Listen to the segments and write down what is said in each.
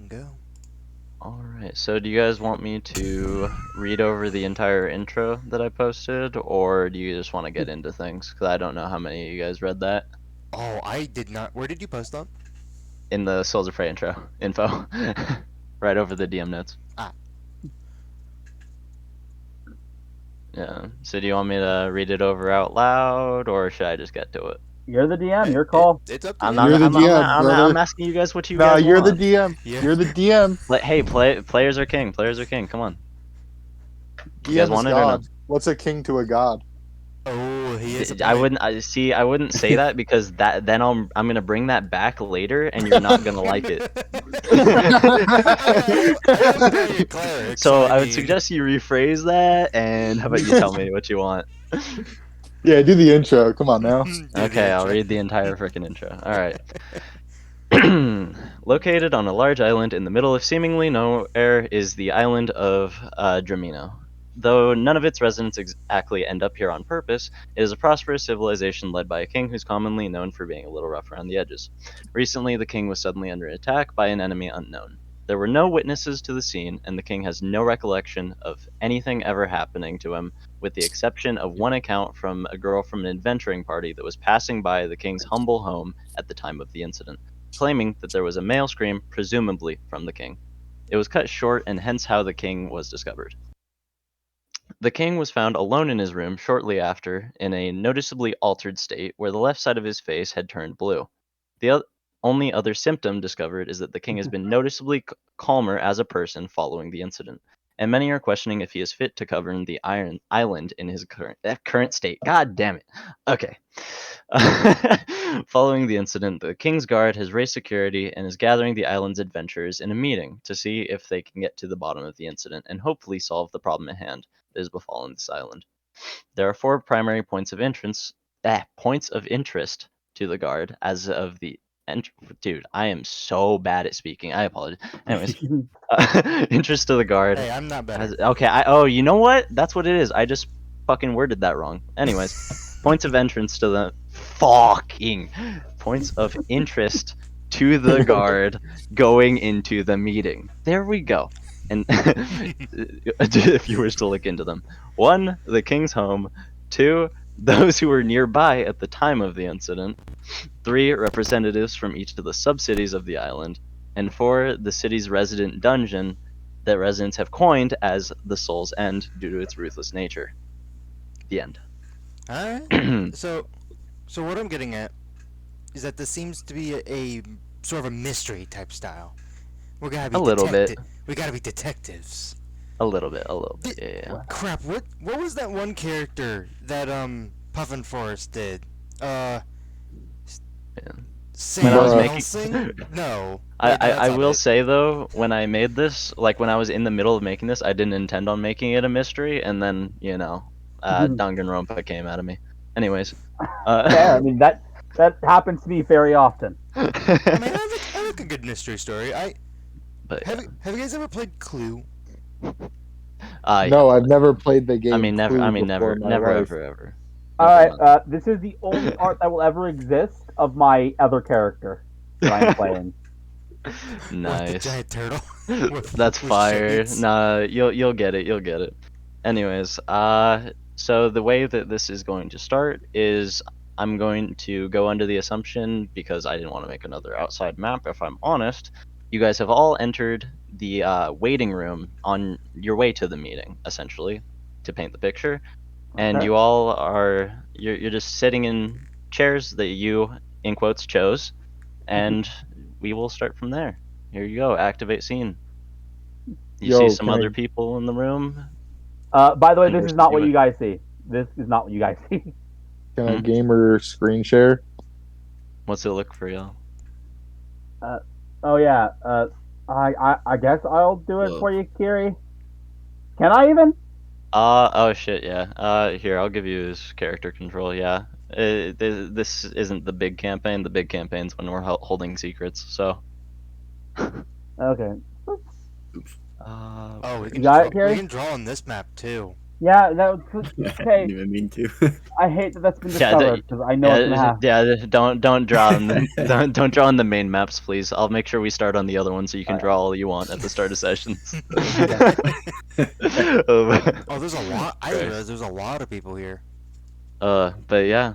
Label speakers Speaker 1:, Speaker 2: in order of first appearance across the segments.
Speaker 1: can go.
Speaker 2: Alright, so do you guys want me to read over the entire intro that I posted, or do you just want to get into things? Because I don't know how many of you guys read that
Speaker 1: Oh, I did not. Where did you post on?
Speaker 2: in the Souls of Frey info. Right over the DM notes.
Speaker 1: Ah.
Speaker 2: Yeah, so do you want me to read it over out loud, or should I just get to it?
Speaker 3: You're the DM. Your call.
Speaker 1: It's up to
Speaker 2: I'm
Speaker 1: you.
Speaker 2: not,
Speaker 4: You're the
Speaker 2: I'm, I'm,
Speaker 4: DM, brother.
Speaker 2: I'm asking you guys what you
Speaker 4: Nah,
Speaker 2: guys
Speaker 4: you're the
Speaker 2: want.
Speaker 4: DM.
Speaker 1: Yeah.
Speaker 4: You're the DM.
Speaker 2: Hey, players are king. Players are king. Come on. You guys
Speaker 4: DM is
Speaker 2: want it or no?
Speaker 4: God. What's a king to a god?
Speaker 1: Oh, he is.
Speaker 2: I wouldn't. I wouldn't say that because then I'm gonna bring that back later, and you're not gonna like it. So I would suggest you rephrase that, and how about you tell me what you want?
Speaker 4: Yeah, do the intro. Come on now.
Speaker 2: Okay, I'll read the entire freaking intro. All right. Located on a large island in the middle of seemingly nowhere is the island of Dramino. Though none of its residents exactly end up here on purpose, it is a prosperous civilization led by a king who's commonly known for being a little rough around the edges. Recently, the king was suddenly under attack by an enemy unknown. There were no witnesses to the scene, and the king has no recollection of anything ever happening to him, with the exception of one account from a girl from an adventuring party that was passing by the king's humble home at the time of the incident, claiming that there was a male scream, presumably from the king. It was cut short, and hence how the king was discovered. The king was found alone in his room shortly after, in a noticeably altered state where the left side of his face had turned blue. The only other symptom discovered is that the king has been noticeably calmer as a person following the incident, and many are questioning if he is fit to govern the island in his current state. God damn it. Okay. Following the incident, the King's Guard has raised security and is gathering the island's adventurers in a meeting to see if they can get to the bottom of the incident and hopefully solve the problem at hand that has befallen this island. There are 4 primary points of interest to the Guard as of the dude, I am so bad at speaking. I apologize. Anyways, interest to the Guard.
Speaker 1: Hey, I'm not better.
Speaker 2: Okay, you know what? That's what it is. I just fucking worded that wrong. Anyways, points of entrance to the points of interest to the Guard going into the meeting. There we go. And if you wish to look into them, 1, the king's home; 2, those who were nearby at the time of the incident; 3, representatives from each of the sub-cities of the island; and 4, the city's resident dungeon that residents have coined as the Soul's End due to its ruthless nature. The end.
Speaker 1: Alright. So what I'm getting at is that this seems to be a sort of a mystery type style. We gotta be
Speaker 2: A little bit.
Speaker 1: We gotta be detectives.
Speaker 2: A little bit. Yeah.
Speaker 1: Crap, what was that one character that Puffin Forest did? Sam
Speaker 2: When I was
Speaker 1: Nelson? No. Wait, that's
Speaker 2: I
Speaker 1: not
Speaker 2: will
Speaker 1: it.
Speaker 2: say though, when I made this, like when I was in the middle of making this, I didn't intend on making it a mystery, and then Danganronpa came out of me. Anyways,
Speaker 3: Fair. I mean that happens to me very often.
Speaker 1: I mean, I like a good mystery story.
Speaker 2: but
Speaker 1: Have you guys ever played Clue?
Speaker 4: No, I've never played the game.
Speaker 2: I mean, never.
Speaker 4: Clue
Speaker 2: I mean,
Speaker 4: before
Speaker 2: never,
Speaker 4: in my
Speaker 2: never,
Speaker 4: life.
Speaker 2: ever.
Speaker 3: All right. This is the only art that will ever exist of my other character that I'm playing.
Speaker 1: With the
Speaker 2: Nice.
Speaker 1: giant turtle.
Speaker 2: That's
Speaker 1: with
Speaker 2: fire.
Speaker 1: shades.
Speaker 2: Nah, you'll get it. You'll get it. Anyways, so the way that this is going to start is I'm going to go under the assumption, because I didn't want to make another outside map, if I'm honest, you guys have all entered the waiting room on your way to the meeting, essentially, to paint the picture. And
Speaker 3: Okay.
Speaker 2: you all are, you're just sitting in chairs that you, in quotes, chose, and we will start from there. Here you go, activate scene. You
Speaker 4: Yo,
Speaker 2: see some
Speaker 4: can I-
Speaker 2: other people in the room.
Speaker 3: By the way,
Speaker 2: And
Speaker 3: this
Speaker 2: we're
Speaker 3: is not what
Speaker 2: doing-
Speaker 3: you guys see. This is not what you guys see.
Speaker 4: Can I gamer screen share?
Speaker 2: What's it look for y'all?
Speaker 3: Oh yeah. I guess I'll do it
Speaker 2: Whoa.
Speaker 3: for you, Kiri. Can I even?
Speaker 2: Oh shit, yeah. Here, I'll give you his character control, yeah. This isn't the big campaign. The big campaign's when we're holding secrets, so.
Speaker 3: Okay.
Speaker 1: Oh, we
Speaker 3: You got it,
Speaker 1: we
Speaker 3: Carrie?
Speaker 1: can draw on this map too.
Speaker 3: Yeah, that was
Speaker 5: I
Speaker 3: okay.
Speaker 5: didn't even mean to.
Speaker 3: I hate that that's been
Speaker 2: Yeah,
Speaker 3: discovered because I know it's gonna happen.
Speaker 2: Don't draw on the don't draw on the main maps, please. I'll make sure we start on the other one so you can
Speaker 3: Alright.
Speaker 2: draw all you want at the start of sessions.
Speaker 1: Oh, there's a lot. I didn't realize there's a lot of people here.
Speaker 2: But yeah,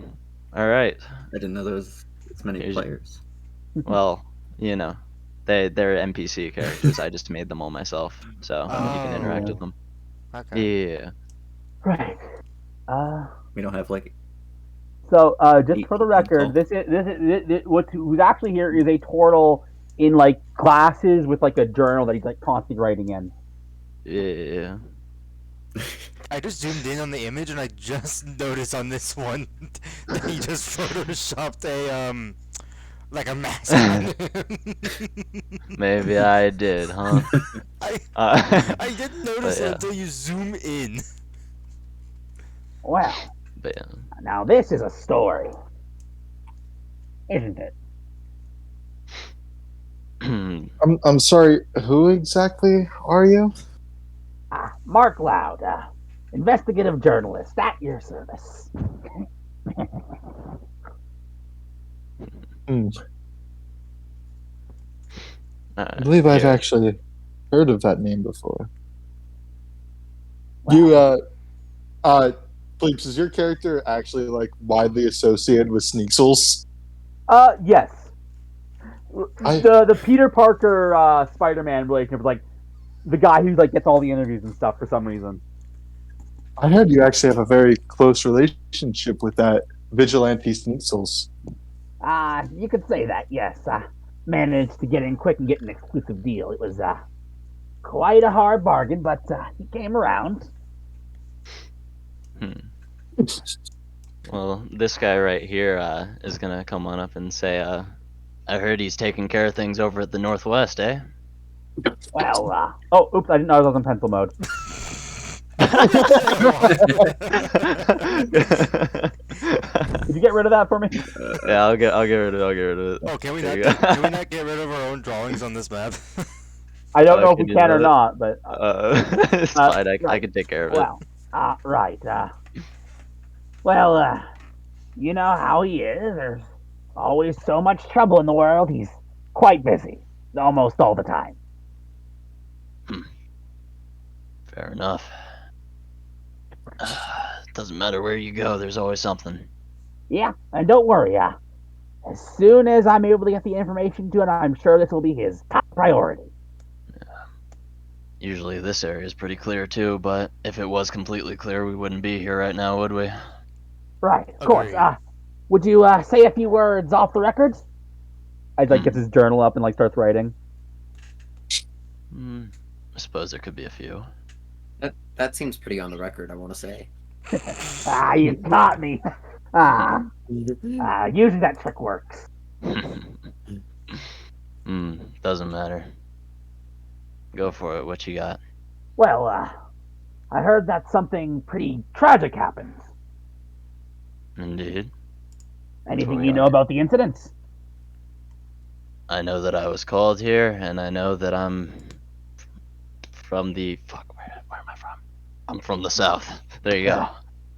Speaker 2: all right.
Speaker 5: I didn't know there was as many
Speaker 2: Here's-
Speaker 5: players.
Speaker 2: Well, you know, they're NPC characters. I just made them all myself, so you can interact
Speaker 1: Oh.
Speaker 2: with them.
Speaker 1: Okay.
Speaker 2: Yeah.
Speaker 3: Right.
Speaker 5: We don't have like
Speaker 3: So just for the
Speaker 5: 18
Speaker 3: record, this who's actually here is a turtle in like glasses with like a journal that he's like constantly writing in.
Speaker 2: Yeah.
Speaker 1: I just zoomed in on the image and I just noticed on this one that he just photoshopped a like a mask on him.
Speaker 2: Maybe I did, huh?
Speaker 1: I didn't notice
Speaker 2: But
Speaker 1: it
Speaker 2: yeah.
Speaker 1: until you zoom in.
Speaker 3: Well,
Speaker 2: But yeah.
Speaker 3: now this is a story, isn't it?
Speaker 4: I'm sorry. Who exactly are you?
Speaker 3: Mark Loud, investigative journalist at your service.
Speaker 4: I believe I've
Speaker 2: yeah.
Speaker 4: actually heard of that name before. You Bleeps, is your character actually like widely associated with Sneaksels?
Speaker 3: Yes.
Speaker 4: I-
Speaker 3: The Peter Parker Spider-Man relationship is like the guy who like gets all the interviews and stuff for some reason.
Speaker 4: I heard you actually have a very close relationship with that vigilante Sneaksels.
Speaker 3: You could say that, yes. Managed to get in quick and get an exclusive deal. It was quite a hard bargain, but he came around.
Speaker 2: Well, this guy right here is gonna come on up and say, I heard he's taking care of things over at the Northwest, eh?
Speaker 3: Well, oh, oops, I didn't know I was on pencil mode. Could you get rid of that for me?
Speaker 2: Yeah, I'll get rid of it.
Speaker 1: Oh, can we
Speaker 2: There
Speaker 1: not?
Speaker 2: you go.
Speaker 1: Can we not get rid of our own drawings on this map?
Speaker 3: I don't know if
Speaker 2: can
Speaker 3: we
Speaker 2: you
Speaker 3: can
Speaker 2: do
Speaker 3: or
Speaker 2: that?
Speaker 3: not, but
Speaker 2: It's fine. I
Speaker 3: right.
Speaker 2: can take care of it.
Speaker 3: well, right. Well, you know how he is. There's always so much trouble in the world. He's quite busy, almost all the time.
Speaker 2: Fair enough. Doesn't matter where you go. There's always something.
Speaker 3: Yeah, and don't worry. As soon as I'm able to get the information to him, I'm sure this will be his top priority.
Speaker 2: Usually this area is pretty clear too, but if it was completely clear, we wouldn't be here right now, would we?
Speaker 3: Right, of course.
Speaker 1: Agreed.
Speaker 3: Would you say a few words off the record? I'd like gets his journal up and like starts writing.
Speaker 2: I suppose there could be a few.
Speaker 6: That seems pretty on the record, I want to say.
Speaker 3: You caught me. Usually that trick works.
Speaker 2: Doesn't matter. Go for it. What you got?
Speaker 3: Well, I heard that something pretty tragic happened.
Speaker 2: Indeed.
Speaker 3: Anything you know about the incident?
Speaker 2: I know that I was called here, and I know that I'm from the... Fuck, where am I from? I'm from the south. There you go.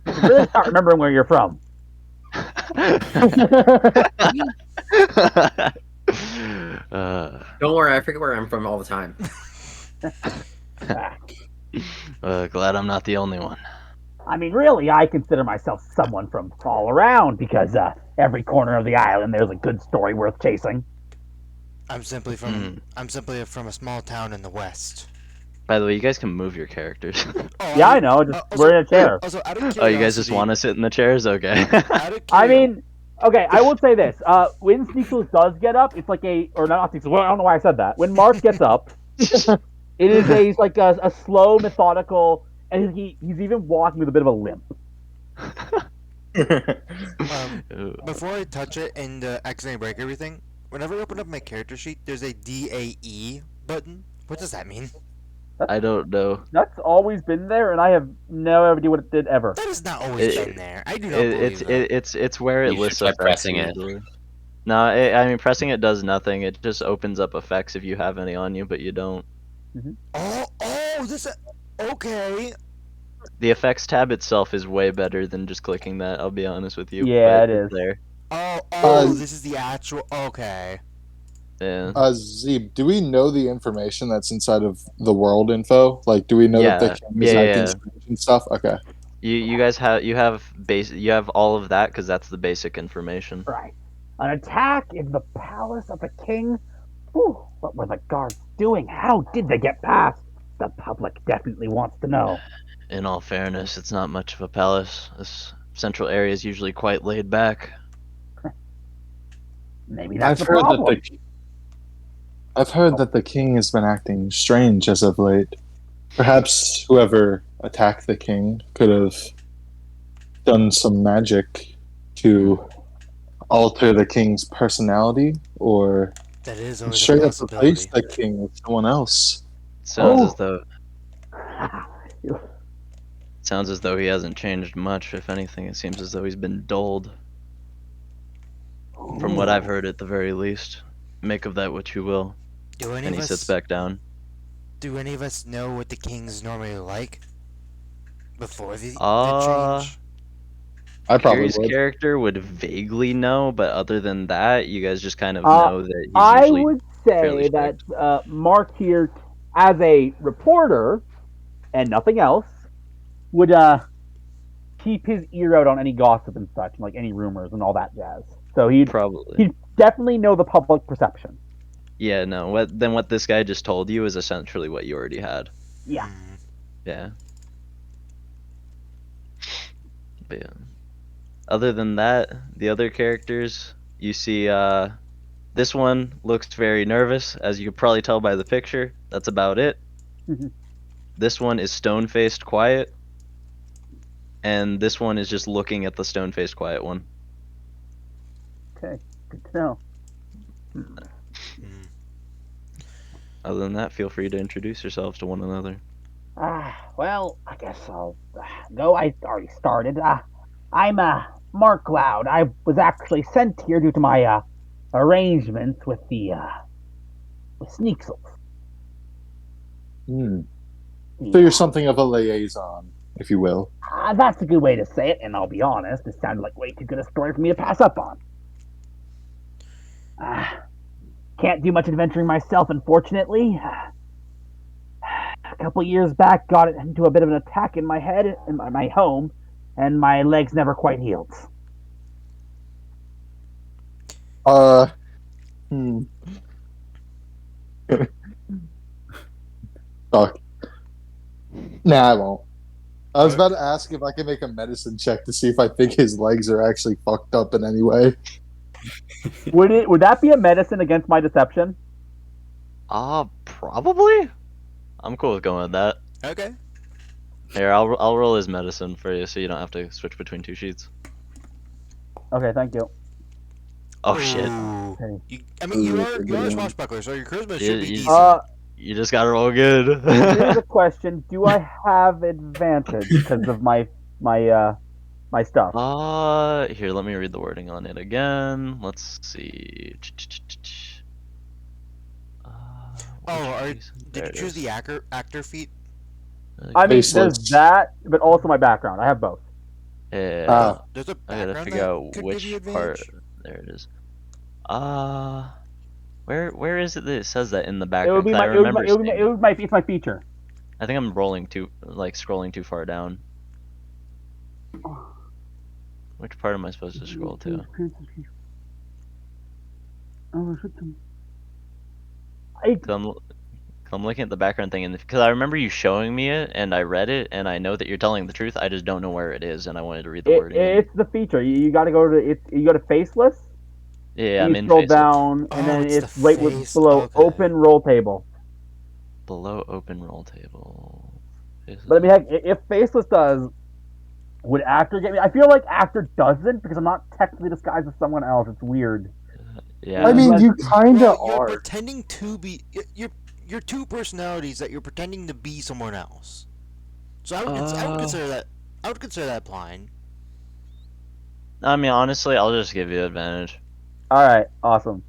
Speaker 3: You should really start remembering where you're from.
Speaker 6: Don't worry, I forget where I'm from all the time.
Speaker 2: Glad I'm not the only one.
Speaker 3: I mean, really, I consider myself someone from all around because every corner of the island there's a good story worth chasing.
Speaker 1: I'm simply from a small town in the west.
Speaker 2: By the way, you guys can move your characters.
Speaker 1: Oh,
Speaker 3: Yeah, I know. Just
Speaker 1: also-
Speaker 3: we're in a chair.
Speaker 1: Also, out of
Speaker 2: Oh, you guys just
Speaker 1: curiosity-
Speaker 2: want to sit in the chairs? Okay.
Speaker 1: out of
Speaker 3: I
Speaker 1: curio-
Speaker 3: mean, okay, I will say this. When Sneakles does get up, it's like or not Sneakles, well, I don't know why I said that. When Mark gets up, it is like a slow, methodical, and he's even walking with a bit of a limp.
Speaker 2: Ooh.
Speaker 1: Before I touch it and accidentally break everything, whenever I open up my character sheet, there's a DAE button. What does that mean?
Speaker 2: I don't know.
Speaker 3: That's always been there, and I have no idea what it did ever.
Speaker 1: That has not always
Speaker 2: It-
Speaker 1: been there. I do not believe that.
Speaker 2: It's where it
Speaker 7: You should
Speaker 2: lists
Speaker 7: try
Speaker 2: effects
Speaker 7: pressing it.
Speaker 2: usually. No, I mean pressing it does nothing. It just opens up effects if you have any on you, but you don't.
Speaker 1: Oh, this. Okay.
Speaker 2: The effects tab itself is way better than just clicking that. I'll be honest with you.
Speaker 3: Yeah,
Speaker 2: but
Speaker 3: it
Speaker 2: it's
Speaker 3: is.
Speaker 2: there.
Speaker 1: Oh, this is the actual. Okay.
Speaker 2: Yeah.
Speaker 4: Zeeb, do we know the information that's inside of the world info? Like, do we know that the
Speaker 2: Yeah.
Speaker 4: king is
Speaker 2: Yeah,
Speaker 4: acting
Speaker 2: yeah.
Speaker 4: strange and stuff? Okay.
Speaker 2: You guys have all of that because that's the basic information.
Speaker 3: Right. An attack in the palace of the king? Whew, what were the guards doing? How did they get past? The public definitely wants to know.
Speaker 2: In all fairness, it's not much of a palace. This central area is usually quite laid back.
Speaker 3: Maybe that's
Speaker 4: I've
Speaker 3: the
Speaker 4: heard
Speaker 3: problem.
Speaker 4: I've heard that the king has been acting strange as of late. Perhaps whoever attacked the king could have done some magic to alter the king's personality, or
Speaker 1: That is always a
Speaker 4: straight up
Speaker 1: possibility.
Speaker 4: replace the king with someone else.
Speaker 2: Sounds
Speaker 3: Oh.
Speaker 2: as though he hasn't changed much. If anything, it seems as though he's been dulled. From what I've heard, at the very least. Make of that what you will.
Speaker 1: Do any
Speaker 2: And
Speaker 1: of
Speaker 2: he sits
Speaker 1: us?
Speaker 2: back down.
Speaker 1: Do any of us know what the king's normally like? Before the change?
Speaker 4: I probably
Speaker 2: Kiri's
Speaker 4: would.
Speaker 2: character would vaguely know, but other than that, you guys just kind of
Speaker 3: Uh,
Speaker 2: know that he's
Speaker 3: I
Speaker 2: usually
Speaker 3: would
Speaker 2: fairly
Speaker 3: say that
Speaker 2: strict.
Speaker 3: Mark here, as a reporter and nothing else, would keep his ear out on any gossip and such, like any rumors and all that jazz. So he'd
Speaker 2: Probably.
Speaker 3: definitely know the public perception.
Speaker 2: Yeah, no. What this guy just told you is essentially what you already had.
Speaker 3: Yeah.
Speaker 1: Hmm.
Speaker 2: Yeah. But yeah. Other than that, the other characters, you see this one looks very nervous, as you could probably tell by the picture. That's about it. This one is stone-faced quiet. And this one is just looking at the stone-faced quiet one.
Speaker 3: Okay, good to know.
Speaker 2: Other than that, feel free to introduce yourselves to one another.
Speaker 3: Well, I guess I'll go. I already started. I'm Mark Loud. I was actually sent here due to my arrangements with with Sneaksels.
Speaker 4: So you're something of a liaison, if you will.
Speaker 3: That's a good way to say it, and I'll be honest, it sounded like way too good a story for me to pass up on. Can't do much adventuring myself, unfortunately. A couple years back, got into a bit of an attack in my head, in my home, and my legs never quite healed.
Speaker 4: Fuck. Nah, I won't. I was about to ask if I can make a medicine check to see if I think his legs are actually fucked up in any way.
Speaker 3: Would that be a medicine against my deception?
Speaker 2: Probably? I'm cool with going with that.
Speaker 1: Okay.
Speaker 2: Here, I'll roll his medicine for you so you don't have to switch between two sheets.
Speaker 3: Okay, thank you.
Speaker 2: Oh shit.
Speaker 1: Ooh.
Speaker 3: Okay.
Speaker 1: You are a swashbuckler, so your charisma should be
Speaker 2: You-
Speaker 1: decent.
Speaker 2: You just gotta roll good.
Speaker 3: Here's a question: do I have advantage because of my stuff?
Speaker 2: Here, let me read the wording on it again. Let's see.
Speaker 1: Did you choose the actor feat?
Speaker 3: I mean,
Speaker 4: Faceless.
Speaker 3: there's that, but also my background. I have both.
Speaker 2: Yeah.
Speaker 1: There's a
Speaker 2: I gotta
Speaker 1: background
Speaker 2: figure
Speaker 1: that
Speaker 2: out
Speaker 1: could give
Speaker 2: which
Speaker 1: you
Speaker 2: part.
Speaker 1: advantage?
Speaker 2: There it is. Where is it that it says that in the
Speaker 3: It would
Speaker 2: background?
Speaker 3: be
Speaker 2: 'Cause I
Speaker 3: my, it would,
Speaker 2: remember
Speaker 3: my, it would,
Speaker 2: seeing
Speaker 3: it would my, it's my feature.
Speaker 2: I think I'm scrolling too far down. Which part am I supposed to scroll to? I'm looking at the background thing, and because I remember you showing me it, and I read it, and I know that you're telling the truth. I just don't know where it is, and I wanted to read the wording.
Speaker 3: It's the feature. You got to go to it. You go to faceless.
Speaker 2: Yeah,
Speaker 3: and
Speaker 2: I'm
Speaker 3: you
Speaker 2: in
Speaker 3: scroll
Speaker 2: Faceless.
Speaker 3: down, and then
Speaker 1: it's
Speaker 3: it's
Speaker 1: the
Speaker 3: right
Speaker 1: face,
Speaker 3: below
Speaker 1: okay.
Speaker 3: open roll table.
Speaker 2: Below open roll table. Faceless.
Speaker 3: But I mean, heck, if faceless does, would actor get me? I feel like actor doesn't because I'm not technically disguised as someone else. It's weird.
Speaker 2: Yeah.
Speaker 4: I mean, you kind of
Speaker 1: Well, you're
Speaker 4: are.
Speaker 1: pretending to be. You're two personalities that you're pretending to be someone else. So I would consider that. I would consider that applying.
Speaker 2: I mean, honestly, I'll just give you advantage.
Speaker 3: All right, awesome.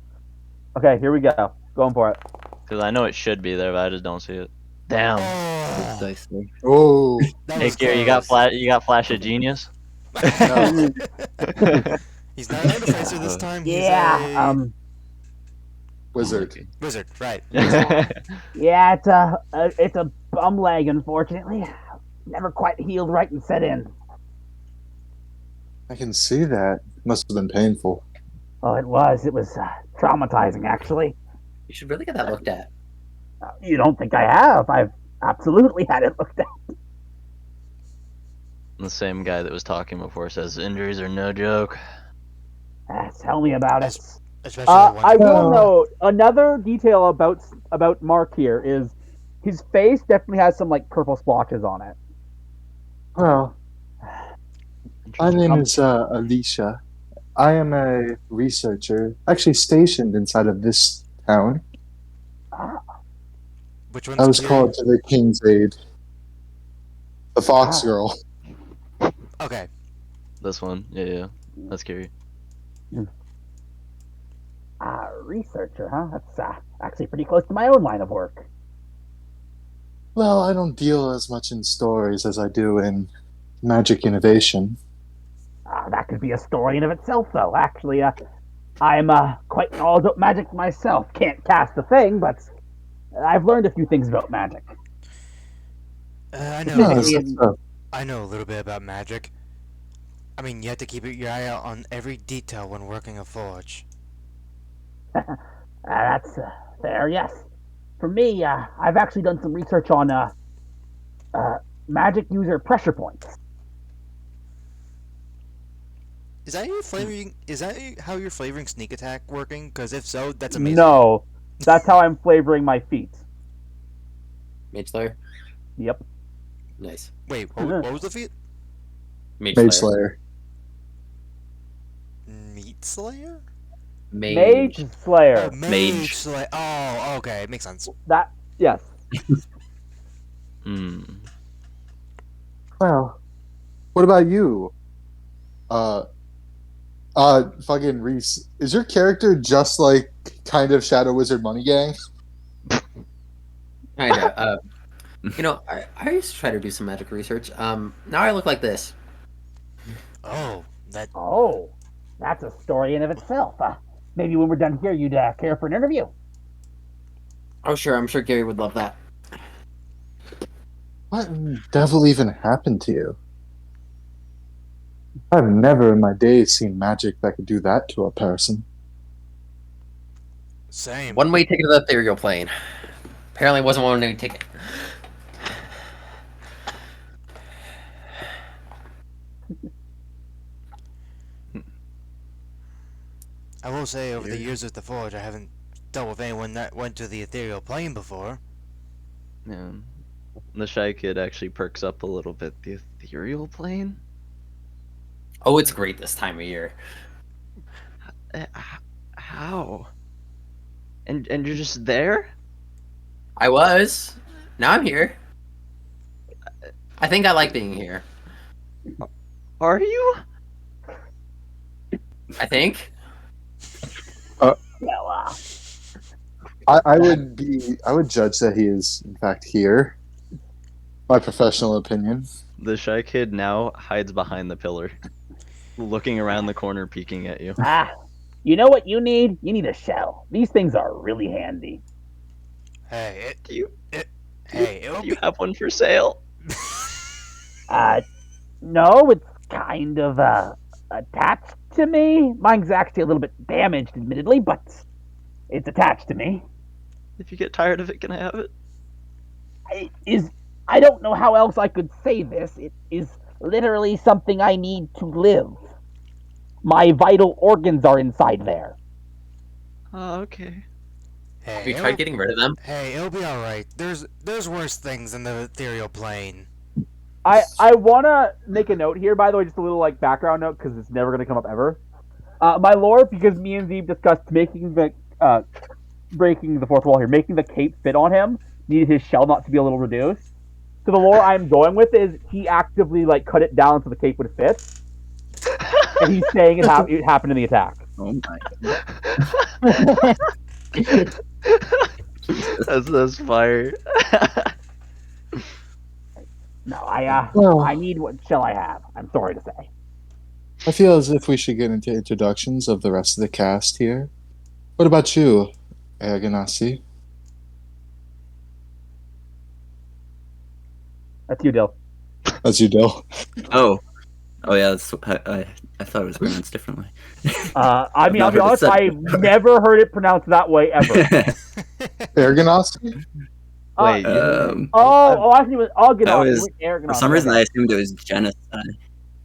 Speaker 3: Okay, here we go. Going for it.
Speaker 2: Because I know it should be there, but I just don't see it. Damn.
Speaker 5: Those
Speaker 1: Oh,
Speaker 5: dice there.
Speaker 4: Oh,
Speaker 1: that
Speaker 2: Hey,
Speaker 1: was
Speaker 2: Gary, you got
Speaker 1: close.
Speaker 2: Flash of Genius?
Speaker 4: no.
Speaker 1: He's not an interfacer this time. He's
Speaker 3: Yeah,
Speaker 1: a
Speaker 4: Wizard.
Speaker 1: wizard, right?
Speaker 3: yeah, it's a bum leg, unfortunately. Never quite healed right and set in.
Speaker 4: I can see that. Must have been painful.
Speaker 3: Oh, it was. It was traumatizing, actually.
Speaker 6: You should really get that looked at.
Speaker 3: You don't think I have? I've absolutely had it looked at.
Speaker 2: The same guy that was talking before says injuries are no joke.
Speaker 3: Tell me about it.
Speaker 1: Especially the ones.
Speaker 3: I will note another detail about Mark here is his face definitely has some like purple splotches on it.
Speaker 4: Well, my name is Alicia. I am a researcher, actually stationed inside of this town.
Speaker 1: Which one's
Speaker 4: I was
Speaker 1: Kiri?
Speaker 4: called to the king's aid. The fox girl.
Speaker 1: Okay.
Speaker 2: This one, yeah. That's scary.
Speaker 3: Researcher, huh? That's actually pretty close to my own line of work.
Speaker 4: Well, I don't deal as much in stories as I do in magic innovation.
Speaker 3: That could be a story in of itself, though. Actually, I'm quite knowledgeable about magic myself. Can't cast a thing, but I've learned a few things about magic.
Speaker 1: I know.
Speaker 4: No,
Speaker 1: a
Speaker 4: it's
Speaker 1: little-
Speaker 4: not so.
Speaker 1: I know a little bit about magic. I mean, you have to keep your eye out on every detail when working a forge.
Speaker 3: That's fair, yes. For me, I've actually done some research on magic user pressure points.
Speaker 1: Is that your flavoring? Is that how you're flavoring sneak attack working? Because if so, that's amazing.
Speaker 3: No, that's how I'm flavoring my feet.
Speaker 6: Mage Slayer?
Speaker 3: Yep.
Speaker 6: Nice.
Speaker 1: Wait, what was the feat?
Speaker 6: Mage,
Speaker 4: Mage
Speaker 6: Slayer.
Speaker 4: Slayer.
Speaker 1: Meat Slayer?
Speaker 3: Mage Slayer.
Speaker 1: Oh,
Speaker 5: Mage.
Speaker 1: Slayer. Oh, okay, makes sense.
Speaker 3: That yes.
Speaker 2: Hmm.
Speaker 4: Well, what about you? Fucking Reese. Is your character just like kind of Shadow Wizard Money Gang?
Speaker 6: Kinda. I used to try to do some magic research. Now I look like this.
Speaker 1: Oh, that.
Speaker 3: Oh, that's a story in of itself. Maybe when we're done here, you'd care for an interview.
Speaker 6: Oh, sure. I'm sure Gary would love that.
Speaker 4: What in the devil even happened to you? I've never in my days seen magic that could do that to a person.
Speaker 1: Same.
Speaker 6: One-way ticket to the ethereal plane. Apparently, it wasn't one-way ticket.
Speaker 1: I will say, over the years with the Forge, I haven't dealt with anyone that went to the ethereal plane before.
Speaker 2: Yeah. The Shy Kid actually perks up a little bit. The ethereal plane?
Speaker 6: Oh, it's great this time of year.
Speaker 2: How? And you're just there?
Speaker 6: I was. Now I'm here. I think I like being here.
Speaker 2: Are you?
Speaker 6: I think.
Speaker 3: Well,
Speaker 4: I would judge that he is in fact here. My professional opinion.
Speaker 2: The Shy Kid now hides behind the pillar, looking around the corner, peeking at you.
Speaker 3: you know what you need? You need a shell. These things are really handy.
Speaker 1: Hey,
Speaker 2: Do you
Speaker 1: it'll
Speaker 2: do you have one for sale?
Speaker 3: No, it's kind of attached to me. Mine's actually a little bit damaged, admittedly, but it's attached to me.
Speaker 2: If you get tired of it, can I have it?
Speaker 3: I don't know how else I could say this. It is literally something I need to live. My vital organs are inside there.
Speaker 2: Oh, okay.
Speaker 6: Have you tried getting rid of them?
Speaker 1: Hey, it'll be alright. There's worse things than the ethereal plane.
Speaker 3: I want to make a note here, by the way, just a little like background note, because it's never going to come up ever. My lord, because me and Zeeb discussed making the breaking the fourth wall here, making the cape fit on him, needed his shell not to be a little reduced. So the lore I'm going with is he actively like cut it down so the cape would fit, and he's saying it happened in the attack.
Speaker 5: Oh my god.
Speaker 2: That's fire.
Speaker 3: No,
Speaker 4: Well-
Speaker 3: I need what shall I have? I'm sorry to say.
Speaker 4: I feel as if we should get into introductions of the rest of the cast here. What about you, Aganasi?
Speaker 3: That's you, Dill.
Speaker 4: As you do.
Speaker 5: Oh. Oh yeah, I thought it was pronounced differently.
Speaker 3: I mean, I'll
Speaker 5: not
Speaker 3: be
Speaker 5: heard it
Speaker 3: honest,
Speaker 5: said
Speaker 3: I've
Speaker 5: before.
Speaker 3: never heard it pronounced that way ever.
Speaker 4: Aganasi?
Speaker 2: Wait,
Speaker 3: I think it was Argonauts.
Speaker 5: was- For some reason, I assumed it was genocide.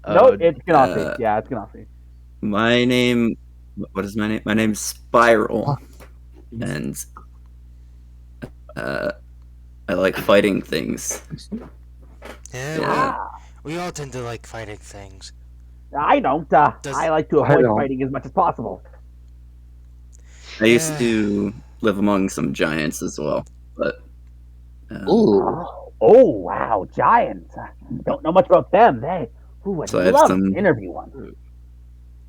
Speaker 3: No, it's Ganassi.
Speaker 5: uh,
Speaker 3: Yeah, it's Ganassi.
Speaker 5: My name. What is my name? My name's Spiral, and I like fighting things.
Speaker 1: Yeah,
Speaker 3: Ah,
Speaker 1: we all tend to like fighting things.
Speaker 3: I don't. I like to
Speaker 4: I
Speaker 3: avoid
Speaker 4: don't.
Speaker 3: fighting as much as possible.
Speaker 5: I used
Speaker 1: Yeah.
Speaker 5: to live among some giants as well, but
Speaker 4: Ooh.
Speaker 3: Oh, wow, giants. Don't know much about them. I'd
Speaker 5: So I have
Speaker 3: love
Speaker 5: some-
Speaker 3: to interview one.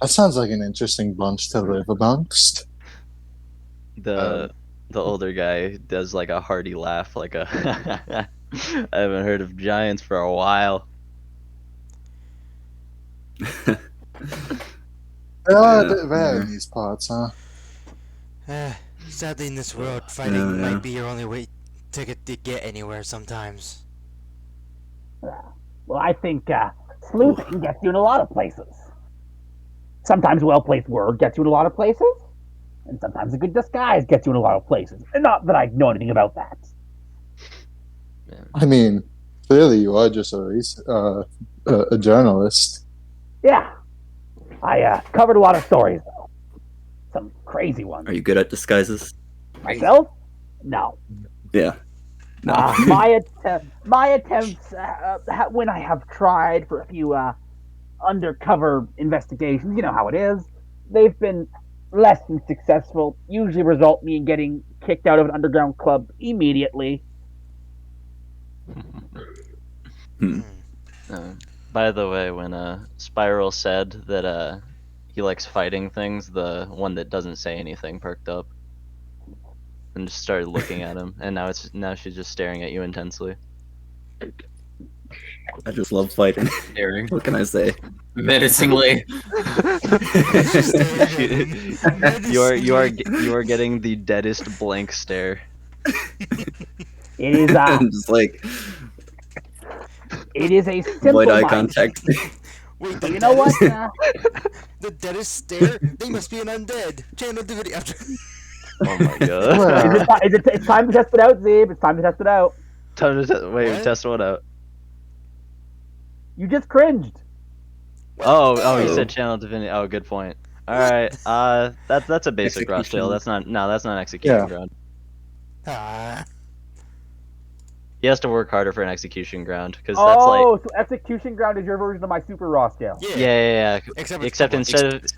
Speaker 4: That sounds like an interesting bunch to live amongst.
Speaker 2: the older guy does like a hearty laugh, like a I haven't heard of giants for a while.
Speaker 4: They are a
Speaker 5: Yeah,
Speaker 4: bit rare
Speaker 5: yeah.
Speaker 4: in these parts, huh?
Speaker 1: Sadly, in this world, fighting
Speaker 5: yeah.
Speaker 1: might be your only way ticket to get anywhere sometimes.
Speaker 3: Well, I think sleuthing gets you in a lot of places. Sometimes a well-placed word gets you in a lot of places, and sometimes a good disguise gets you in a lot of places. And not that I know anything about that.
Speaker 4: I mean, clearly you are just a journalist.
Speaker 3: Yeah, I covered a lot of stories, though. Some crazy ones.
Speaker 5: are you good at disguises?
Speaker 3: Myself? No.
Speaker 5: Yeah. No.
Speaker 3: My attempts, when I have tried for a few undercover investigations, you know how it is, they've been less than successful. Usually result me in getting kicked out of an underground club immediately.
Speaker 2: By the way, when Spiral said that he likes fighting things, the one that doesn't say anything perked up and just started looking at him, and now she's just staring at you intensely.
Speaker 5: I just love fighting.
Speaker 6: Staring
Speaker 5: What can I say?
Speaker 6: menacingly.
Speaker 2: You are getting the deadest blank stare.
Speaker 3: It is
Speaker 5: I'm just like
Speaker 3: it is a simple
Speaker 5: avoid eye
Speaker 3: mind.
Speaker 5: contact.
Speaker 1: Wait,
Speaker 3: You know what?
Speaker 1: The deadest stare? They must be an undead. Channel the video after.
Speaker 2: Oh my god.
Speaker 3: It's time to test it out, Zeeb. It's time to test it out.
Speaker 2: Wait,
Speaker 1: What?
Speaker 2: test one out.
Speaker 3: You just cringed.
Speaker 2: Oh, you
Speaker 5: Oh.
Speaker 2: said channel divinity. Oh, good point. All right, that's a basic rush
Speaker 5: Execution.
Speaker 2: tail. That's not execution
Speaker 4: Yeah.
Speaker 2: ground.
Speaker 1: Ah,
Speaker 2: He has to work harder for an execution ground because that's like
Speaker 3: Oh, so execution ground is your version of my super raw scale.
Speaker 1: yeah.
Speaker 2: yeah.
Speaker 1: Except, it's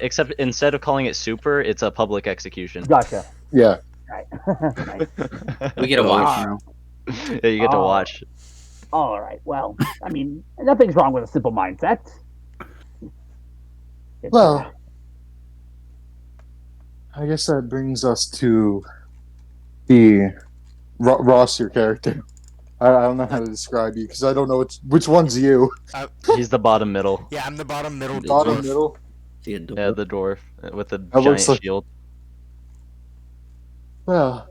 Speaker 2: Except
Speaker 1: public.
Speaker 2: instead of calling it super, it's a public execution.
Speaker 3: Gotcha.
Speaker 4: Yeah.
Speaker 3: Right. Nice.
Speaker 6: We get a watch.
Speaker 3: Ah,
Speaker 2: Yeah, you get to
Speaker 3: Oh.
Speaker 2: watch.
Speaker 3: all right. Well, I mean, nothing's wrong with a simple mindset. It's,
Speaker 4: Well, I guess that brings us to the Ross, your character. I don't know how to describe you because I don't know which one's you.
Speaker 2: He's the bottom middle.
Speaker 1: Yeah, I'm the bottom middle.
Speaker 4: Bottom
Speaker 1: dwarf.
Speaker 4: middle.
Speaker 5: Theodore.
Speaker 2: Yeah, the dwarf with the
Speaker 4: That looks
Speaker 2: giant
Speaker 4: like-
Speaker 2: shield.
Speaker 4: Well,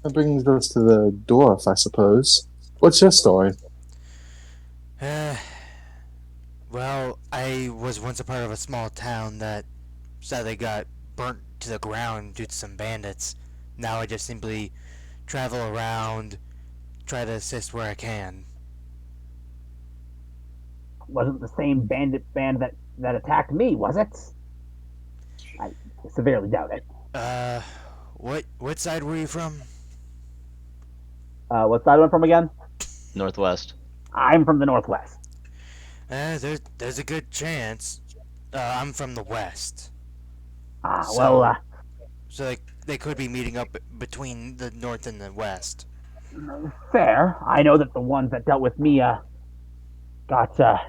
Speaker 4: that brings us to the dwarf, I suppose. What's your story?
Speaker 1: Well, I was once a part of a small town that sadly got burnt to the ground due to some bandits. Now I just simply travel around, try to assist where I can.
Speaker 3: wasn't the same bandit band that attacked me, was it? I severely doubt it.
Speaker 1: What side were you from?
Speaker 3: What side am I from again?
Speaker 2: Northwest.
Speaker 3: I'm from the northwest.
Speaker 1: There's a good chance. I'm from the west.
Speaker 3: Well,
Speaker 1: So they could be meeting up between the north and the west.
Speaker 3: fair. I know that the ones that dealt with me got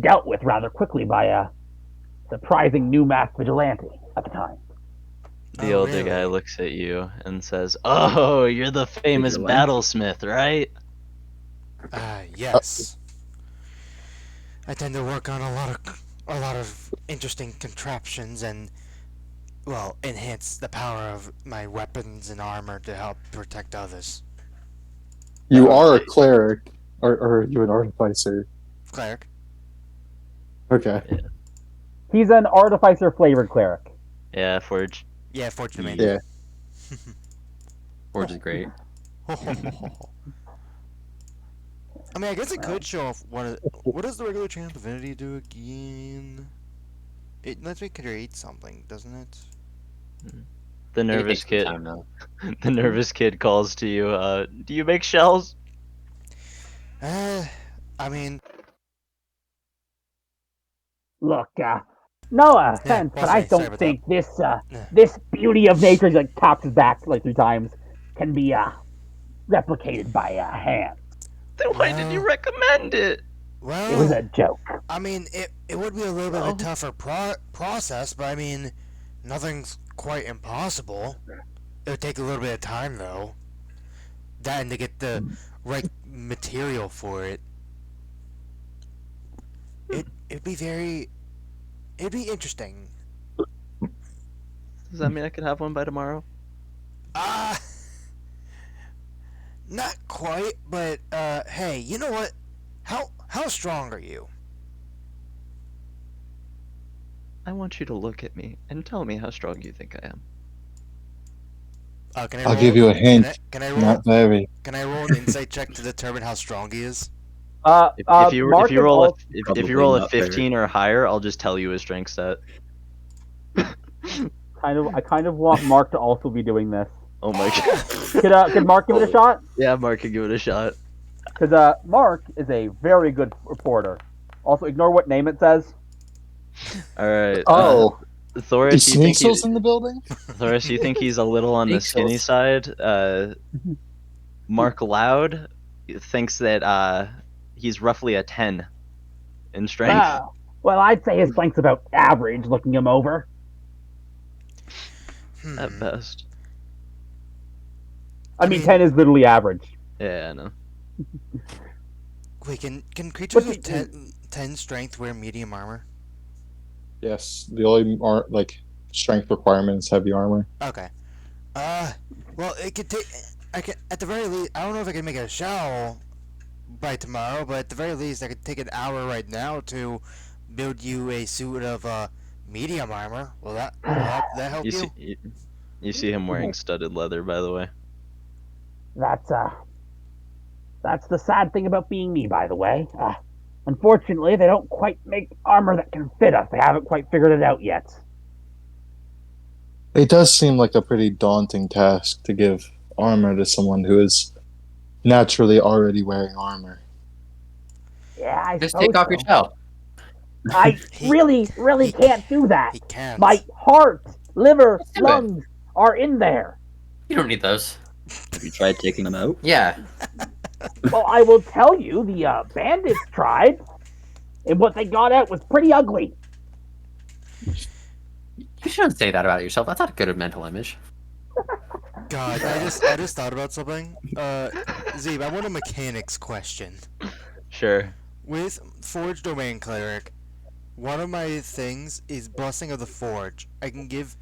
Speaker 3: dealt with rather quickly by a surprising new masked vigilante at the time.
Speaker 2: The
Speaker 1: Oh,
Speaker 2: older
Speaker 1: really?
Speaker 2: guy looks at you and says, "Oh, you're the famous
Speaker 5: Vigilante.
Speaker 2: battlesmith, right?"
Speaker 1: Yes. I tend to work on a lot of interesting contraptions and, well, enhance the power of my weapons and armor to help protect others.
Speaker 4: You are a cleric, or are you an artificer?
Speaker 1: Cleric.
Speaker 4: Okay.
Speaker 3: He's an artificer flavored cleric.
Speaker 2: Yeah, Forge.
Speaker 1: Yeah, fortune
Speaker 4: Yeah.
Speaker 5: Forge is great.
Speaker 1: I mean, I guess it could show off what does the regular Channel Divinity do again? It lets me create something, doesn't it?
Speaker 2: The nervous
Speaker 6: It takes
Speaker 2: kid.
Speaker 6: some time, though.
Speaker 2: The nervous kid calls to you. Do you make shells?
Speaker 1: I mean,
Speaker 3: Look, no offense, but I don't think this beauty of nature, he like taps his back like 3 times, can be replicated by hand.
Speaker 2: Then why did you
Speaker 1: Well-
Speaker 2: recommend it?
Speaker 1: well,
Speaker 3: It was a joke.
Speaker 1: I mean, it would be a little bit of a tougher process, but I mean, nothing's quite impossible. It would take a little bit of time, though. That and to get the right material for it. It'd be interesting.
Speaker 2: Does that mean I could have one by tomorrow?
Speaker 1: Not quite, but hey, you know what? How strong are you?
Speaker 2: I want you to look at me and tell me how strong you think I am.
Speaker 1: Can I
Speaker 4: I'll
Speaker 1: roll-
Speaker 4: give you a hint.
Speaker 1: Can I roll?
Speaker 4: Not very.
Speaker 1: Can I roll an insight check to determine how strong he is?
Speaker 2: If you
Speaker 3: Mark is
Speaker 2: roll
Speaker 3: also-
Speaker 2: if
Speaker 5: Probably
Speaker 2: you roll a
Speaker 5: not very.
Speaker 2: 15 or higher, I'll just tell you his strength stat.
Speaker 3: I kind of want Mark to also be doing this.
Speaker 2: Oh my god.
Speaker 3: Could Mark give it a shot?
Speaker 2: Yeah, Mark can give it a shot.
Speaker 3: Because Mark is a very good reporter. Also, ignore what name it says.
Speaker 2: All right.
Speaker 4: Oh,
Speaker 2: Thoris,
Speaker 4: is
Speaker 2: you think
Speaker 4: Sneasel's in the building?
Speaker 2: Thoris, you think he's a little on the skinny
Speaker 5: Sneasels.
Speaker 2: side? Mark Loud thinks that he's roughly a 10 in strength.
Speaker 3: Well, I'd say his strength's about average, looking him over.
Speaker 2: At best.
Speaker 3: I mean, 10 is literally average.
Speaker 2: Yeah, I know.
Speaker 1: Wait, can creatures
Speaker 3: What
Speaker 1: with
Speaker 3: do
Speaker 1: 10 strength wear medium armor?
Speaker 4: Yes. The only strength requirement is heavy armor.
Speaker 1: Okay. Well, it could take. I can at the very least. I don't know if I can make a shower by tomorrow, but at the very least, I could take an hour right now to build you a suit of medium armor. Will that help
Speaker 2: You
Speaker 1: you?
Speaker 2: you see him wearing studded leather, by the way.
Speaker 3: That's the sad thing about being me, by the way. Unfortunately, they don't quite make armor that can fit us. They haven't quite figured it out yet.
Speaker 4: It does seem like a pretty daunting task to give armor to someone who is naturally already wearing armor.
Speaker 3: Yeah, I
Speaker 6: Just
Speaker 3: suppose
Speaker 6: take off
Speaker 3: so.
Speaker 6: your shell.
Speaker 3: I
Speaker 1: He-
Speaker 3: really
Speaker 1: he-
Speaker 3: can't do that.
Speaker 1: He can't.
Speaker 3: My heart, liver,
Speaker 6: Do it.
Speaker 3: lungs are in there.
Speaker 6: You don't need those.
Speaker 5: Have you tried taking them out?
Speaker 6: Yeah.
Speaker 3: Well, I will tell you, the bandits tried, and what they got out was pretty ugly.
Speaker 6: You shouldn't say that about yourself. That's not a good mental image.
Speaker 1: God, I just thought about something. Zeeb, I want a mechanics question.
Speaker 2: Sure.
Speaker 1: With Forge Domain Cleric, one of my things is Blessing of the Forge. I can give,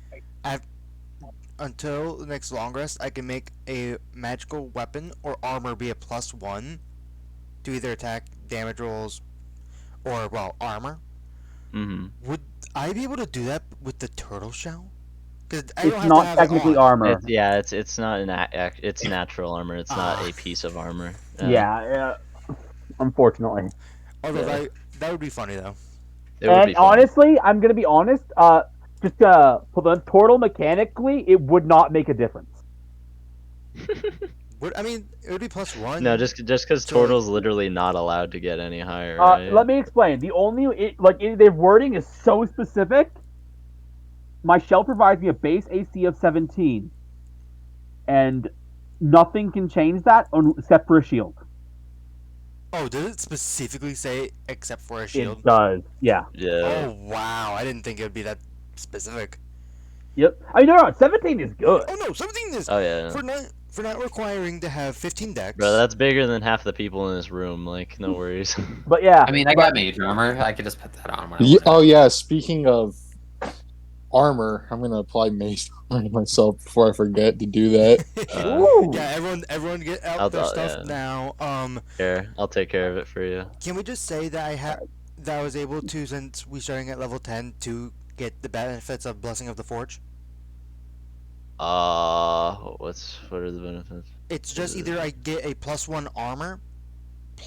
Speaker 1: until the next long rest, I can make a magical weapon or armor be a +1 to either attack, damage rolls, or, well, armor.
Speaker 2: Mm-hmm.
Speaker 1: Would I be able to do that with the turtle shell? Because I don't
Speaker 3: It's
Speaker 1: have
Speaker 3: not
Speaker 1: to have
Speaker 3: technically
Speaker 1: it on.
Speaker 3: armor.
Speaker 2: It's not it's natural armor. It's not a piece of armor.
Speaker 3: Yeah, unfortunately.
Speaker 1: Although
Speaker 2: Yeah.
Speaker 1: that would be funny though.
Speaker 2: It would
Speaker 3: And
Speaker 2: be fun.
Speaker 3: honestly, I'm gonna be honest. Just for the turtle mechanically, it would not make a difference.
Speaker 1: I mean, it would be +1.
Speaker 2: No, just because
Speaker 1: So-
Speaker 2: Tortle's literally not allowed to get any higher. Right?
Speaker 3: Let me explain. The only their wording is so specific. My shell provides me a base AC of 17, and nothing can change that except for a shield.
Speaker 1: Oh, does it specifically say except for a shield?
Speaker 3: It does. Yeah.
Speaker 2: Yeah.
Speaker 1: Oh wow, I didn't think it would be that specific.
Speaker 3: Yep. I mean, no, 17 is good.
Speaker 1: Oh no, 17 is
Speaker 2: Oh yeah.
Speaker 1: for not requiring to have 15 decks.
Speaker 2: Bro, that's bigger than half the people in this room. Like, no worries.
Speaker 3: But yeah,
Speaker 6: I mean, I got mage armor. I could just put that on when I
Speaker 4: Ye-
Speaker 6: want.
Speaker 4: oh yeah, speaking of armor, I'm gonna apply mace armor to myself before I forget to do that.
Speaker 3: Ooh.
Speaker 1: Yeah, everyone get out
Speaker 2: I'll
Speaker 1: their
Speaker 2: do-
Speaker 1: stuff
Speaker 2: yeah.
Speaker 1: now.
Speaker 2: Here, I'll take care of it for you.
Speaker 1: Can we just say that I was able to, since we starting at level 10, to get the benefits of Blessing of the Forge?
Speaker 2: What are the benefits?
Speaker 1: It's just either I get a +1 armor,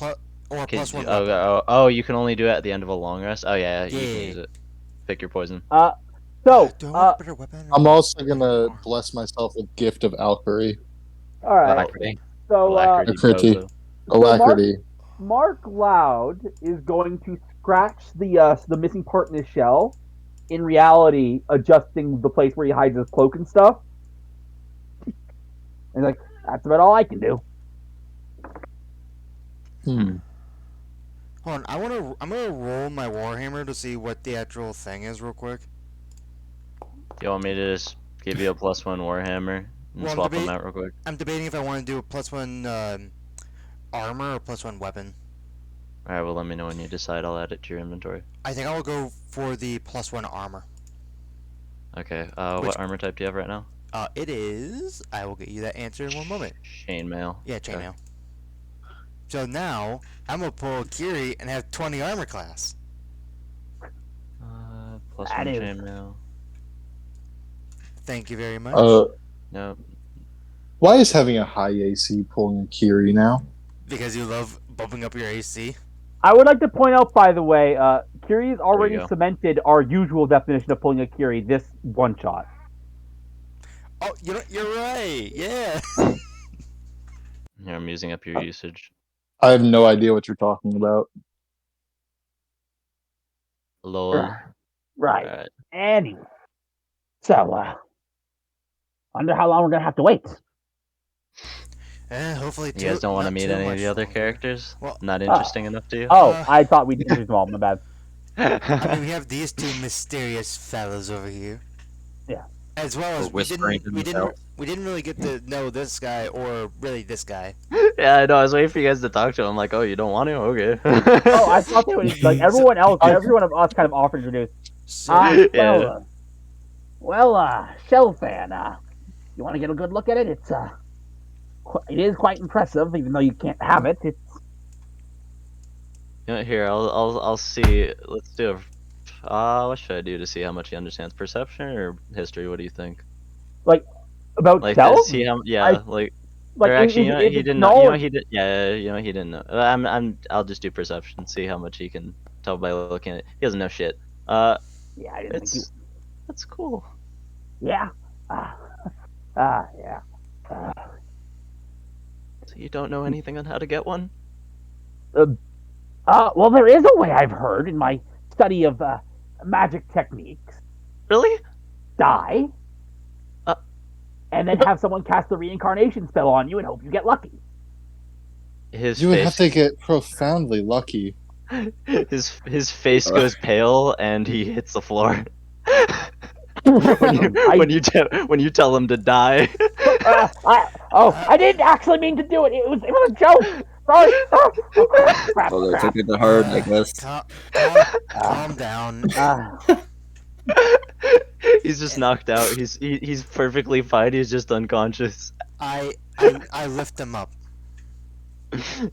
Speaker 1: or a
Speaker 2: Can-
Speaker 1: +1
Speaker 2: oh,
Speaker 1: weapon.
Speaker 2: oh, you can only do it at the end of a long rest. Oh yeah, you
Speaker 1: Yeah.
Speaker 2: can use it. Pick your poison.
Speaker 3: So,
Speaker 1: Do I want a better weapon?
Speaker 4: I'm
Speaker 1: or
Speaker 4: also gonna
Speaker 1: armor?
Speaker 4: bless myself with gift of Alchemy.
Speaker 3: all right.
Speaker 6: Alacrity.
Speaker 3: So,
Speaker 2: Alacrity,
Speaker 4: Alacrity.
Speaker 2: bozo.
Speaker 4: Alacrity.
Speaker 3: Mark Loud is going to scratch the missing part in his shell. In reality, adjusting the place where he hides his cloak and stuff. And like, that's about all I can do.
Speaker 4: Hmm.
Speaker 1: Hold on, I'm gonna roll my Warhammer to see what the actual thing is real quick.
Speaker 2: You want me to just give you a +1 Warhammer and
Speaker 1: Well,
Speaker 2: swap them
Speaker 1: debate-
Speaker 2: out real quick?
Speaker 1: I'm debating if I want to do a +1 armor or +1 weapon.
Speaker 2: Alright, well let me know when you decide. I'll add it to your inventory.
Speaker 1: I think I'll go for the +1 armor.
Speaker 2: Okay,
Speaker 1: Which-
Speaker 2: what armor type do you have right now?
Speaker 1: It is. I will get you that answer in one moment.
Speaker 2: Chainmail.
Speaker 1: Yeah, chainmail. So now I'm gonna pull Kiri and have 20 armor class.
Speaker 2: Plus
Speaker 3: That
Speaker 2: one
Speaker 3: is-
Speaker 2: chainmail.
Speaker 1: Thank you very much.
Speaker 2: Nope.
Speaker 4: Why is having a high AC pulling a Kiri now?
Speaker 1: Because you love bumping up your AC.
Speaker 3: I would like to point out, by the way, Kiri's already
Speaker 2: go.
Speaker 3: cemented our usual definition of pulling a Kiri this one shot.
Speaker 1: Oh, you're right. Yeah.
Speaker 2: Here, I'm using up your usage.
Speaker 4: I have no idea what you're talking about.
Speaker 2: Lol.
Speaker 3: Right.
Speaker 2: Alright.
Speaker 3: Anyway. So, wonder how long we're going to have to wait.
Speaker 1: Hopefully.
Speaker 2: You guys don't want to
Speaker 1: not
Speaker 2: meet
Speaker 1: too
Speaker 2: any of
Speaker 1: much
Speaker 2: the other
Speaker 1: longer.
Speaker 2: characters?
Speaker 1: Well-
Speaker 2: Not interesting enough to you?
Speaker 3: Oh,
Speaker 1: Uh,
Speaker 3: I thought we'd introduce them all. My bad.
Speaker 1: I mean, we have these two mysterious fellows over here.
Speaker 3: Yeah.
Speaker 1: As well as
Speaker 6: Whispering to
Speaker 1: we
Speaker 6: themselves.
Speaker 1: didn't really get to know this guy or really this guy.
Speaker 2: Yeah, I know. I was waiting for you guys to talk to him. Like, oh, you don't want to? Okay.
Speaker 3: Oh, I thought they would, like, everyone else, everyone of us kind of offered to introduce.
Speaker 1: So,
Speaker 2: Yeah.
Speaker 3: Shell fan, you want to get a good look at it? It is quite impressive, even though you can't have it. It's
Speaker 2: You know, here, I'll see. Let's do a. What should I do to see how much he understands? Perception or history? What do you think?
Speaker 3: about
Speaker 2: Like,
Speaker 3: Shell.
Speaker 2: to see how? Yeah,
Speaker 3: I-
Speaker 2: like.
Speaker 3: Like,
Speaker 2: Or actually, you know,
Speaker 3: if
Speaker 2: he
Speaker 3: it's
Speaker 2: didn't know. You know,
Speaker 3: knowledge-
Speaker 2: he did. Yeah, you know, he didn't know. I'll just do perception. See how much he can tell by looking at it. He doesn't know shit.
Speaker 3: Yeah, I didn't think you.
Speaker 2: It's that's cool.
Speaker 3: Yeah. Yeah.
Speaker 2: So you don't know anything on how to get one?
Speaker 3: Well, there is a way I've heard in my study of magic techniques.
Speaker 2: Really?
Speaker 3: Die.
Speaker 2: Uh.
Speaker 3: And then have someone cast the reincarnation spell on you and hope you get lucky.
Speaker 2: His
Speaker 4: You would
Speaker 2: face.
Speaker 4: have to get profoundly lucky.
Speaker 2: His face goes pale and he hits the floor. when you tell him to die.
Speaker 3: I didn't actually mean to do it. It was a joke. Sorry. Crap,
Speaker 5: Well, they
Speaker 3: crap.
Speaker 5: took it to heart, I guess.
Speaker 1: calm down.
Speaker 2: He's just knocked out. He's perfectly fine. He's just unconscious.
Speaker 1: I lift him up.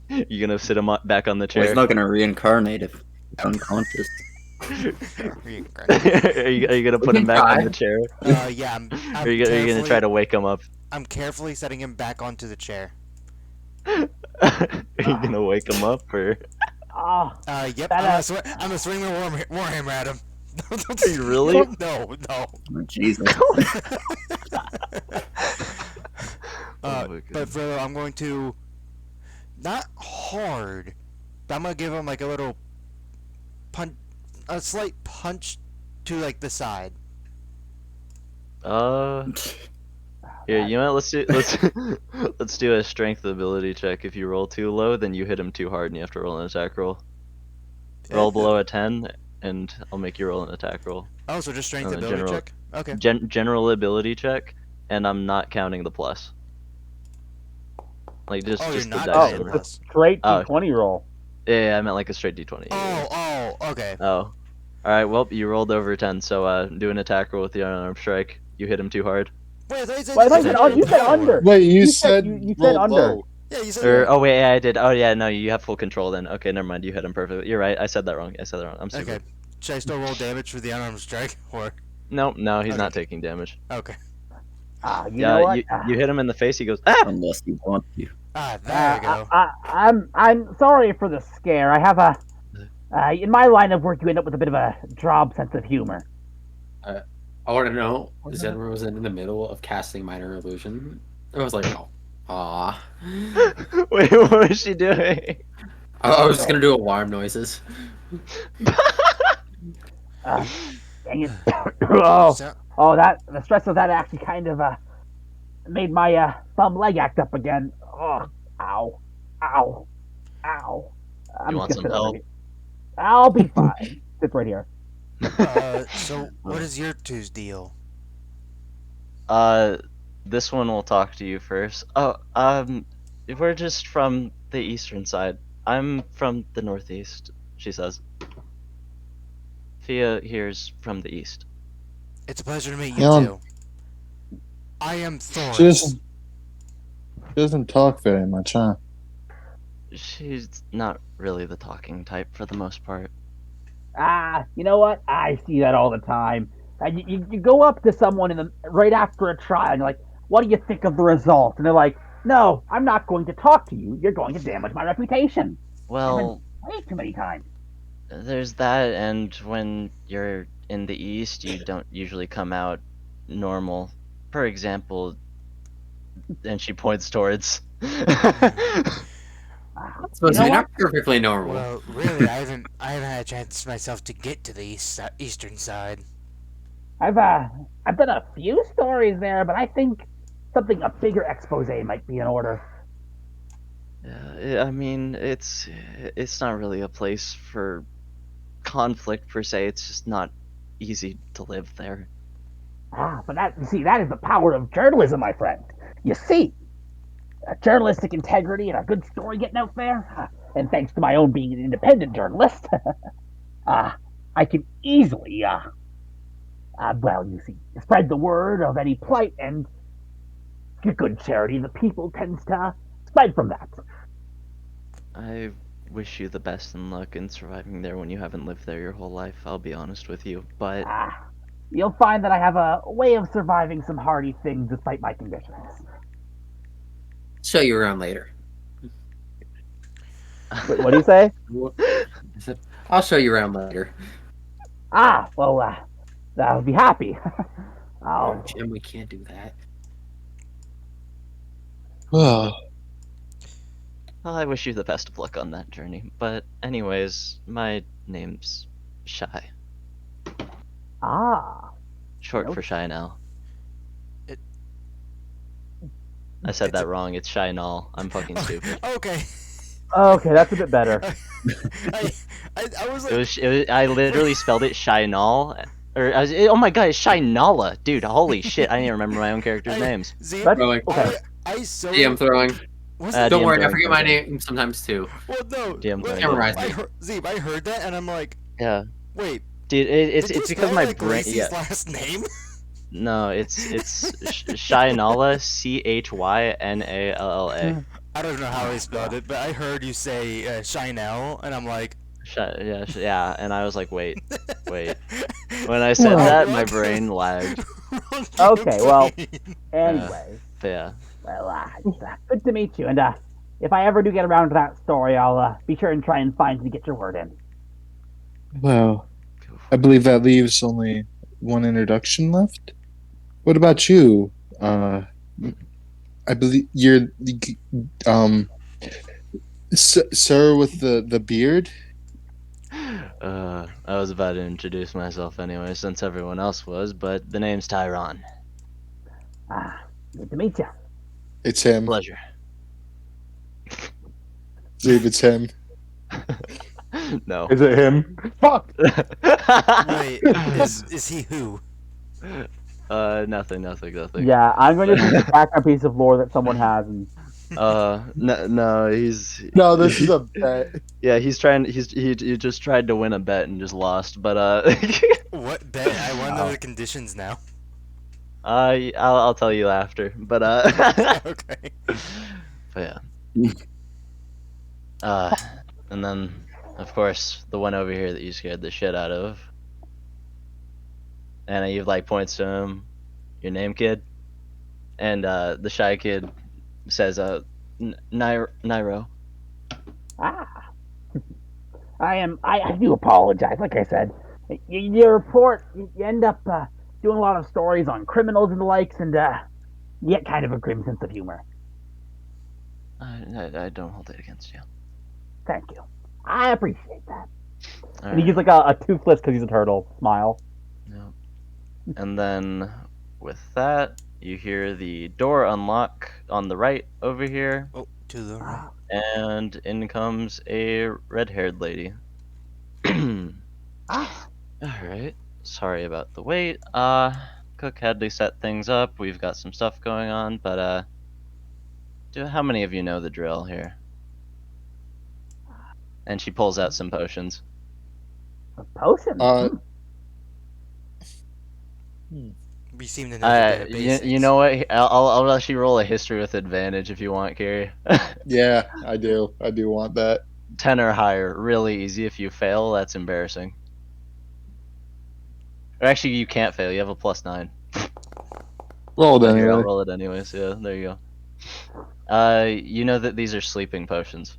Speaker 2: You gonna sit him back on the
Speaker 5: Well,
Speaker 2: chair?
Speaker 5: he's not gonna reincarnate if he's unconscious.
Speaker 2: are you gonna put him back on the chair?
Speaker 1: Yeah.
Speaker 2: Are you gonna try to wake him up?
Speaker 1: I'm carefully setting him back onto the chair.
Speaker 2: Are you gonna wake him up or?
Speaker 1: Yep.
Speaker 3: That,
Speaker 1: I'm gonna swing my warhammer at him.
Speaker 2: Are you really?
Speaker 1: No.
Speaker 5: Oh, Jesus.
Speaker 2: Oh my
Speaker 1: But Frodo, I'm going to not hard, but I'm gonna give him like a little punch, a slight punch to like the side.
Speaker 2: Here, you know what? Let's do a strength ability check. If you roll too low, then you hit him too hard, and you have to roll an attack roll. Roll below a 10, and I'll make you roll an attack roll.
Speaker 1: Oh, so just strength
Speaker 2: Oh,
Speaker 1: ability check. Okay.
Speaker 2: General ability check, and I'm not counting the plus. Like just
Speaker 1: Oh,
Speaker 2: just
Speaker 1: you're
Speaker 2: the
Speaker 1: not
Speaker 2: dice.
Speaker 1: doing
Speaker 2: roll.
Speaker 1: this.
Speaker 3: Straight
Speaker 2: Oh.
Speaker 3: D20 roll.
Speaker 2: Yeah, I meant like a straight d20.
Speaker 1: Oh, okay.
Speaker 2: Oh. All right. Well, you rolled over 10. So do an attack roll with the unarmed strike. You hit him too hard.
Speaker 1: Wait, I thought you said,
Speaker 3: Well, I thought you said
Speaker 1: power.
Speaker 3: under.
Speaker 4: Wait, you
Speaker 3: You
Speaker 4: said,
Speaker 3: said- you said
Speaker 4: roll
Speaker 3: under.
Speaker 4: low.
Speaker 1: Yeah, you said
Speaker 2: Or oh wait, yeah, I did. Oh yeah, no, you have full control then. Okay, never mind. You hit him perfectly. You're right. I said that wrong. I'm stupid.
Speaker 1: Okay. Should I still roll damage for the unarmed strike? Or
Speaker 2: No, he's
Speaker 1: Okay.
Speaker 2: not taking damage.
Speaker 1: okay.
Speaker 3: You know what?
Speaker 2: You hit him in the face. He goes ah.
Speaker 5: Unless you want to.
Speaker 1: There we go.
Speaker 3: I'm sorry for the scare. I have a in my line of work, you end up with a bit of a job sense of humor.
Speaker 6: I want to know, Zenra was in the middle of casting Minor Illusion. I was like, oh, aw.
Speaker 2: Wait, what was she doing?
Speaker 6: I was just gonna do alarm noises.
Speaker 3: Dang it!
Speaker 1: So-
Speaker 3: That the stress of that actually kind of made my thumb leg act up again. Oh, ow, ow, ow. I'm
Speaker 2: You
Speaker 3: just
Speaker 2: want
Speaker 3: gonna
Speaker 2: some
Speaker 3: sit over
Speaker 2: help?
Speaker 3: here. I'll be fine. Sit right here.
Speaker 1: so what is your two's deal?
Speaker 2: This one will talk to you first. Oh, we're just from the eastern side. I'm from the northeast, she says. Fia here's from the east.
Speaker 1: It's a pleasure to meet you
Speaker 4: Yeah.
Speaker 1: too. I am Thor.
Speaker 4: She doesn't talk very much, huh?
Speaker 2: She's not really the talking type for the most part.
Speaker 3: You know what? I see that all the time. You go up to someone right after a trial and you're like, what do you think of the result? And they're like, no, I'm not going to talk to you. You're going to damage my reputation.
Speaker 2: Well,
Speaker 3: Way too many times.
Speaker 2: there's that, and when you're in the east, you don't usually come out normal. For example, and she points towards.
Speaker 6: Supposed
Speaker 3: You
Speaker 6: to be
Speaker 3: know
Speaker 6: not perfectly normal.
Speaker 1: Well, really, I haven't had a chance myself to get to the eastern side.
Speaker 3: I've done a few stories there, but I think something a bigger expose might be in order.
Speaker 2: Yeah, I mean, it's not really a place for conflict per se. It's just not easy to live there.
Speaker 3: But that is the power of journalism, my friend. You see, journalistic integrity and a good story getting out there, and thanks to my own being an independent journalist, I can easily, well, you see, spread the word of any plight, and good charity, the people tends to spread from that.
Speaker 2: I wish you the best in luck in surviving there when you haven't lived there your whole life. I'll be honest with you, but
Speaker 3: You'll find that I have a way of surviving some hardy things despite my conditions.
Speaker 6: Show you around later.
Speaker 3: Wait, what do you say?
Speaker 6: I said, I'll show you around later.
Speaker 3: Well, I'll be happy.
Speaker 6: Oh, Jim, we can't do that.
Speaker 4: Well,
Speaker 2: well, I wish you the best of luck on that journey. But anyways, my name's Shy. Short for Shy now.
Speaker 1: It-
Speaker 2: I said
Speaker 1: It's
Speaker 2: that wrong. It's Shy Null. I'm fucking stupid.
Speaker 1: Okay.
Speaker 3: Okay, that's a bit better.
Speaker 1: I was like,
Speaker 2: It was. I literally spelled it Shy Null. Oh my god, it's Shy Nala, dude. Holy shit! I didn't even remember my own characters' names.
Speaker 1: Zeb,
Speaker 3: That's,
Speaker 6: Throwing.
Speaker 3: okay.
Speaker 1: I so
Speaker 6: DM throwing.
Speaker 1: was
Speaker 2: Uh,
Speaker 1: it,
Speaker 6: Don't
Speaker 2: DM
Speaker 6: worry, I
Speaker 2: throwing,
Speaker 6: forget my
Speaker 2: throwing.
Speaker 6: name sometimes too.
Speaker 1: well, no.
Speaker 2: DM
Speaker 1: well,
Speaker 2: throwing.
Speaker 6: Memorize
Speaker 1: I
Speaker 6: me.
Speaker 1: heard, Zeb, I heard that and I'm like,
Speaker 2: Yeah,
Speaker 1: wait,
Speaker 2: dude. It's
Speaker 1: did you
Speaker 2: because
Speaker 1: spell
Speaker 2: my
Speaker 1: like
Speaker 2: brain.
Speaker 1: Gracie's
Speaker 2: Yeah.
Speaker 1: last name?
Speaker 2: No, it's Shy Nala. CHYNALLA.
Speaker 1: I don't know how I spelled it, but I heard you say Shinel, and I'm like,
Speaker 2: Yeah, and I was like, wait. When I said that, my brain lagged.
Speaker 3: Okay, well, anyway,
Speaker 2: But yeah.
Speaker 3: well, it's, good to meet you. And if I ever do get around to that story, I'll be sure and try and find you to get your word in.
Speaker 4: well, I believe that leaves only one introduction left. What about you? I believe you're sir with the beard.
Speaker 2: I was about to introduce myself anyway, since everyone else was, but the name's Tyron.
Speaker 3: Good to meet you.
Speaker 4: It's him.
Speaker 2: Pleasure.
Speaker 4: Zeb, it's him.
Speaker 2: No.
Speaker 3: Is it him? Fuck!
Speaker 1: wait, is he who?
Speaker 2: Nothing.
Speaker 3: Yeah, I'm going to use a background piece of lore that someone has and
Speaker 2: No, he's
Speaker 4: No, this is a bet.
Speaker 2: yeah, he's trying. He just tried to win a bet and just lost. But
Speaker 1: What bet? I want to know the conditions now.
Speaker 2: I'll tell you after. But
Speaker 1: Okay.
Speaker 2: but yeah. And then of course the one over here that you scared the shit out of. And he like points to him. Your name, kid? And the shy kid says, Nairo.
Speaker 3: Ah, I do apologize. Like I said, your report, you end up doing a lot of stories on criminals and the likes, and you get kind of a grim sense of humor.
Speaker 2: I don't hold it against you.
Speaker 3: Thank you. I appreciate that.
Speaker 2: All
Speaker 3: And he gives like a toothless because he's a turtle smile.
Speaker 2: Yep. And then with that, you hear the door unlock on the right over here,
Speaker 1: Oh, to the right.
Speaker 2: and in comes a red-haired lady.
Speaker 3: Ah,
Speaker 2: Alright. Sorry about the wait. Cook had to set things up. We've got some stuff going on, but how many of you know the drill here? And she pulls out some potions.
Speaker 3: a potion.
Speaker 4: Uh,
Speaker 1: We seem to know the basics.
Speaker 2: You know what? I'll actually roll a history with advantage if you want, Carrie.
Speaker 4: yeah, I do. I do want that.
Speaker 2: 10 or higher. Really easy. If you fail, that's embarrassing. Or actually, you can't fail. You have a +9.
Speaker 4: Roll it
Speaker 2: Here, I'll
Speaker 4: anyway.
Speaker 2: roll it anyways. Yeah, there you go. You know that these are sleeping potions.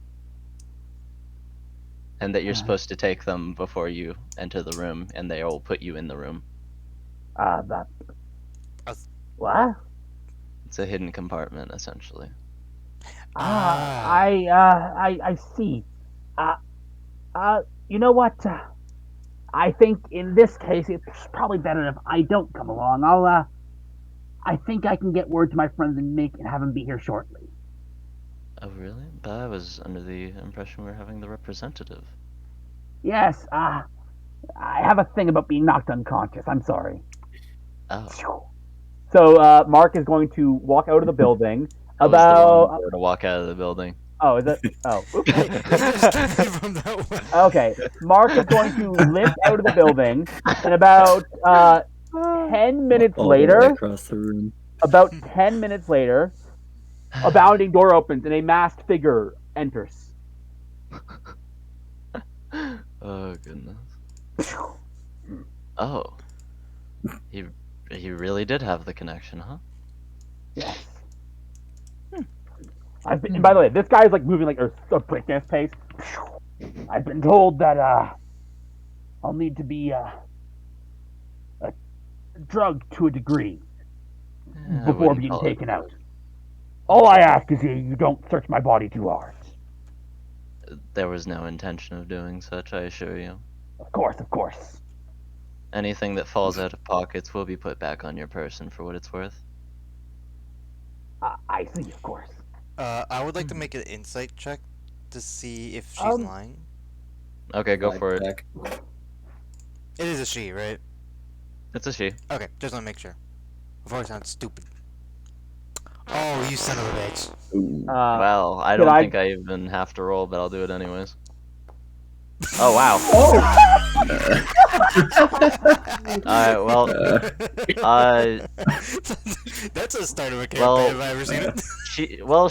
Speaker 2: And that you're supposed to take them before you enter the room, and they will put you in the room.
Speaker 3: That.
Speaker 1: Uh,
Speaker 3: What?
Speaker 2: It's a hidden compartment, essentially.
Speaker 3: I see. You know what? I think in this case it's probably better if I don't come along. I think I can get word to my friend and have him be here shortly.
Speaker 2: Oh, really? But I was under the impression we were having the representative.
Speaker 3: Yes. I have a thing about being knocked unconscious. I'm sorry.
Speaker 2: Oh.
Speaker 3: So Mark is going to walk out of the building.
Speaker 2: I was the wrong door to walk out of the building.
Speaker 3: Oh, is it? Oh, oops.
Speaker 1: From that one.
Speaker 3: Okay. Mark is going to limp out of the building, and about 10 minutes
Speaker 5: All the way
Speaker 3: later,
Speaker 5: across the room.
Speaker 3: a bounding door opens and a masked figure enters.
Speaker 2: Oh, goodness. Oh. He really did have the connection, huh?
Speaker 3: Yes. And by the way, this guy is like moving like a breakdance pace. I've been told that I'll need to be drugged to a degree
Speaker 2: I
Speaker 3: before
Speaker 2: wouldn't
Speaker 3: being
Speaker 2: call it
Speaker 3: taken out. All I ask is you don't search my body too hard.
Speaker 2: There was no intention of doing such, I assure you.
Speaker 3: Of course.
Speaker 2: Anything that falls out of pockets will be put back on your person for what it's worth.
Speaker 3: I see, of course.
Speaker 1: I would like to make an insight check to see if she's
Speaker 3: Um,
Speaker 1: lying.
Speaker 2: Okay, go for it.
Speaker 5: Blackjack.
Speaker 1: It is a she, right?
Speaker 2: It's a she.
Speaker 1: Okay, just want to make sure. Before I sound stupid. Oh, you son of a bitch.
Speaker 5: Ooh.
Speaker 2: Well, I
Speaker 3: did
Speaker 2: don't
Speaker 3: I-
Speaker 2: think I even have to roll, but I'll do it anyways. Oh, wow. Alright, well,
Speaker 1: That's a start of a campaign
Speaker 2: well,
Speaker 1: if I ever seen it.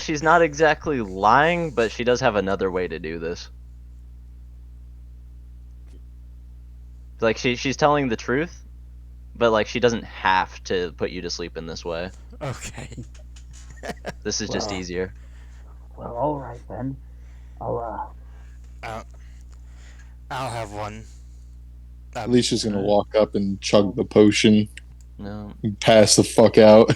Speaker 2: she's not exactly lying, but she does have another way to do this. Like, she's telling the truth, but, like, she doesn't have to put you to sleep in this way.
Speaker 1: Okay.
Speaker 2: This is just
Speaker 3: Wow.
Speaker 2: easier.
Speaker 3: Well, all right then. I'll
Speaker 1: I'll have one.
Speaker 4: Alicia's gonna walk up and chug the potion
Speaker 2: No.
Speaker 4: and pass the fuck out.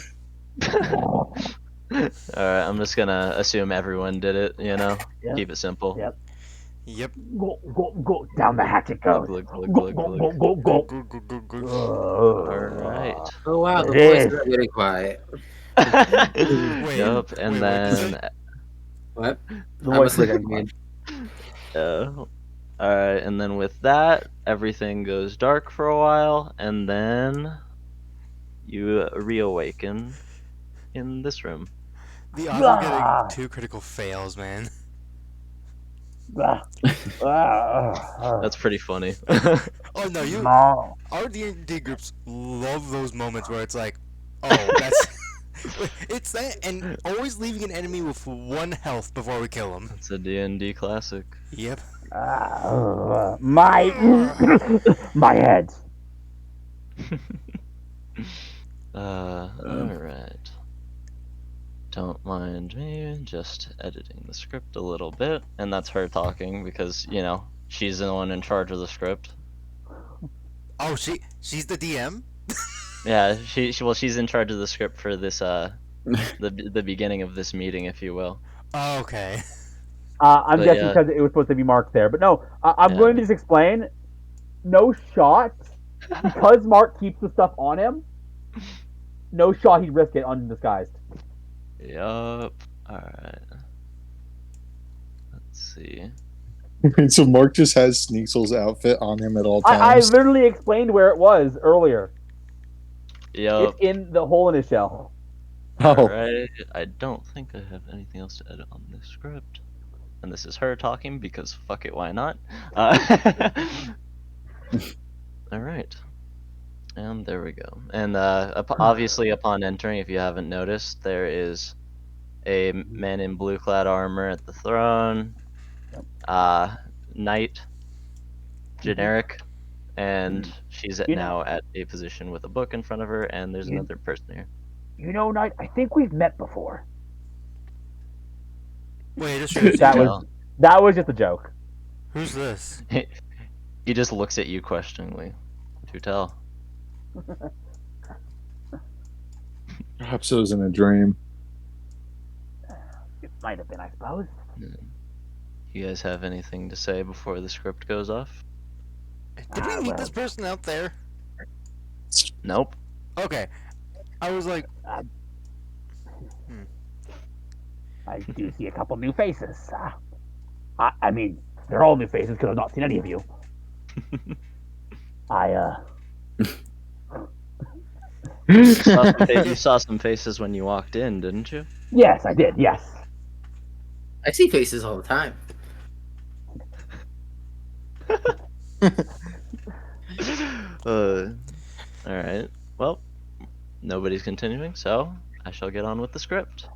Speaker 2: Alright, I'm just gonna assume everyone did it, you know?
Speaker 3: Yeah.
Speaker 2: Keep it simple.
Speaker 3: Yep.
Speaker 1: Yep.
Speaker 3: Go down the hatch it goes.
Speaker 2: Glug, glug,
Speaker 3: Go,
Speaker 2: glug,
Speaker 3: go,
Speaker 2: glug.
Speaker 3: go, go,
Speaker 1: Go, go, go, go.
Speaker 3: go.
Speaker 2: Alright.
Speaker 6: Oh wow, the
Speaker 3: It
Speaker 6: voices
Speaker 3: is.
Speaker 6: are getting quiet.
Speaker 2: Yup, and
Speaker 1: wait,
Speaker 2: then
Speaker 6: What?
Speaker 3: The
Speaker 6: I
Speaker 3: voice
Speaker 6: must
Speaker 3: is
Speaker 6: have
Speaker 3: getting
Speaker 2: alright, and then with that, everything goes dark for a while, and then you reawaken in this room.
Speaker 1: The odds of getting 2 critical fails, man.
Speaker 2: That's pretty funny.
Speaker 1: Oh no,
Speaker 3: No.
Speaker 1: our D&D groups love those moments where it's like, oh, that's it's that, and always leaving an enemy with 1 health before we kill them.
Speaker 2: It's a D&D classic.
Speaker 1: Yep.
Speaker 3: My head.
Speaker 2: Alright. Don't mind me just editing the script a little bit. And that's her talking because, you know, she's the one in charge of the script.
Speaker 1: Oh, she's the DM?
Speaker 2: Yeah, she's in charge of the script for this, the beginning of this meeting, if you will.
Speaker 1: Oh, okay.
Speaker 3: I'm
Speaker 2: But
Speaker 3: guessing
Speaker 2: yeah.
Speaker 3: because it was supposed to be Mark there. But no, I'm
Speaker 2: Yeah.
Speaker 3: going to just explain. No shot. Because Mark keeps the stuff on him, no shot he'd risk it undisguised.
Speaker 2: Yup. Alright. Let's see.
Speaker 4: So Mark just has Sneasel's outfit on him at all
Speaker 3: I
Speaker 4: times.
Speaker 3: literally explained where it was earlier.
Speaker 2: Yup.
Speaker 3: It's in the hole in his shell.
Speaker 4: Oh,
Speaker 2: Alright. I don't think I have anything else to edit on this script. And this is her talking because fuck it, why not? Alright. And there we go. And obviously, upon entering, if you haven't noticed, there is a man in blue clad armor at the throne. Knight. Generic. And she's now at a position with a book in front of her, and there's another person here.
Speaker 3: You know, Knight, I think we've met before.
Speaker 1: Wait, just
Speaker 3: That was just a joke.
Speaker 1: who's this?
Speaker 2: He just looks at you questioningly. To tell.
Speaker 4: perhaps it was in a dream.
Speaker 3: It might have been, I suppose.
Speaker 2: You guys have anything to say before the script goes off?
Speaker 1: Did we meet
Speaker 3: well.
Speaker 1: this person out there?
Speaker 2: Nope.
Speaker 1: Okay. I was like,
Speaker 3: I do see a couple new faces. I mean, they're all new faces because I've not seen any of you.
Speaker 2: You saw some faces when you walked in, didn't you?
Speaker 3: Yes, I did, yes.
Speaker 6: I see faces all the time.
Speaker 2: Alright. Well, nobody's continuing, so I shall get on with the script.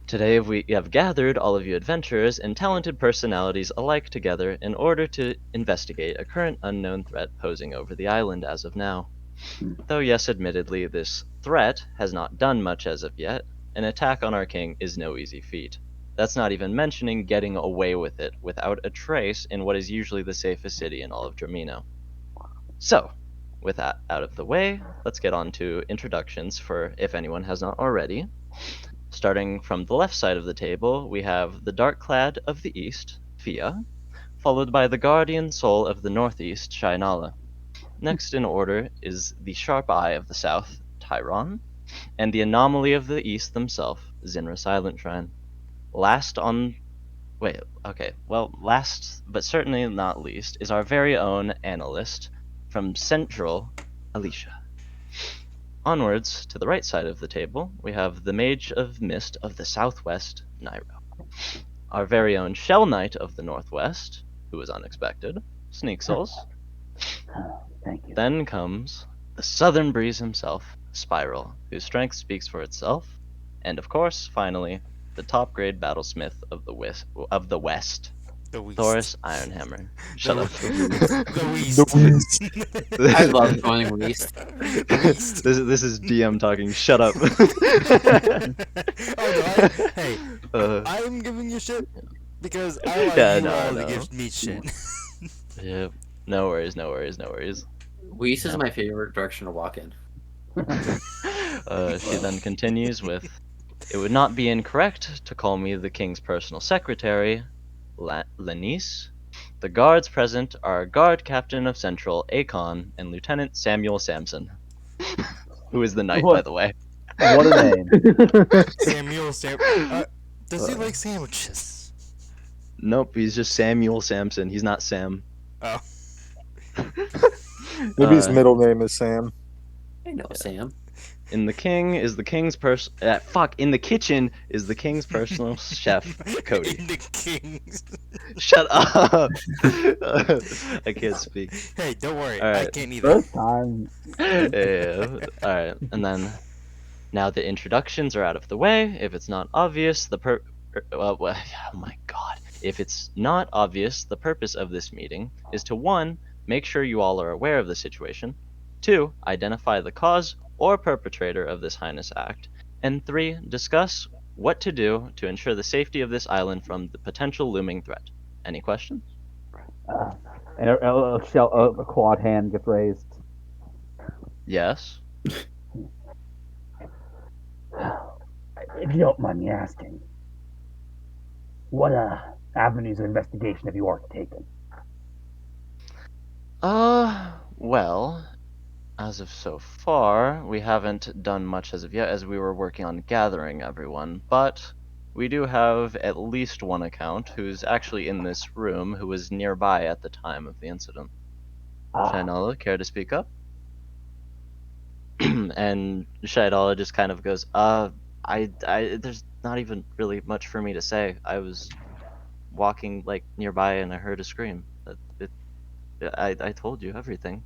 Speaker 2: Today we have gathered all of you adventurers and talented personalities alike together in order to investigate a current unknown threat posing over the island as of now. Though yes, admittedly, this threat has not done much as of yet, an attack on our king is no easy feat. That's not even mentioning getting away with it without a trace in what is usually the safest city in all of Dramino. So, with that out of the way, let's get on to introductions for if anyone has not already. Starting from the left side of the table, we have the Dark-clad of the East, Fia, followed by the Guardian Soul of the Northeast, Shainala. Next in order is the Sharp Eye of the South, Tyron, and the Anomaly of the East themselves, Zinra Silent Shrine. Last but certainly not least, is our very own analyst from Central, Alicia. Onwards, to the right side of the table, we have the Mage of Mist of the Southwest, Nairo. Our very own Shell Knight of the Northwest, who was unexpected, Sneak Souls.
Speaker 3: Thank you.
Speaker 2: Then comes the Southern Breeze himself, Spiral, whose strength speaks for itself. And of course, finally, the top-grade battlesmith of the West,
Speaker 1: the Weast.
Speaker 2: Thoris Ironhammer. Shut up.
Speaker 1: The Weast.
Speaker 6: I love going Weast.
Speaker 2: This is DM talking. Shut up.
Speaker 1: Hey, I'm giving you shit because I want
Speaker 2: Yeah,
Speaker 1: you
Speaker 2: no,
Speaker 1: all
Speaker 2: no.
Speaker 1: to give me shit.
Speaker 2: Yep. No worries.
Speaker 6: Weast is my favorite direction to walk in.
Speaker 2: She then continues with, "It would not be incorrect to call me the king's personal secretary, Lenice. The guards present are Guard Captain of Central, Akon, and Lieutenant Samuel Samson." Who is the knight, by the way.
Speaker 3: What a name.
Speaker 1: Does he like sandwiches?
Speaker 2: Nope, he's just Samuel Samson. He's not Sam.
Speaker 1: Oh.
Speaker 4: Maybe his middle name is Sam.
Speaker 6: I know Sam.
Speaker 2: In the kitchen is the king's personal chef, Cody.
Speaker 1: In the kings.
Speaker 2: Shut up. I can't speak.
Speaker 1: Hey, don't worry.
Speaker 2: All
Speaker 1: I
Speaker 2: right.
Speaker 1: can't either.
Speaker 3: First time.
Speaker 2: Yeah. All right, and then now the introductions are out of the way. If it's not obvious, oh my god. If it's not obvious, the purpose of this meeting is to 1. Make sure you all are aware of the situation. 2. Identify the cause or perpetrator of this heinous act. And 3. Discuss what to do to ensure the safety of this island from the potential looming threat. Any questions?
Speaker 3: And a quad hand gets raised.
Speaker 2: Yes.
Speaker 3: If you don't mind me asking, what avenues of investigation have you already taken?
Speaker 2: Well, as of so far, we haven't done much as of yet, as we were working on gathering everyone, but we do have at least one account who's actually in this room who was nearby at the time of the incident. Shainala, care to speak up? And Shaidala just kind of goes, there's not even really much for me to say. I was walking, like, nearby and I heard a scream. I told you everything.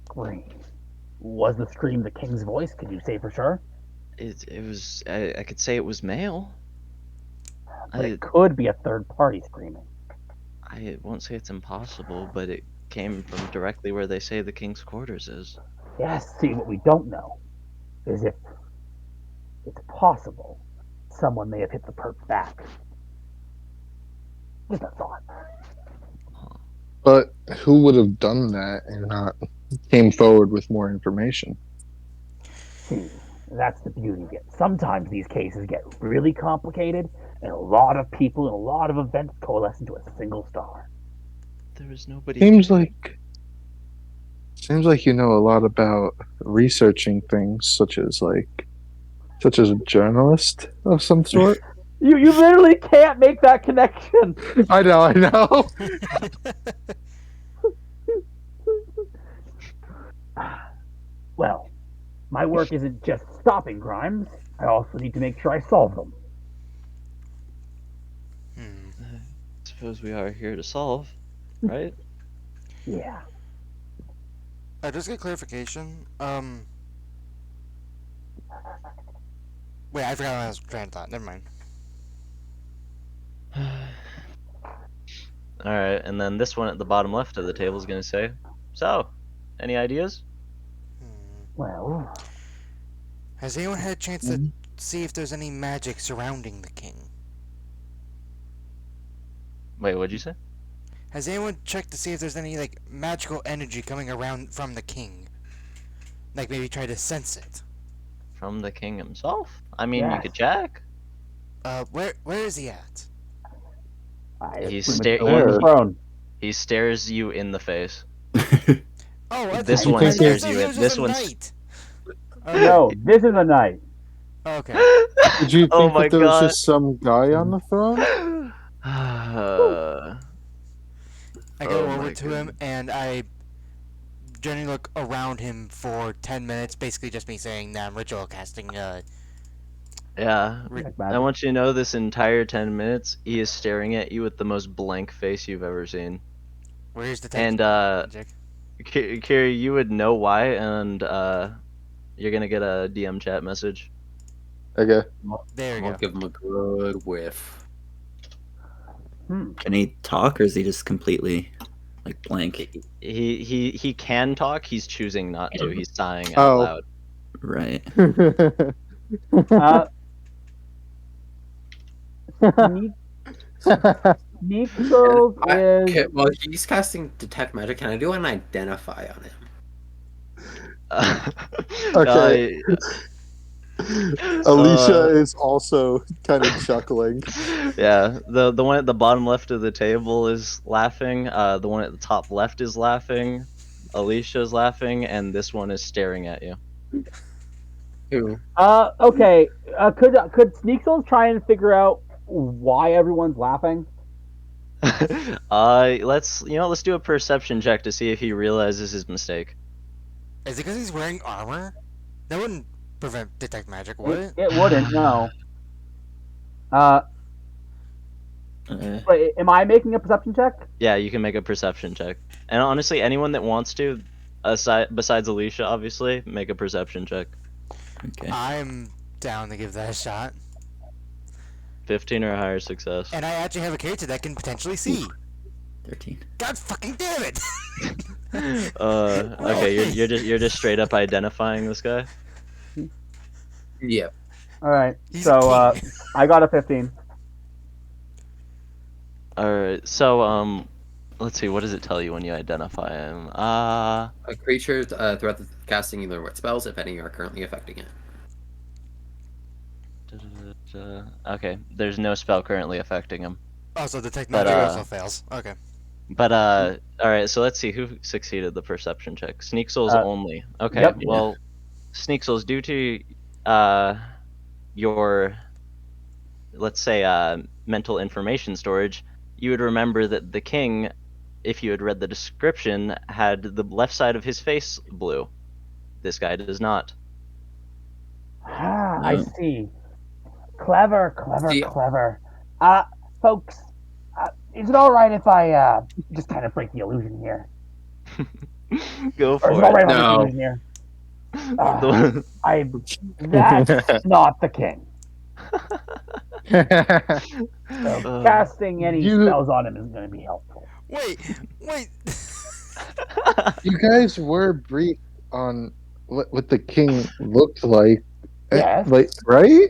Speaker 3: Great. Was the scream the king's voice? Can you say for sure?
Speaker 2: It was, I could say it was male.
Speaker 3: But it could be a third party screaming.
Speaker 2: I won't say it's impossible, but it came from directly where they say the king's quarters is.
Speaker 3: Yes, see, what we don't know is if it's possible someone may have hit the perp back. Just a thought.
Speaker 4: But who would have done that and not came forward with more information?
Speaker 3: See, that's the beauty of it. Sometimes these cases get really complicated, and a lot of people and a lot of events coalesce into a single star.
Speaker 2: There was nobody.
Speaker 4: Seems like you know a lot about researching things, such as a journalist of some sort.
Speaker 3: You literally can't make that connection.
Speaker 4: I know.
Speaker 3: Well, my work isn't just stopping crimes. I also need to make sure I solve them.
Speaker 2: Suppose we are here to solve, right?
Speaker 3: Yeah.
Speaker 1: Just get clarification. Wait, I forgot what I was trying to thought. Never mind.
Speaker 2: Alright, and then this one at the bottom left of the table is going to say, so, any ideas?
Speaker 3: Well,
Speaker 1: Has anyone had a chance to see if there's any magic surrounding the king?
Speaker 2: Wait, what'd you say?
Speaker 1: Has anyone checked to see if there's any, like, magical energy coming around from the king? Like, maybe try to sense it?
Speaker 2: From the king himself? I mean, you
Speaker 3: Yes.
Speaker 2: could check.
Speaker 1: Where is he at?
Speaker 2: He's
Speaker 3: on
Speaker 2: staring.
Speaker 3: the throne.
Speaker 2: He stares you in the face.
Speaker 1: Oh, I
Speaker 2: This
Speaker 1: thought-
Speaker 4: one
Speaker 1: I thought
Speaker 4: stares
Speaker 1: it
Speaker 2: you
Speaker 1: was
Speaker 2: in- this
Speaker 1: just a
Speaker 2: one's-
Speaker 1: knight.
Speaker 3: No, this is a knight.
Speaker 1: Okay.
Speaker 4: Did you think
Speaker 2: Oh my
Speaker 4: that there was
Speaker 2: god.
Speaker 4: just some guy on the throne?
Speaker 1: I go
Speaker 2: Oh my
Speaker 1: over to him and I generally look around him for 10 minutes, basically just me saying that I'm ritual casting.
Speaker 2: Yeah.
Speaker 3: Like
Speaker 2: I
Speaker 3: magic.
Speaker 2: want you to know this entire 10 minutes, he is staring at you with the most blank face you've ever seen.
Speaker 1: Where's the
Speaker 2: And,
Speaker 1: magic?
Speaker 2: Kiri, you would know why, and, you're gonna get a DM chat message.
Speaker 4: Okay.
Speaker 1: There we
Speaker 6: I'll
Speaker 1: go.
Speaker 6: give him a good whiff.
Speaker 5: Can he talk, or is he just completely like blank?
Speaker 2: He can talk, he's choosing not to. He's sighing out
Speaker 4: Oh.
Speaker 2: loud.
Speaker 5: Right.
Speaker 3: Nico is.
Speaker 6: Okay, well, he's casting detect magic. Can I do an identify on him?
Speaker 4: Okay. Alicia is also kind of chuckling.
Speaker 2: Yeah, the one at the bottom left of the table is laughing. The one at the top left is laughing. Alicia's laughing, and this one is staring at you.
Speaker 6: Who?
Speaker 3: Okay. Could Sneaksels try and figure out why everyone's laughing?
Speaker 2: Let's do a perception check to see if he realizes his mistake.
Speaker 1: Is it because he's wearing armor? That wouldn't prevent detect magic, would it?
Speaker 3: It wouldn't, no.
Speaker 5: Uh,
Speaker 3: Wait, am I making a perception check?
Speaker 2: Yeah, you can make a perception check. And honestly, anyone that wants to, besides Alicia, obviously, make a perception check.
Speaker 5: okay.
Speaker 1: I'm down to give that a shot.
Speaker 2: 15 or higher success.
Speaker 1: And I actually have a character that can potentially see.
Speaker 5: 13.
Speaker 1: God fucking damn it!
Speaker 2: Okay, you're just straight up identifying this guy.
Speaker 6: Yeah.
Speaker 3: All right.
Speaker 1: He's
Speaker 3: So
Speaker 1: a king.
Speaker 3: I got a 15.
Speaker 2: All right, so let's see. What does it tell you when you identify him?
Speaker 6: A creature throughout the casting either what spells, if any, are currently affecting it.
Speaker 2: Okay, there's no spell currently affecting him.
Speaker 1: Oh, so detect
Speaker 2: But,
Speaker 1: magic also fails. Okay.
Speaker 2: But all right. So let's see who succeeded the perception check. Sneak Souls only. Okay.
Speaker 3: Yep.
Speaker 2: Well, Sneak Souls, due to your, let's say, mental information storage, you would remember that the king, if you had read the description, had the left side of his face blue. This guy does not.
Speaker 3: Ah, I
Speaker 5: No.
Speaker 3: see. Clever, clever,
Speaker 6: See-
Speaker 3: clever. Folks, is it all right if I just kind of break the illusion here?
Speaker 2: Go
Speaker 3: Or is
Speaker 2: for
Speaker 3: it all right
Speaker 2: it.
Speaker 3: if I break the
Speaker 6: No.
Speaker 3: illusion here?
Speaker 2: The-
Speaker 3: That's not the king. So
Speaker 2: Uh,
Speaker 3: casting any
Speaker 4: You-
Speaker 3: spells on him is going to be helpful.
Speaker 1: Wait.
Speaker 4: You guys were briefed on what the king looked like.
Speaker 3: Yes.
Speaker 4: Like, right?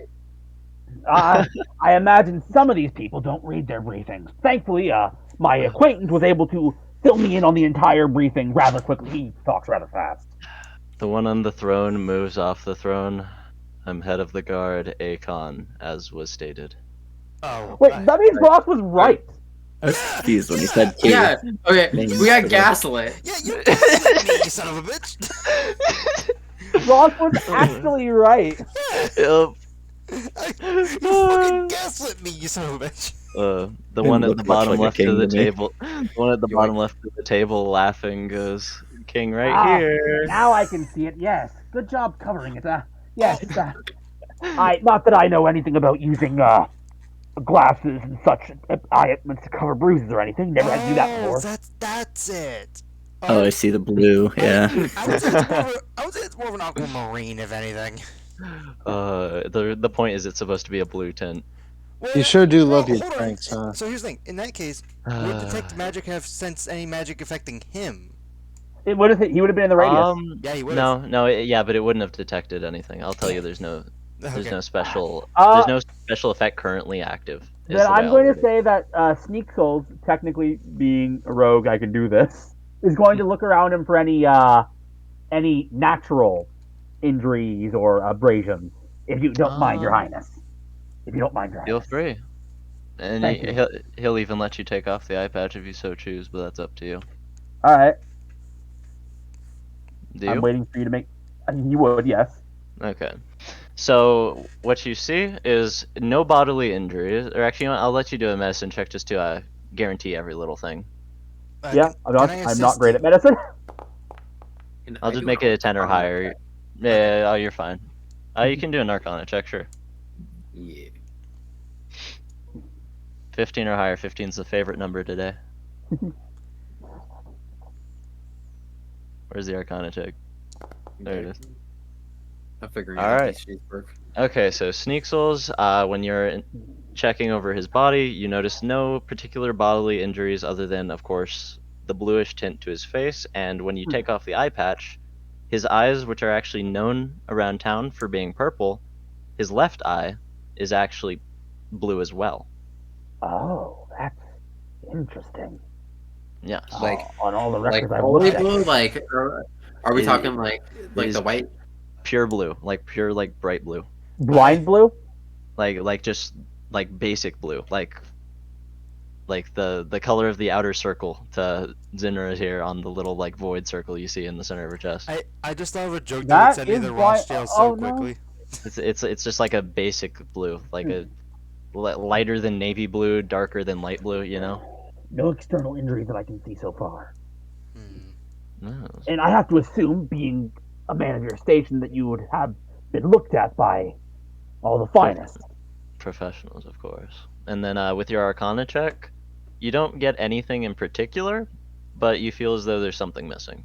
Speaker 3: I imagine some of these people don't read their briefings. Thankfully, my acquaintance was able to fill me in on the entire briefing rather quickly. He talks rather fast.
Speaker 2: The one on the throne moves off the throne. I'm head of the guard, Akon, as was stated.
Speaker 1: Oh.
Speaker 3: Wait, that means Ross was right.
Speaker 5: I was confused when he said two.
Speaker 6: Yeah. Okay.
Speaker 5: Names
Speaker 6: We got
Speaker 5: for the-
Speaker 6: gaslit.
Speaker 1: Yeah, you gaslit me, you son of a bitch.
Speaker 3: Ross was actually right.
Speaker 2: Yep.
Speaker 1: You fucking gaslit me, you son of a bitch.
Speaker 2: The
Speaker 5: Didn't
Speaker 2: one at
Speaker 5: look
Speaker 2: the
Speaker 5: much
Speaker 2: bottom
Speaker 5: like a
Speaker 2: left of
Speaker 5: king
Speaker 2: the
Speaker 5: to me.
Speaker 2: table. The one at the
Speaker 6: You
Speaker 2: bottom
Speaker 6: like-
Speaker 2: left of the table laughing goes, "King right
Speaker 3: Ah,
Speaker 2: here."
Speaker 3: Now I can see it. Yes, good job covering it. Yes. Not that I know anything about using glasses and such ointments to cover bruises or anything. Never had to do that before.
Speaker 1: That's it.
Speaker 5: Oh, I see the blue. Yeah.
Speaker 1: I would say it's more of an aquamarine, if anything.
Speaker 2: The point is, it's supposed to be a blue tint.
Speaker 1: Well,
Speaker 4: You sure do love
Speaker 1: well,
Speaker 4: your
Speaker 1: hold on.
Speaker 4: pranks, huh?
Speaker 1: So here's the thing. In that case, would detect magic have sensed any magic affecting him?
Speaker 3: He would have been in the radius.
Speaker 1: Yeah, he would.
Speaker 2: Yeah, but it wouldn't have detected anything. I'll tell you, there's no
Speaker 1: Okay.
Speaker 2: special,
Speaker 3: Uh,
Speaker 2: there's no special effect currently active. is
Speaker 3: Then
Speaker 2: the
Speaker 3: I'm
Speaker 2: way
Speaker 3: going
Speaker 2: I'll
Speaker 3: to
Speaker 2: word
Speaker 3: say
Speaker 2: it.
Speaker 3: that Sneak Souls, technically being a rogue, I can do this, is going to look around him for any natural injuries or abrasions, if you don't mind, Your Highness. If you don't mind, Your
Speaker 2: Feel
Speaker 3: Highness.
Speaker 2: free. And
Speaker 3: Thank you.
Speaker 2: he'll even let you take off the eye patch if you so choose, but that's up to you.
Speaker 3: All right,
Speaker 2: Do
Speaker 3: I'm
Speaker 2: you?
Speaker 3: waiting for you to make. He would, yes.
Speaker 2: Okay. So what you see is no bodily injuries, or actually, you know what, I'll let you do a medicine check just to guarantee every little thing.
Speaker 3: Yeah, I'm not.
Speaker 1: can I
Speaker 3: I'm
Speaker 1: assist
Speaker 3: not great
Speaker 1: you?
Speaker 3: at medicine.
Speaker 6: And
Speaker 2: I'll
Speaker 6: I
Speaker 2: just
Speaker 6: do
Speaker 2: make it a 10 or
Speaker 6: Arcana
Speaker 2: higher.
Speaker 6: check.
Speaker 2: Yeah, oh, you're fine. You can do an Arcana check, sure.
Speaker 6: Yeah.
Speaker 2: 15 or higher. 15's the favorite number today. Where's the Arcana check? There it is.
Speaker 6: I'm figuring
Speaker 2: All
Speaker 6: out
Speaker 2: right.
Speaker 6: these shades work.
Speaker 2: Okay, so Sneak Souls, when you're checking over his body, you notice no particular bodily injuries other than, of course, the bluish tint to his face. And when you take off the eye patch, his eyes, which are actually known around town for being purple, his left eye is actually blue as well.
Speaker 3: Oh, that's interesting.
Speaker 2: Yes.
Speaker 6: Like-
Speaker 3: on all the
Speaker 6: Like
Speaker 3: records I've
Speaker 6: holy
Speaker 3: looked at.
Speaker 6: blue, like are we
Speaker 2: It-
Speaker 6: talking like
Speaker 2: is-
Speaker 6: the white?
Speaker 2: Pure blue, like pure, like bright blue,
Speaker 3: Blind blue.
Speaker 2: like just like basic blue, like the color of the outer circle to Zinra here on the little like void circle you see in the center of her chest.
Speaker 1: I just thought of a joke that
Speaker 3: That
Speaker 1: would send me
Speaker 3: is
Speaker 1: the
Speaker 3: why-
Speaker 1: Ross jail so
Speaker 3: oh, no.
Speaker 1: quickly.
Speaker 2: It's just like a basic blue, like a lighter than navy blue, darker than light blue, you know.
Speaker 3: No external injuries that I can see so far.
Speaker 1: Hmm.
Speaker 2: No.
Speaker 3: And I have to assume, being a man of your station that you would have been looked at by all the finest.
Speaker 2: Professionals, of course. And then with your Arcana check, you don't get anything in particular, but you feel as though there's something missing.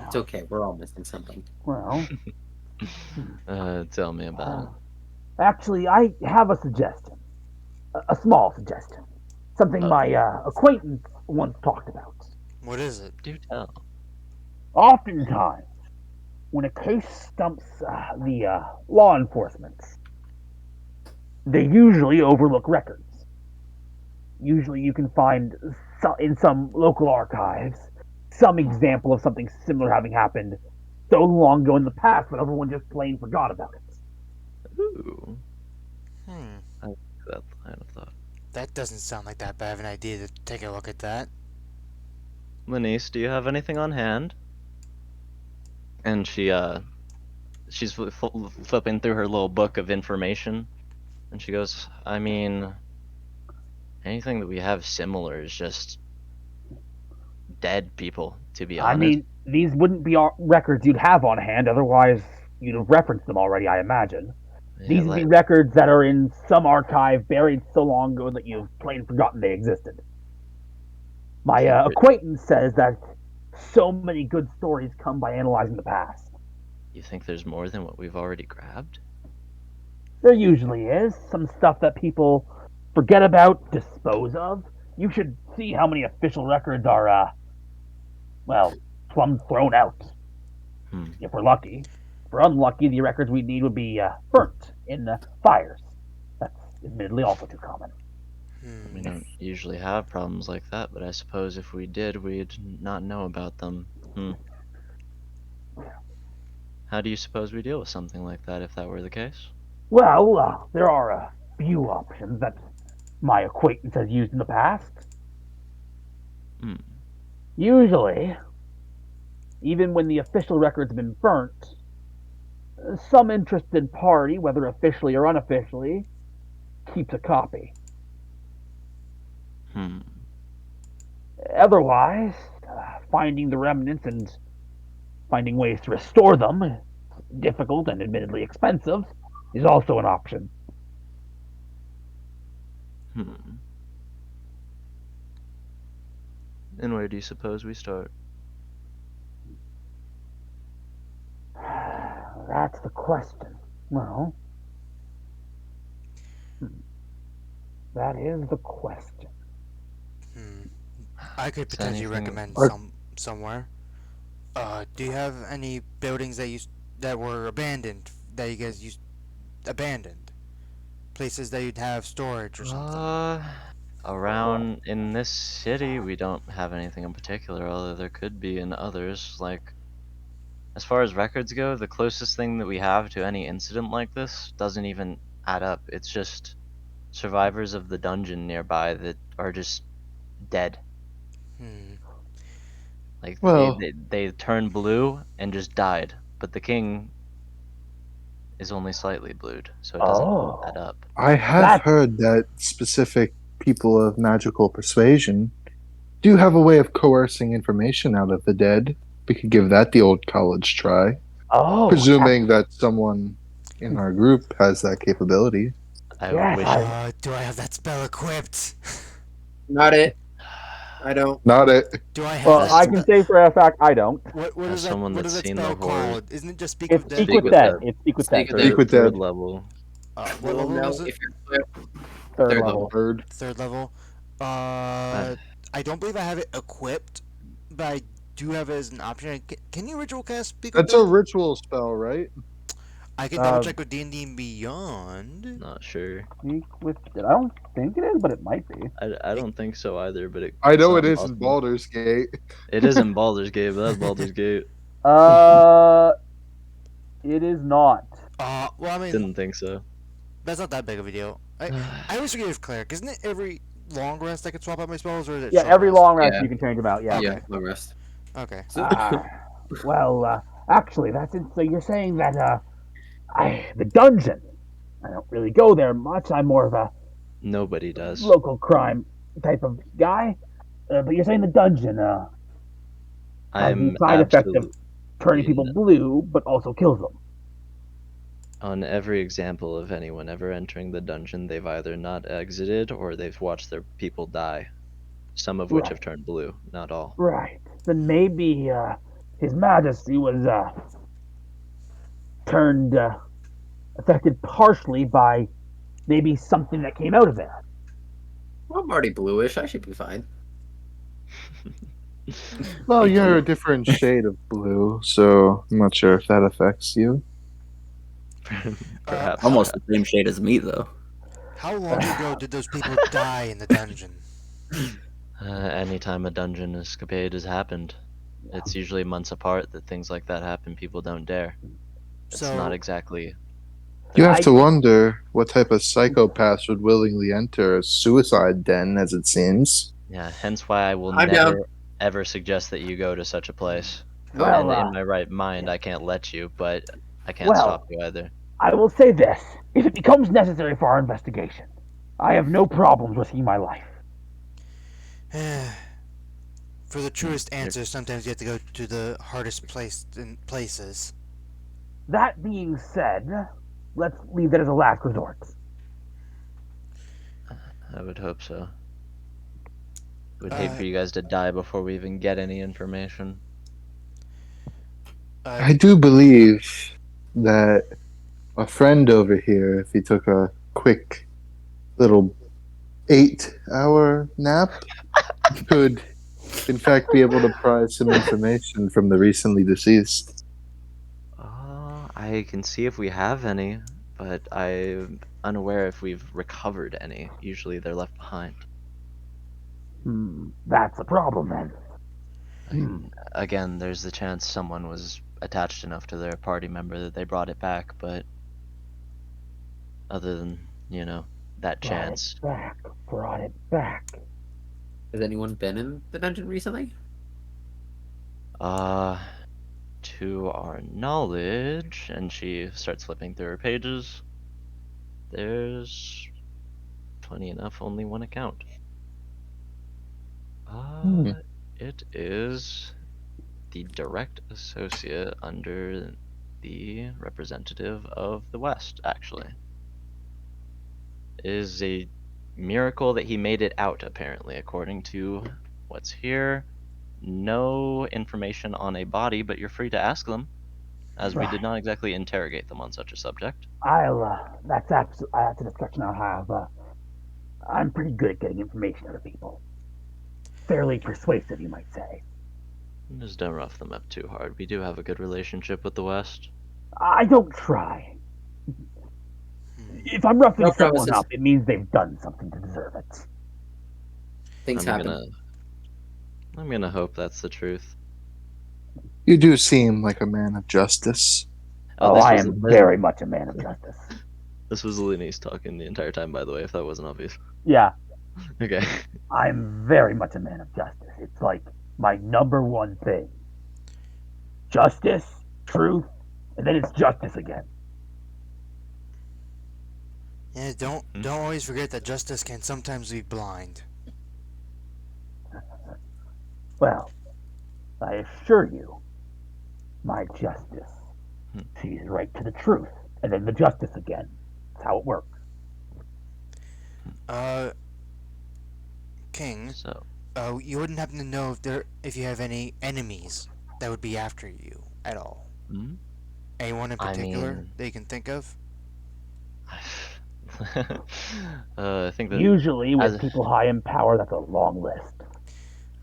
Speaker 6: It's okay. We're all missing something.
Speaker 3: Well,
Speaker 2: Tell me about it.
Speaker 3: actually, I have a suggestion. A small suggestion. Something my acquaintance once talked about.
Speaker 1: What is it?
Speaker 2: Do tell.
Speaker 3: Oftentimes, when a case stumps the law enforcement, they usually overlook records. Usually you can find in some local archives some example of something similar having happened so long ago in the past that everyone just plain forgot about it.
Speaker 2: Ooh,
Speaker 1: Hmm.
Speaker 2: I like that line of thought.
Speaker 1: That doesn't sound like that bad of an idea to take a look at that.
Speaker 2: Lanice, do you have anything on hand? And she's flipping through her little book of information, and she goes, I mean, anything that we have similar is just dead people, to be honest.
Speaker 3: I mean, these wouldn't be records you'd have on hand, otherwise you'd have referenced them already, I imagine.
Speaker 2: Yeah,
Speaker 3: These would be records that are in some archive buried so long ago that you've plain forgotten they existed. My acquaintance says that so many good stories come by analyzing the past.
Speaker 2: You think there's more than what we've already grabbed?
Speaker 3: There usually is some stuff that people forget about, dispose of. You should see how many official records are, plumb thrown out. If we're lucky. If we're unlucky, the records we'd need would be burnt in fires. That's admittedly also too common.
Speaker 2: We don't usually have problems like that, but I suppose if we did, we'd not know about them. How do you suppose we deal with something like that if that were the case?
Speaker 3: Well, there are a few options that my acquaintance has used in the past. Usually, even when the official records have been burnt, some interested party, whether officially or unofficially, keeps a copy. Otherwise, finding the remnants and finding ways to restore them, difficult and admittedly expensive, is also an option.
Speaker 2: And where do you suppose we start?
Speaker 3: That's the question. Well, that is the question.
Speaker 1: I could
Speaker 2: Is
Speaker 1: potentially
Speaker 2: anything-
Speaker 1: recommend somewhere. Do you have any buildings that were abandoned that you guys used abandoned? Places that you'd have storage or something?
Speaker 2: Around in this city, we don't have anything in particular, although there could be in others. Like, as far as records go, the closest thing that we have to any incident like this doesn't even add up. It's just survivors of the dungeon nearby that are just dead. Like,
Speaker 4: Well-
Speaker 2: they turned blue and just died, but the king is only slightly blued, so it doesn't add up.
Speaker 4: I have heard that specific people of magical persuasion do have a way of coercing information out of the dead. We could give that the old college try. Presuming that someone in our group has that capability.
Speaker 2: I
Speaker 3: Yes,
Speaker 2: wish.
Speaker 1: Do I have that spell equipped?
Speaker 6: Not it. I don't.
Speaker 4: Not it.
Speaker 1: Do I have
Speaker 3: Well,
Speaker 1: that
Speaker 3: I can say for a fact I don't.
Speaker 1: What
Speaker 2: As
Speaker 1: is that?
Speaker 2: someone
Speaker 1: What
Speaker 2: that's
Speaker 1: is that
Speaker 2: seen the
Speaker 1: spell
Speaker 2: horror-
Speaker 1: called? Isn't it just speak
Speaker 3: It's
Speaker 1: with dead?
Speaker 3: Speak
Speaker 2: Speak
Speaker 3: with
Speaker 2: with
Speaker 3: Dead.
Speaker 2: Dead.
Speaker 3: It's Speak with
Speaker 6: Speak
Speaker 3: Dead.
Speaker 6: with
Speaker 4: Speak with
Speaker 2: Third
Speaker 4: Dead.
Speaker 2: level.
Speaker 1: What
Speaker 6: You'll
Speaker 1: level
Speaker 6: know
Speaker 1: was it?
Speaker 6: if you're
Speaker 3: Third
Speaker 6: Third
Speaker 3: level.
Speaker 4: Bird.
Speaker 1: Third level. I don't believe I have it equipped, but I do have it as an option. Can you ritual cast speak with
Speaker 4: That's a
Speaker 1: dead?
Speaker 4: ritual spell, right?
Speaker 1: I can double check with D&D and Beyond.
Speaker 2: Not sure.
Speaker 3: Speak with Dead. I don't think it is, but it might be.
Speaker 2: I don't think so either, but it.
Speaker 4: I know it
Speaker 2: sounds
Speaker 4: is in
Speaker 2: awesome.
Speaker 4: Baldur's Gate.
Speaker 2: It is in Baldur's Gate, but that's Baldur's Gate.
Speaker 3: It is not.
Speaker 1: Well, I mean,
Speaker 2: Didn't think so.
Speaker 1: that's not that big of a deal. I always forget with cleric. Isn't it every long rest I can swap out my spells, or is it
Speaker 3: Yeah,
Speaker 1: short
Speaker 3: every
Speaker 1: rest?
Speaker 3: long rest
Speaker 6: Yeah.
Speaker 3: you can change them out. Yeah.
Speaker 6: yeah, long rest.
Speaker 1: Okay.
Speaker 3: Well, actually, that's it. So you're saying that the dungeon. I don't really go there much. I'm more of a
Speaker 2: Nobody does.
Speaker 3: local crime type of guy. But you're saying the dungeon has the
Speaker 2: I'm
Speaker 3: side effect of turning people
Speaker 2: absolutely
Speaker 3: blue, but also kills them.
Speaker 2: on every example of anyone ever entering the dungeon, they've either not exited or they've watched their people die. Some of which have
Speaker 3: Right.
Speaker 2: turned blue, not all.
Speaker 3: Right. Then maybe His Majesty was turned affected partially by maybe something that came out of there.
Speaker 6: Well, I'm already bluish. I should be fine.
Speaker 4: Well, you're a different shade of blue, so I'm not sure if that affects you.
Speaker 2: Perhaps.
Speaker 5: Almost the same shade as me, though.
Speaker 1: How long ago did those people die in the dungeon?
Speaker 2: Anytime a dungeon escapade has happened, it's usually months apart that things like that happen. People don't dare. It's
Speaker 1: So-
Speaker 2: not exactly.
Speaker 4: You have
Speaker 3: I-
Speaker 4: to wonder what type of psychopath would willingly enter a suicide den, as it seems.
Speaker 2: Yeah, hence why I will
Speaker 6: I'm
Speaker 2: never
Speaker 6: down.
Speaker 2: ever suggest that you go to such a place.
Speaker 3: Well,
Speaker 2: And in my right mind, I can't let you, but I can't
Speaker 3: Well-
Speaker 2: stop you either.
Speaker 3: I will say this: if it becomes necessary for our investigation, I have no problems risking my life.
Speaker 1: For the truest answer, sometimes you have to go to the hardest places.
Speaker 3: That being said, let's leave that as a last resort.
Speaker 2: I would hope so. Would hate for you guys to die before we even get any information.
Speaker 4: I do believe that a friend over here, if he took a quick little 8-hour nap, could in fact be able to prise some information from the recently deceased.
Speaker 2: I can see if we have any, but I'm unaware if we've recovered any. Usually they're left behind.
Speaker 3: That's a problem then.
Speaker 2: Again, there's the chance someone was attached enough to their party member that they brought it back, but other than, that chance.
Speaker 3: Brought it back.
Speaker 6: Has anyone been in the dungeon recently?
Speaker 2: To our knowledge, and she starts flipping through her pages, there's funny enough only one account. It is the direct associate under the representative of the West, actually. It is a miracle that he made it out, apparently, according to what's here. No information on a body, but you're free to ask them, as we did not exactly interrogate them on such a subject.
Speaker 3: That's a discussion I'll have. I'm pretty good at getting information out of people. Fairly persuasive, you might say.
Speaker 2: Just don't rough them up too hard. We do have a good relationship with the West.
Speaker 3: I don't try. If I'm roughing
Speaker 6: No
Speaker 3: someone
Speaker 6: promises.
Speaker 3: up, it means they've done something to deserve it.
Speaker 6: Things happen.
Speaker 2: I'm gonna hope that's the truth.
Speaker 4: You do seem like a man of justice.
Speaker 3: Oh,
Speaker 2: this
Speaker 3: I
Speaker 2: was
Speaker 3: am very much a man of justice.
Speaker 2: This was Linus talking the entire time, by the way, if that wasn't obvious.
Speaker 3: Yeah,
Speaker 2: Okay.
Speaker 3: I'm very much a man of justice. It's like my number one thing. Justice, truth, and then it's justice again.
Speaker 1: Yeah, don't always forget that justice can sometimes be blind.
Speaker 3: Well, I assure you, my justice sees right to the truth, and then the justice again. That's how it works.
Speaker 1: King,
Speaker 2: So,
Speaker 1: you wouldn't happen to know if you have any enemies that would be after you at all?
Speaker 2: hmm?
Speaker 1: Anyone in
Speaker 2: I
Speaker 1: particular
Speaker 2: mean-
Speaker 1: that you can think of?
Speaker 2: I think that
Speaker 3: Usually, with
Speaker 2: as-
Speaker 3: people high in power, that's a long list.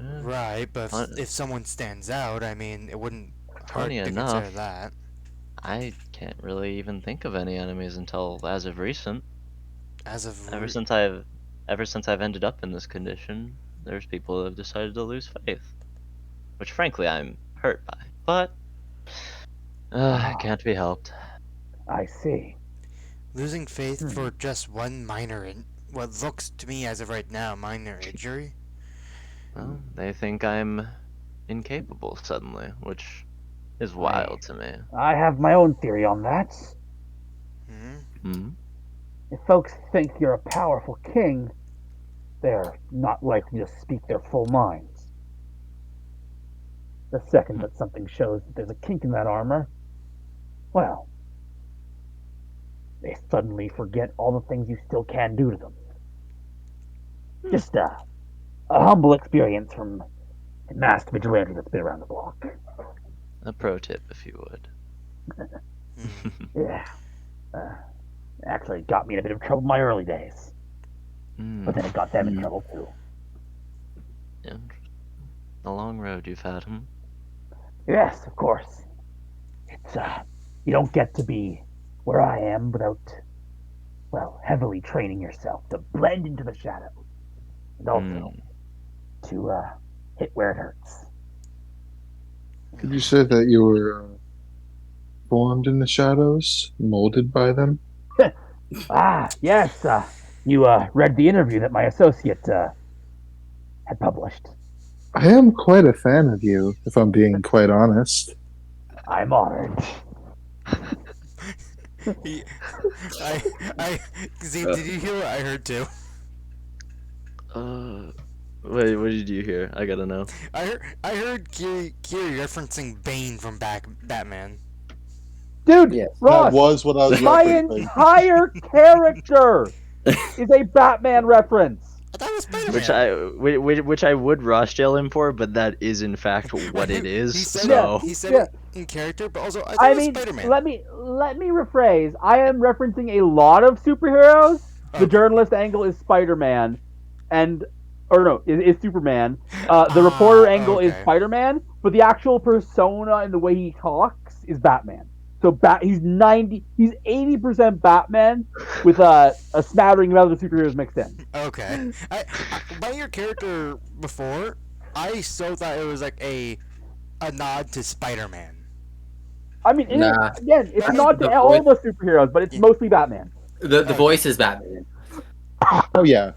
Speaker 1: Right, but
Speaker 2: Fun-
Speaker 1: if someone stands out, I mean, it wouldn't hurt
Speaker 2: Funny
Speaker 1: to
Speaker 2: enough,
Speaker 1: consider that.
Speaker 2: I can't really even think of any enemies until as of recent.
Speaker 1: As of
Speaker 2: Ever since I've ended up in this condition, there's people who have decided to lose faith, which frankly I'm hurt by. But it can't be helped.
Speaker 3: I see.
Speaker 1: losing faith for just one what looks to me as of right now, minor injury.
Speaker 2: Well, they think I'm incapable suddenly, which is wild to me.
Speaker 3: I have my own theory on that.
Speaker 1: Hmm?
Speaker 2: Hmm?
Speaker 3: If folks think you're a powerful king, they're not likely to speak their full minds. The second that something shows that there's a kink in that armor, well, they suddenly forget all the things you still can do to them. Just a humble experience from a masked vigilante that's been around the block.
Speaker 2: A pro tip, if you would.
Speaker 3: Yeah. Actually, it got me in a bit of trouble in my early days. But then it got them in trouble too.
Speaker 2: Interesting. A long road you've had, hmm?
Speaker 3: Yes, of course. It's, you don't get to be where I am without, well, heavily training yourself to blend into the shadows. And also to, hit where it hurts.
Speaker 4: Did you say that you were formed in the shadows, molded by them?
Speaker 3: Yes, you, read the interview that my associate, had published.
Speaker 4: I am quite a fan of you, if I'm being quite honest.
Speaker 3: I'm honored.
Speaker 1: Zeke, did you hear what I heard too?
Speaker 2: Wait, what did you hear? I gotta know.
Speaker 1: I heard Kiri referencing Bane from Batman.
Speaker 3: Dude,
Speaker 6: Yes.
Speaker 3: Ross,
Speaker 4: That was what I was
Speaker 3: my
Speaker 4: referencing.
Speaker 3: entire character is a Batman reference.
Speaker 1: I thought it was Spider-Man.
Speaker 2: Which I would Rossjail him for, but that is in fact what it is.
Speaker 1: He said
Speaker 2: So
Speaker 1: it. He said
Speaker 3: Yeah.
Speaker 1: it in character, but also I thought
Speaker 3: I
Speaker 1: it was
Speaker 3: mean,
Speaker 1: Spider-Man.
Speaker 3: let me rephrase. I am referencing a lot of superheroes. The
Speaker 1: Okay.
Speaker 3: journalist angle is Spider-Man, is Superman. The reporter angle is
Speaker 1: okay.
Speaker 3: Spider-Man, but the actual persona and the way he talks is Batman. So he's 80% Batman with a smattering of other superheroes mixed in.
Speaker 1: Okay. By your character before, I so thought it was like a nod to Spider-Man.
Speaker 3: I mean,
Speaker 6: Nah.
Speaker 3: it's
Speaker 1: I
Speaker 3: not
Speaker 6: mean,
Speaker 3: to all the superheroes, but it's mostly Batman.
Speaker 6: The voice is Batman.
Speaker 4: Oh, yeah.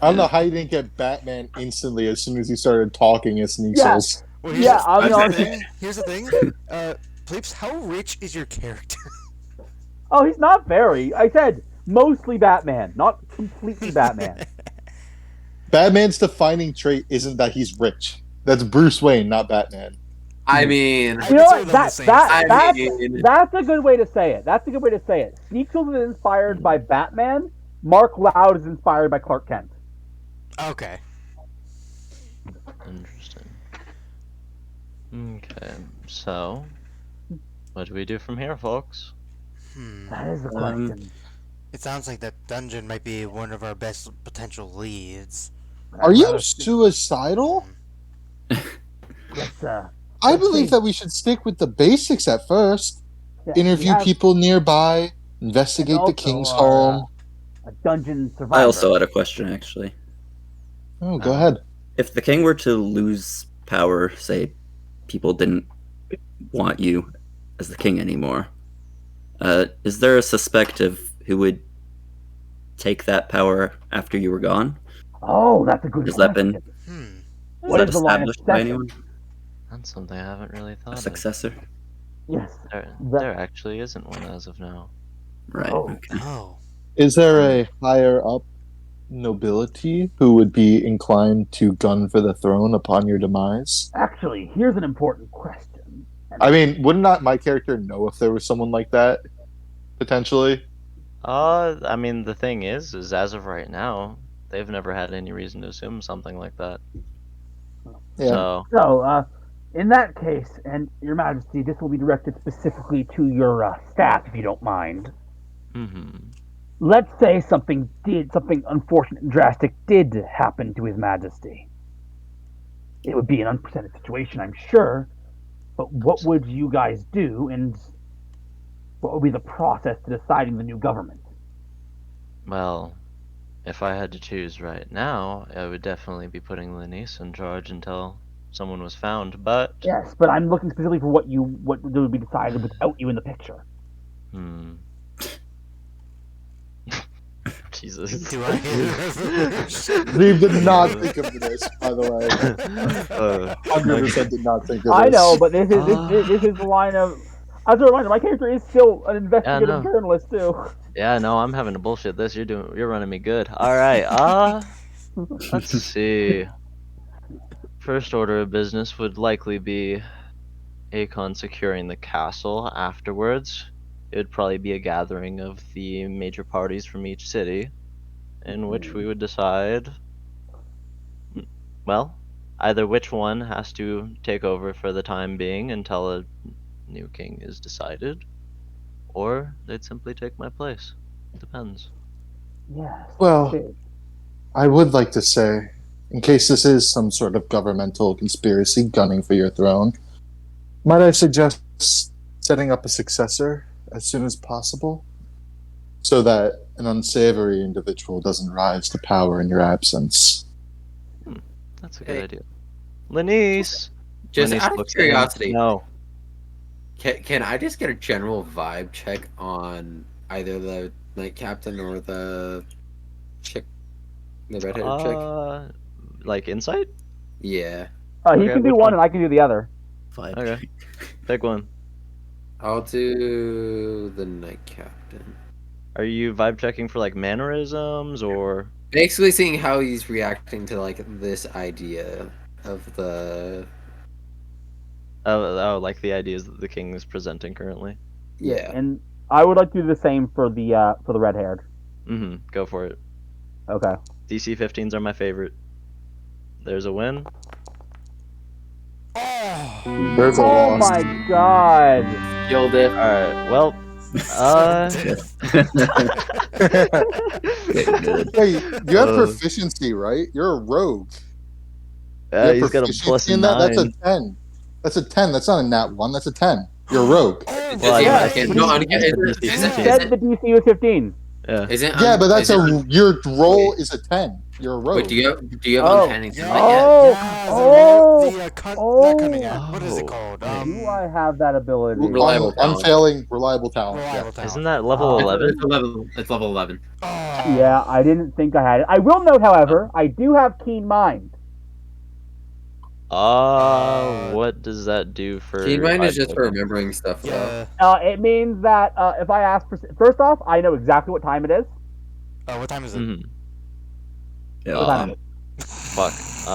Speaker 4: I don't know how you didn't get Batman instantly as soon as he started talking as Sneasels.
Speaker 1: Well,
Speaker 3: Yeah, I'll be
Speaker 1: here's
Speaker 3: honest.
Speaker 1: the thing. Here's the thing. Pleeps, how rich is your character?
Speaker 3: Oh, he's not very. I said mostly Batman, not completely Batman.
Speaker 4: Batman's defining trait isn't that he's rich. That's Bruce Wayne, not Batman.
Speaker 6: I mean,
Speaker 3: You know what?
Speaker 1: consider them the same thing.
Speaker 3: That's a good way to say it. That's a good way to say it. Sneakles is inspired by Batman. Mark Loud is inspired by Clark Kent.
Speaker 1: Okay.
Speaker 2: interesting. Okay, so what do we do from here, folks?
Speaker 3: That is the question.
Speaker 1: It sounds like that dungeon might be one of our best potential leads.
Speaker 4: Are you suicidal?
Speaker 3: Let's,
Speaker 4: I
Speaker 3: Let's
Speaker 4: believe
Speaker 3: see.
Speaker 4: that we should stick with the basics at first.
Speaker 3: yeah,
Speaker 4: Interview
Speaker 3: we have
Speaker 4: people nearby, investigate
Speaker 3: And
Speaker 4: the
Speaker 3: also,
Speaker 4: king's
Speaker 3: our,
Speaker 4: home.
Speaker 3: a dungeon survivor.
Speaker 5: I also had a question, actually.
Speaker 4: Oh, go ahead.
Speaker 5: If the king were to lose power, say people didn't want you as the king anymore, is there a suspect of who would take that power after you were gone?
Speaker 3: Oh, that's a good
Speaker 5: Has
Speaker 3: question.
Speaker 5: that been
Speaker 3: What
Speaker 5: is
Speaker 3: is
Speaker 5: that
Speaker 3: the line of
Speaker 5: established by
Speaker 3: succession?
Speaker 5: anyone?
Speaker 2: That's something I haven't really
Speaker 5: A
Speaker 2: thought of.
Speaker 5: successor?
Speaker 3: Yes.
Speaker 2: There actually isn't one as of now.
Speaker 5: Right.
Speaker 3: Oh.
Speaker 5: Okay.
Speaker 1: Oh.
Speaker 4: Is there a higher up nobility who would be inclined to gun for the throne upon your demise?
Speaker 3: Actually, here's an important question.
Speaker 4: I mean, would not my character know if there was someone like that? Potentially?
Speaker 2: I mean, the thing is as of right now, they've never had any reason to assume something like that.
Speaker 4: Yeah.
Speaker 2: So,
Speaker 3: So, in that case, and Your Majesty, this will be directed specifically to your staff, if you don't mind. Let's say something unfortunate and drastic did happen to His Majesty. It would be an unprecedented situation, I'm sure. But what would you guys do, and what would be the process to deciding the new government?
Speaker 2: well, if I had to choose right now, I would definitely be putting Lanice in charge until someone was found, but
Speaker 3: Yes, but I'm looking specifically for what would be decided without you in the picture.
Speaker 2: Jesus.
Speaker 1: Do I
Speaker 4: Reeve did not think of this, by the way. 100% did not think of this.
Speaker 3: I know, but this is the line of. As a reminder, my character is still an investigative
Speaker 2: no.
Speaker 3: journalist too.
Speaker 2: Yeah, no, I'm having to bullshit this. You're running me good. All right. Let's see. First order of business would likely be Akon securing the castle. Afterwards, it would probably be a gathering of the major parties from each city, in which we would decide, well, either which one has to take over for the time being until a new king is decided, or they'd simply take my place. Depends.
Speaker 3: Yes.
Speaker 4: Well, I would like to say, in case this is some sort of governmental conspiracy gunning for your throne, might I suggest setting up a successor as soon as possible, so that an unsavory individual doesn't rise to power in your absence?
Speaker 2: That's a
Speaker 6: Hey.
Speaker 2: good idea. Lanice!
Speaker 6: Just
Speaker 2: Lanice
Speaker 6: out of
Speaker 2: looks at him.
Speaker 6: curiosity,
Speaker 2: No.
Speaker 6: can I just get a general vibe check on either the Knight Captain or the chick, the redheaded chick?
Speaker 2: Like insight?
Speaker 6: Yeah,
Speaker 3: He
Speaker 2: Okay,
Speaker 3: can do
Speaker 2: which
Speaker 3: one
Speaker 2: one?
Speaker 3: and I can do the other.
Speaker 5: Vibe.
Speaker 2: Okay. Pick one.
Speaker 6: I'll do the Knight Captain.
Speaker 2: Are you vibe checking for like mannerisms or?
Speaker 6: Basically, seeing how he's reacting to like this idea of the
Speaker 2: Oh, like the ideas that the king is presenting currently.
Speaker 6: yeah.
Speaker 3: And I would like to do the same for the red haired.
Speaker 2: Go for it.
Speaker 3: Okay.
Speaker 2: DC 15s are my favorite. There's a win.
Speaker 1: Oh,
Speaker 4: There's a
Speaker 3: Oh
Speaker 4: loss.
Speaker 3: my god.
Speaker 6: Killed it.
Speaker 2: Alright, well,
Speaker 5: Good.
Speaker 4: Hey, you have
Speaker 2: Uh,
Speaker 4: proficiency, right? You're a rogue. You have
Speaker 2: he's got a
Speaker 4: proficiency
Speaker 2: plus
Speaker 4: in that?
Speaker 2: 9.
Speaker 4: That's a 10. That's a 10. That's not a nat 1. That's a 10. You're a rogue.
Speaker 1: Oh,
Speaker 2: Well, I-
Speaker 6: Yeah,
Speaker 2: I
Speaker 6: okay,
Speaker 2: think
Speaker 6: no,
Speaker 2: he's
Speaker 6: is
Speaker 2: the
Speaker 6: it-
Speaker 2: DC
Speaker 6: is
Speaker 3: You
Speaker 6: it-
Speaker 2: 15.
Speaker 3: said the DC was 15.
Speaker 2: Yeah.
Speaker 6: Isn't
Speaker 4: Yeah, but that's
Speaker 6: is it
Speaker 4: your roll is a 10. You're a rogue.
Speaker 6: Wait, do you have
Speaker 3: Oh.
Speaker 6: uncanny
Speaker 1: Yeah,
Speaker 6: talent yet?
Speaker 3: Oh,
Speaker 1: yeah,
Speaker 3: oh,
Speaker 1: not coming out. What is it
Speaker 2: oh.
Speaker 1: called?
Speaker 3: Do I have that ability?
Speaker 6: Reliable talent.
Speaker 4: Unfailing, reliable talent.
Speaker 1: reliable talent.
Speaker 2: Isn't that level 11?
Speaker 6: It's level 11.
Speaker 1: Oh.
Speaker 3: Yeah, I didn't think I had it. I will note, however, I do have keen mind.
Speaker 2: What does that do for?
Speaker 6: Keen mind is
Speaker 2: vibe
Speaker 6: just for
Speaker 2: checking?
Speaker 6: remembering stuff. Though.
Speaker 1: Yeah.
Speaker 3: It means that if I ask for, first off, I know exactly what time it is.
Speaker 1: Oh, what time is it?
Speaker 2: Mhm.
Speaker 5: Yeah.
Speaker 3: What time
Speaker 2: Fuck. 2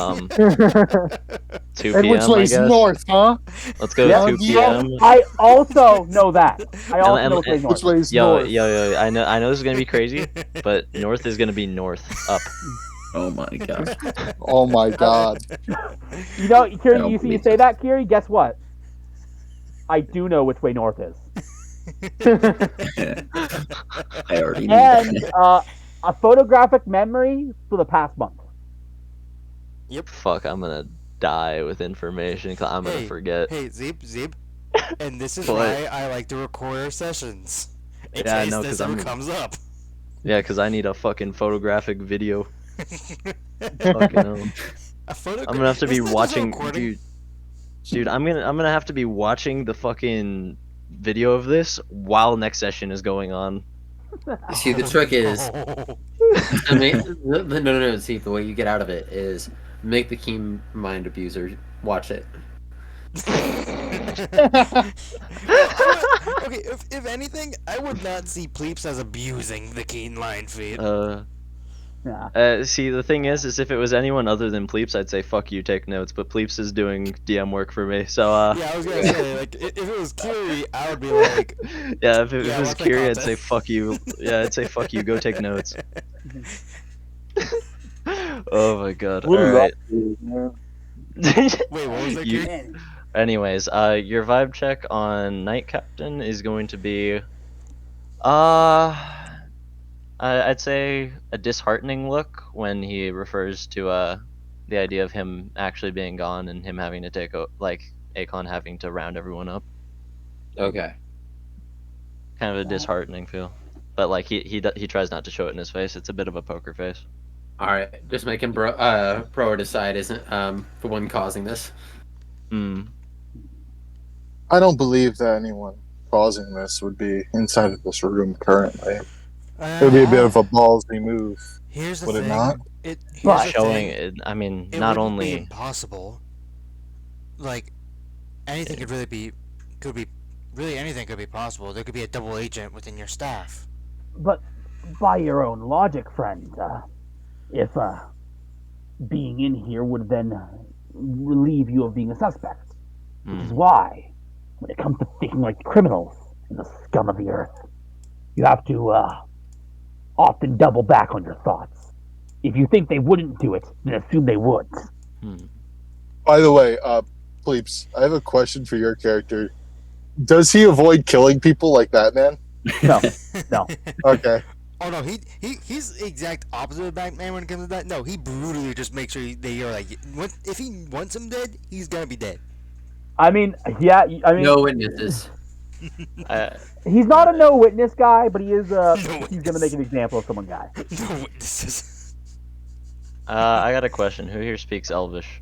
Speaker 4: And
Speaker 2: p.m.
Speaker 4: which way
Speaker 2: I
Speaker 4: is
Speaker 2: guess.
Speaker 4: north, huh?
Speaker 2: Let's go
Speaker 3: Yeah,
Speaker 2: 2 p.m.
Speaker 3: I also know that. I also
Speaker 2: And-
Speaker 3: know which way is north.
Speaker 4: Which way is
Speaker 2: Yo,
Speaker 4: north?
Speaker 2: yo, I know this is gonna be crazy, but north is gonna be north up.
Speaker 5: Oh my god.
Speaker 4: Oh my god.
Speaker 3: You know, Kiri,
Speaker 5: No,
Speaker 3: you see you
Speaker 5: please.
Speaker 3: say that, Kiri, guess what? I do know which way north is.
Speaker 5: I already knew
Speaker 3: And
Speaker 5: that.
Speaker 3: a photographic memory for the past month.
Speaker 2: Fuck, I'm gonna die with information 'cause I'm gonna
Speaker 1: Hey,
Speaker 2: forget.
Speaker 1: Hey, Zeeb. And this is
Speaker 2: What?
Speaker 1: why I like to record our sessions. In
Speaker 2: Yeah, I
Speaker 1: case
Speaker 2: know,
Speaker 1: this
Speaker 2: 'cause
Speaker 1: ever
Speaker 2: I'm-
Speaker 1: comes up.
Speaker 2: Yeah, 'cause I need a fucking photographic video. Fucking hell. I'm gonna have to be watching, dude. I'm gonna have to be watching the fucking video of this while next session is going on.
Speaker 6: See, the trick is,
Speaker 1: Oh.
Speaker 6: I mean, no. See, the way you get out of it is make the keen mind abuser watch it.
Speaker 1: Okay, if anything, I would not see Pleeps as abusing the keen line feed.
Speaker 3: Yeah.
Speaker 2: See, the thing is if it was anyone other than Pleeps, I'd say fuck you, take notes. But Pleeps is doing DM work for me, so
Speaker 1: Yeah, I was gonna say, like, if it was Kiri, I would be like,
Speaker 2: yeah. If it
Speaker 1: Yeah,
Speaker 2: was
Speaker 1: what's the
Speaker 2: Kiri, I'd say
Speaker 1: content?
Speaker 2: fuck you. Yeah, I'd say fuck you. Go take notes. Oh my god. All right.
Speaker 1: wait, what was that,
Speaker 2: You-
Speaker 1: Kiri?
Speaker 2: Anyways, your vibe check on Knight Captain is going to be, I'd say a disheartening look when he refers to the idea of him actually being gone and him having to take Akon having to round everyone up.
Speaker 6: Okay.
Speaker 2: Kind of a disheartening feel, but like he tries not to show it in his face. It's a bit of a poker face.
Speaker 6: All right. Just making pro decide isn't the one causing this.
Speaker 4: I don't believe that anyone causing this would be inside of this room currently. It would be a bit of a ballsy move.
Speaker 1: Here's the
Speaker 4: Would it
Speaker 1: thing.
Speaker 4: not?
Speaker 1: Here's the
Speaker 2: Showing
Speaker 1: thing.
Speaker 2: it. I mean,
Speaker 1: It
Speaker 2: not
Speaker 1: wouldn't be
Speaker 2: only.
Speaker 1: impossible. Like, anything could be really anything could be possible. There could be a double agent within your staff.
Speaker 3: But by your own logic, friend, if being in here would then relieve you of being a suspect. Which is
Speaker 2: Hmm.
Speaker 3: why, when it comes to thinking like criminals and the scum of the earth, you have to often double back on your thoughts. If you think they wouldn't do it, then assume they would.
Speaker 2: Hmm.
Speaker 4: By the way, Pleeps, I have a question for your character. Does he avoid killing people like Batman?
Speaker 3: No, no.
Speaker 4: Okay.
Speaker 1: Oh no, he's the exact opposite of Batman when it comes to that. No, he brutally just makes sure they are like, if he wants him dead, he's gonna be dead.
Speaker 3: I mean, yeah. I mean,
Speaker 6: No witnesses.
Speaker 3: he's not a no witness guy, but he is.
Speaker 1: No
Speaker 3: He's
Speaker 1: witness.
Speaker 3: gonna make an example of someone guy.
Speaker 1: No witnesses.
Speaker 2: I got a question. Who here speaks Elvish?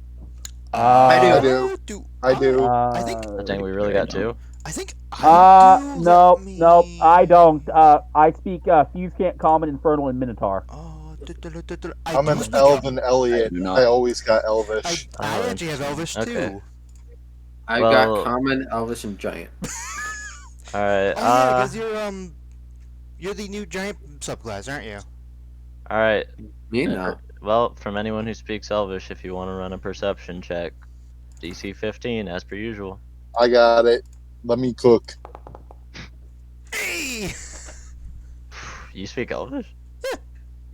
Speaker 6: I
Speaker 4: do. I do.
Speaker 1: I think.
Speaker 2: Dang, we really got two.
Speaker 1: I think I do.
Speaker 3: No,
Speaker 1: Let me-
Speaker 3: no, I don't. I speak Fuse Can't, Common, Infernal, and Minotaur.
Speaker 1: Oh,
Speaker 4: I'm
Speaker 1: do
Speaker 4: an
Speaker 1: speak
Speaker 4: Elven Elliot.
Speaker 5: I do not.
Speaker 4: I always got
Speaker 1: I
Speaker 4: Elvish.
Speaker 2: Oh,
Speaker 1: actually have Elvish
Speaker 2: okay.
Speaker 1: too.
Speaker 6: I
Speaker 2: Well-
Speaker 6: got Common, Elvish, and Giant.
Speaker 2: All right.
Speaker 1: Oh yeah, because you're the new giant subclass, aren't you?
Speaker 2: All right.
Speaker 6: Me no.
Speaker 2: Well, from anyone who speaks Elvish, if you want to run a perception check, DC 15 as per usual.
Speaker 4: I got it. Let me cook.
Speaker 1: Hey.
Speaker 2: You speak Elvish?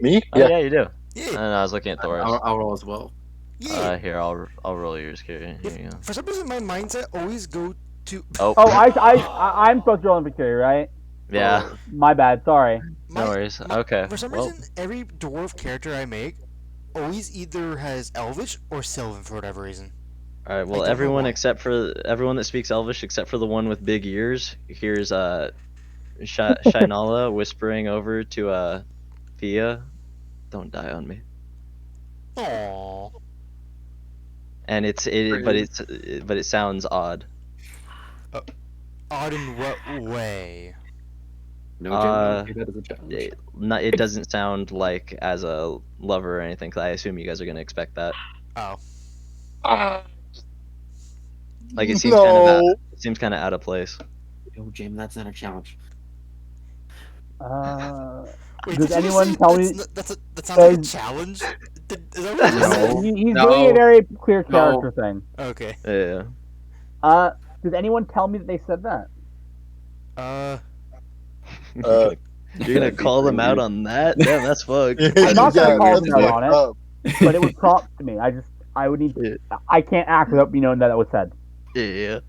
Speaker 4: Me?
Speaker 2: Oh,
Speaker 4: Yeah.
Speaker 2: yeah, you do.
Speaker 1: Yeah.
Speaker 2: And I was looking at Thoris.
Speaker 6: I'll roll as well.
Speaker 1: Yeah.
Speaker 2: Here, I'll roll yours, Kiri. Here you go.
Speaker 1: For some reason, my mindset always go to.
Speaker 2: Oh,
Speaker 3: Oh, I'm supposed to roll in Victoria, right?
Speaker 2: yeah.
Speaker 3: My bad. Sorry.
Speaker 2: No worries. Okay.
Speaker 1: For some
Speaker 2: Well,
Speaker 1: reason, every dwarf character I make always either has Elvish or Sylvan for whatever reason.
Speaker 2: all right.
Speaker 1: don't
Speaker 2: Well,
Speaker 1: know
Speaker 2: everyone
Speaker 1: why.
Speaker 2: except for everyone that speaks Elvish, except for the one with big ears. Here's Shinala whispering over to Thea. Don't die on me.
Speaker 1: Aww.
Speaker 2: And but it sounds odd.
Speaker 1: Odd in what way?
Speaker 6: No, Jim, that is a challenge.
Speaker 2: It doesn't sound like as a lover or anything. 'Cause I assume you guys are gonna expect that.
Speaker 1: Oh.
Speaker 2: Like it seems kind of out of place.
Speaker 6: No, Jim, that's not a challenge.
Speaker 1: Wait,
Speaker 3: Does
Speaker 1: did you
Speaker 3: anyone
Speaker 1: say
Speaker 3: tell me?
Speaker 1: that sounds like a
Speaker 3: Does-
Speaker 1: challenge? Is that what you
Speaker 6: No.
Speaker 1: said?
Speaker 3: He's
Speaker 6: No.
Speaker 3: doing a very clear
Speaker 6: No.
Speaker 3: character thing.
Speaker 1: Okay.
Speaker 2: Yeah.
Speaker 3: Does anyone tell me that they said that?
Speaker 2: You're gonna call them out on that? Damn, that's fucked.
Speaker 3: I'm not gonna call them out on it.
Speaker 4: up.
Speaker 3: But it was prompted to me. I would need. I can't act without me knowing that was said.
Speaker 2: Yeah.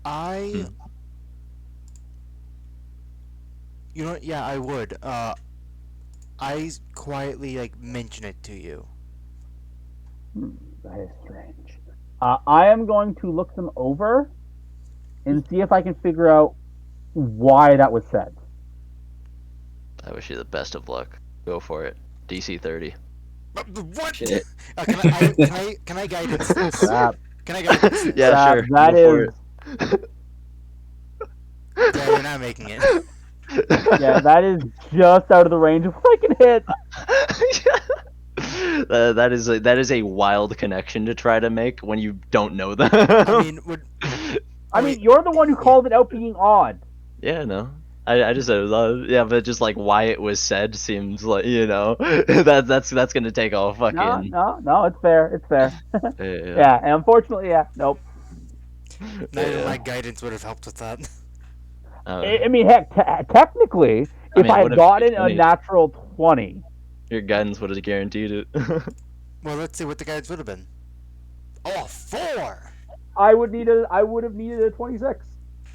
Speaker 1: I. You know what? Yeah, I would. I quietly mention it to you.
Speaker 3: That is strange. I am going to look them over and see if I can figure out why that was said.
Speaker 2: I wish you the best of luck. Go for it. DC 30.
Speaker 1: What?
Speaker 5: Shit.
Speaker 1: Can I guidance this?
Speaker 3: Crap.
Speaker 1: Can I guidance this?
Speaker 2: Yeah,
Speaker 3: Crap,
Speaker 2: sure.
Speaker 3: That
Speaker 2: Go for
Speaker 3: is.
Speaker 1: Yeah, you're not making it.
Speaker 3: Yeah, that is just out of the range of what I can hit.
Speaker 2: That is a wild connection to try to make when you don't know them.
Speaker 1: I mean,
Speaker 3: I mean, you're the one who called it out being odd.
Speaker 2: yeah, no. I just yeah, but just like why it was said seems like that's gonna take all fucking
Speaker 3: No, it's fair. It's fair.
Speaker 2: yeah.
Speaker 3: Yeah, and unfortunately, yeah, nope.
Speaker 1: neither
Speaker 2: Yeah.
Speaker 1: my guidance would have helped with that.
Speaker 3: I mean, heck, technically, if
Speaker 2: mean,
Speaker 3: I
Speaker 2: it
Speaker 3: had
Speaker 2: would've
Speaker 3: gotten
Speaker 2: been
Speaker 3: a
Speaker 2: 20.
Speaker 3: natural 20,
Speaker 2: Your guidance would have guaranteed it.
Speaker 1: Well, let's see what the guidance would have been. Oh, 4!
Speaker 3: I would have needed a 26,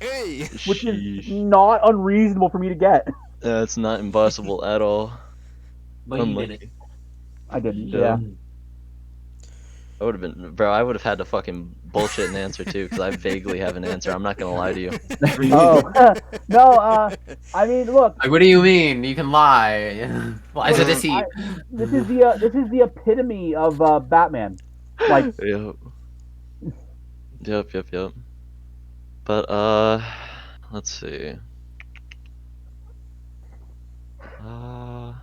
Speaker 1: Hey!
Speaker 3: which is
Speaker 2: Sheesh.
Speaker 3: not unreasonable for me to get.
Speaker 2: That's not impossible at all.
Speaker 6: But you
Speaker 2: Unlucky.
Speaker 6: did it.
Speaker 3: I didn't.
Speaker 2: Yeah.
Speaker 3: Yeah.
Speaker 2: I would have been, bro. I would have had to fucking bullshit an answer too, because I vaguely have an answer. I'm not gonna lie to you.
Speaker 3: Oh no. I mean, look.
Speaker 6: Like, what do you mean? You can lie. Lies are deceit.
Speaker 3: This is the epitome of Batman. Like,
Speaker 2: Yep. But let's see. I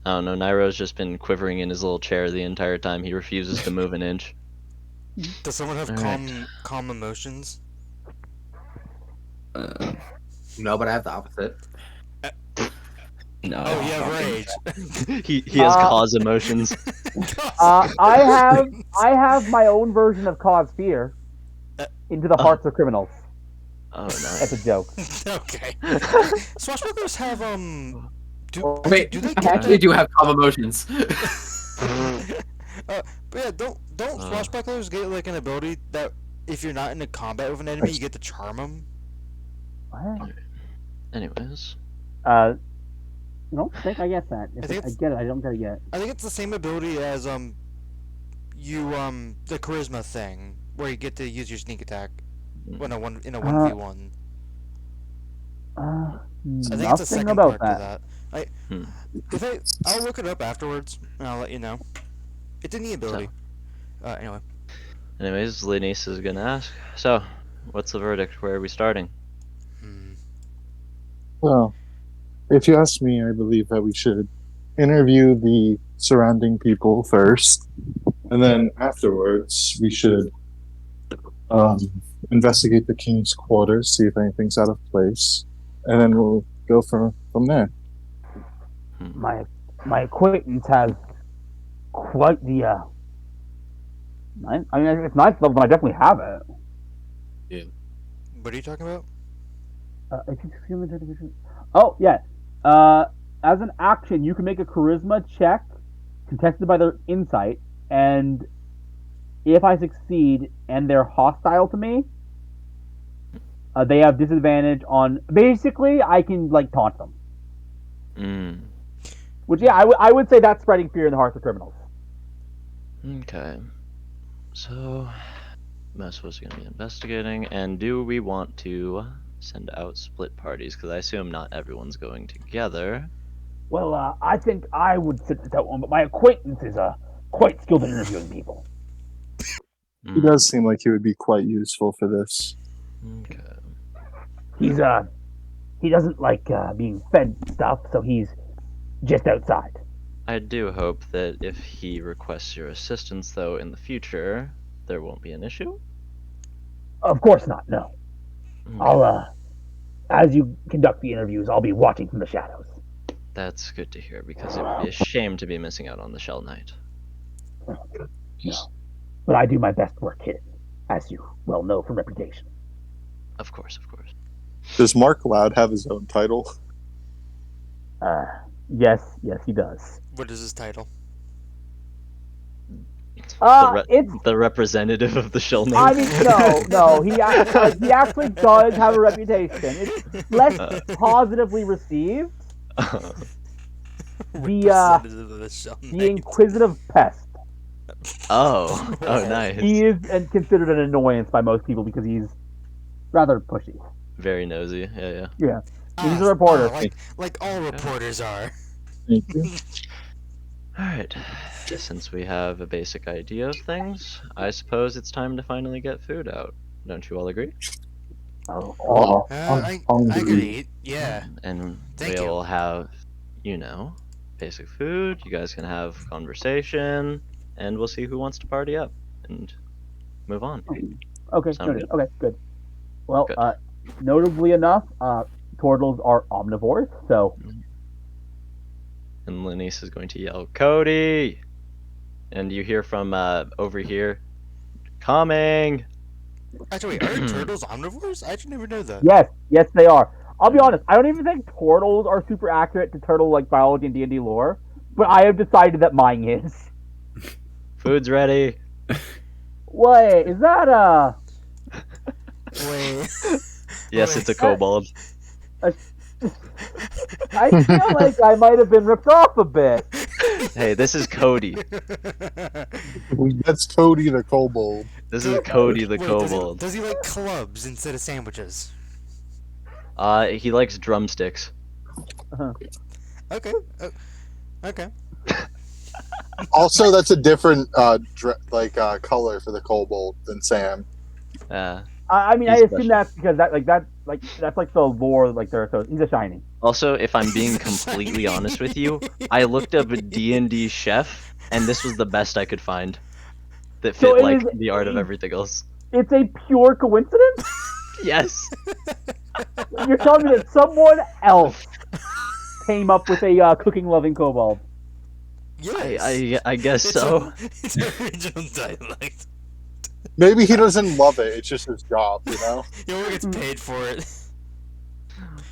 Speaker 2: don't know. Nairo's just been quivering in his little chair the entire time. He refuses to move an inch.
Speaker 1: Does someone have
Speaker 2: Alright.
Speaker 1: calm emotions?
Speaker 6: No, but I have the opposite.
Speaker 5: No.
Speaker 1: Oh, you have rage.
Speaker 2: He has cause emotions.
Speaker 3: I have my own version of cause fear. Into the hearts of criminals.
Speaker 2: Oh
Speaker 3: That's
Speaker 2: no.
Speaker 3: a joke.
Speaker 1: Okay. Swashbucklers have
Speaker 6: Wait,
Speaker 1: do they
Speaker 6: I actually do have calm emotions.
Speaker 1: but yeah, don't swashbucklers get like an ability that if you're not in a combat with an enemy, you get to charm them?
Speaker 3: What?
Speaker 2: Anyways,
Speaker 3: I don't think I get that. If
Speaker 1: I think
Speaker 3: I get it, I don't get it yet.
Speaker 1: I think it's the same ability as the charisma thing where you get to use your sneak attack when a 1v1. I think it's a second
Speaker 3: about
Speaker 1: part
Speaker 3: that.
Speaker 1: to that. I'll look it up afterwards and I'll let you know. It's a neat ability. Anyway.
Speaker 2: anyways, Lenice is gonna ask. So, what's the verdict? Where are we starting?
Speaker 4: Well, if you ask me, I believe that we should interview the surrounding people first, and then afterwards we should investigate the king's quarters, see if anything's out of place, and then we'll go from there.
Speaker 3: My acquaintance has quite the I mean, if it's ninth level, then I definitely have it.
Speaker 1: What are you talking about?
Speaker 3: Oh yeah. As an action, you can make a charisma check contested by their insight, and if I succeed and they're hostile to me, they have disadvantage on. Basically, I can like taunt them. Which I would say that's spreading fear in the hearts of criminals.
Speaker 2: Okay. So, most of us are going to be investigating, and do we want to send out split parties? Because I assume not everyone's going together.
Speaker 3: Well, I think I would sit with that one, but my acquaintance is quite skilled in interviewing people.
Speaker 4: He does seem like he would be quite useful for this.
Speaker 2: Okay.
Speaker 3: He doesn't like being fed stuff, so he's just outside.
Speaker 2: I do hope that if he requests your assistance, though, in the future, there won't be an issue.
Speaker 3: Of course not. No.
Speaker 2: Okay.
Speaker 3: I'll as you conduct the interviews, I'll be watching from the shadows.
Speaker 2: That's good to hear, because it would be a shame to be missing out on the Shell Knight.
Speaker 3: No. But I do my best work hidden, as you well know from reputation.
Speaker 2: Of course, of course.
Speaker 4: Does Mark Loud have his own title?
Speaker 3: Yes, he does.
Speaker 1: What is his title?
Speaker 3: It's
Speaker 2: The representative of the Shell Knight.
Speaker 3: I mean, no. He actually does have a reputation. It's less positively received. The inquisitive pest.
Speaker 2: Oh, nice.
Speaker 3: He is and considered an annoyance by most people because he's rather pushy.
Speaker 2: Very nosy. Yeah.
Speaker 3: Yeah, he's a reporter.
Speaker 1: Like all reporters are.
Speaker 4: Thank you.
Speaker 2: Alright. Since we have a basic idea of things, I suppose it's time to finally get food out. Don't you all agree?
Speaker 1: I could eat. Yeah.
Speaker 2: And
Speaker 1: Thank
Speaker 2: we'll have, basic food. You guys can have conversation, and we'll see who wants to party up and move on.
Speaker 3: Okay,
Speaker 2: Sound
Speaker 3: noted.
Speaker 2: good?
Speaker 3: Okay, good. Well,
Speaker 2: Good.
Speaker 3: notably enough, turtles are omnivores, so
Speaker 2: And Lenice is going to yell, Cody! And you hear from over here, coming!
Speaker 1: Actually, are turtles omnivores? I actually never knew that.
Speaker 3: yes, they are. I'll be honest, I don't even think turtles are super accurate to turtle like biology and D&D lore, but I have decided that mine is.
Speaker 2: Food's ready!
Speaker 3: Wait, is that
Speaker 1: Wait.
Speaker 2: Yes, it's a kobold.
Speaker 3: I feel like I might have been ripped off a bit.
Speaker 2: Hey, this is Cody.
Speaker 4: That's Cody the Kobold.
Speaker 2: This is Cody the
Speaker 1: Wait,
Speaker 2: kobold.
Speaker 1: Does he like clubs instead of sandwiches?
Speaker 2: He likes drumsticks.
Speaker 1: Okay. Okay.
Speaker 4: Also, that's a different color for the Kobold than Sam.
Speaker 3: I mean, I
Speaker 2: He's
Speaker 3: assume
Speaker 2: special.
Speaker 3: that's because that's like the lore, like they're so he's a shiny.
Speaker 2: Also, if I'm being completely honest with you, I looked up a D&D chef, and this was the best I could find that
Speaker 3: So
Speaker 2: fit
Speaker 3: it
Speaker 2: like
Speaker 3: is
Speaker 2: the art of
Speaker 3: a-
Speaker 2: everything else.
Speaker 3: It's a pure coincidence.
Speaker 2: Yes.
Speaker 3: You're telling me that someone else tame up with a cooking-loving kobold.
Speaker 1: Yes.
Speaker 2: I guess
Speaker 1: It's
Speaker 2: so.
Speaker 1: It's an original dialect.
Speaker 4: Maybe he doesn't love it. It's just his job, you know.
Speaker 1: He only gets paid for it.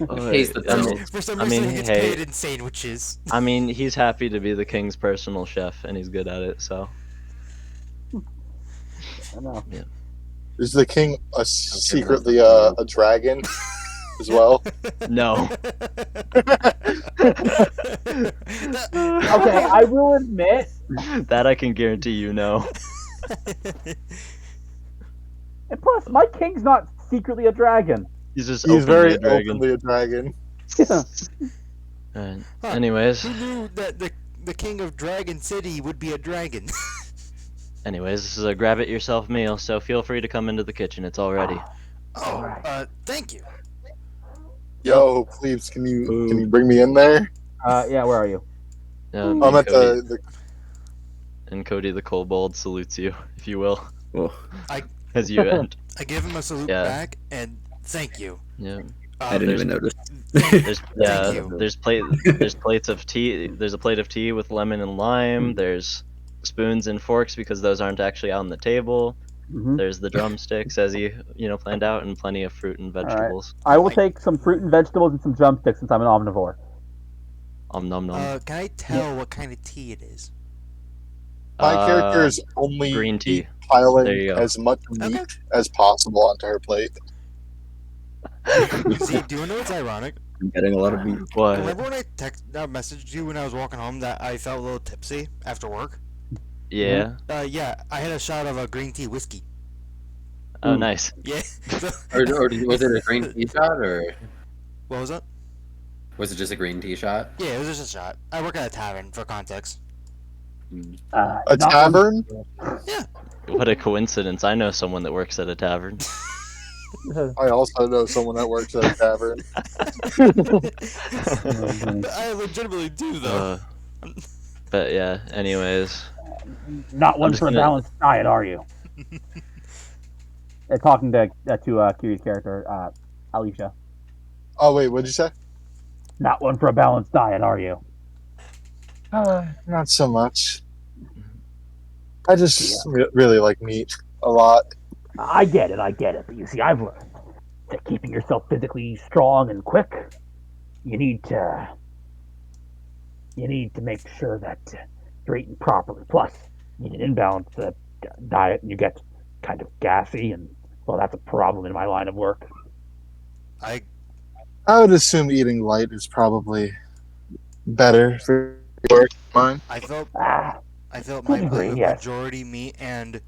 Speaker 6: Pays the
Speaker 2: I
Speaker 6: bills.
Speaker 2: mean,
Speaker 1: For some
Speaker 2: I
Speaker 1: reason,
Speaker 2: mean,
Speaker 1: he gets
Speaker 2: hey.
Speaker 1: paid in sandwiches.
Speaker 2: I mean, he's happy to be the king's personal chef, and he's good at it. So
Speaker 3: I know.
Speaker 4: Is the king secretly a dragon as well?
Speaker 2: no.
Speaker 3: Okay, I will admit,
Speaker 2: That I can guarantee you. No.
Speaker 3: and plus, my king's not secretly a dragon.
Speaker 2: He's just
Speaker 4: He's
Speaker 2: openly
Speaker 4: very
Speaker 2: a dragon.
Speaker 4: openly a dragon.
Speaker 3: Yeah.
Speaker 2: Alright,
Speaker 1: Huh.
Speaker 2: Anyways,
Speaker 1: Who knew that the king of Dragon City would be a dragon?
Speaker 2: this is a grab it yourself meal, so feel free to come into the kitchen. It's all ready.
Speaker 1: Oh,
Speaker 3: Alright.
Speaker 1: thank you.
Speaker 4: Yo, please, can you bring me in there?
Speaker 3: Yeah, where are you?
Speaker 2: Um,
Speaker 4: I'm
Speaker 2: and
Speaker 4: at
Speaker 2: Cody,
Speaker 4: the
Speaker 2: Cody the Kobold salutes you, if you will,
Speaker 5: Oh,
Speaker 2: as you end.
Speaker 1: I give him a salute
Speaker 2: Yeah.
Speaker 1: back and thank you.
Speaker 2: Yeah.
Speaker 5: I didn't even notice.
Speaker 2: There's
Speaker 1: you.
Speaker 2: there's plates of tea. There's a plate of tea with lemon and lime. There's spoons and forks because those aren't actually on the table.
Speaker 3: Mhm.
Speaker 2: There's the drumsticks as you planned out, and plenty of fruit and vegetables.
Speaker 3: I will take some fruit and vegetables and some drumsticks since I'm an omnivore.
Speaker 2: Nom nom.
Speaker 1: Can I tell what kind of tea it is?
Speaker 4: my character is only
Speaker 2: green tea.
Speaker 4: piling
Speaker 2: There you go.
Speaker 4: as much meat
Speaker 1: Okay.
Speaker 4: as possible onto her plate.
Speaker 1: See, do you know what's ironic?
Speaker 5: I'm getting a lot of meat.
Speaker 2: What?
Speaker 1: Remember when I messaged you when I was walking home that I felt a little tipsy after work?
Speaker 2: Yeah.
Speaker 1: Yeah, I had a shot of a green tea whiskey.
Speaker 2: Oh, nice.
Speaker 1: Yeah. So-
Speaker 6: Or was it a green tea shot, or
Speaker 1: what was that?
Speaker 6: was it just a green tea shot?
Speaker 1: Yeah, it was just a shot. I work at a tavern, for context.
Speaker 4: A
Speaker 3: Not
Speaker 4: tavern?
Speaker 2: What a coincidence! I know someone that works at a tavern.
Speaker 4: I also know someone that works at a tavern.
Speaker 1: I legitimately do, though.
Speaker 2: But yeah. Anyways,
Speaker 3: Not one
Speaker 2: just
Speaker 3: for a
Speaker 2: gonna-
Speaker 3: balanced diet, are you? They're talking to Kiri's character, Alicia.
Speaker 4: Oh wait, what'd you say?
Speaker 3: Not one for a balanced diet, are you?
Speaker 4: Not so much. I just really like meat a lot.
Speaker 3: I get it, but you see, I've learned that keeping yourself physically strong and quick, you need to make sure that you're eating properly. Plus, you need an imbalanced diet, and you get kind of gassy, and well, that's a problem in my line of work.
Speaker 1: I
Speaker 4: would assume eating light is probably better for your mind.
Speaker 1: I felt
Speaker 3: Ah,
Speaker 1: my
Speaker 3: agree, yes.
Speaker 1: majority meat and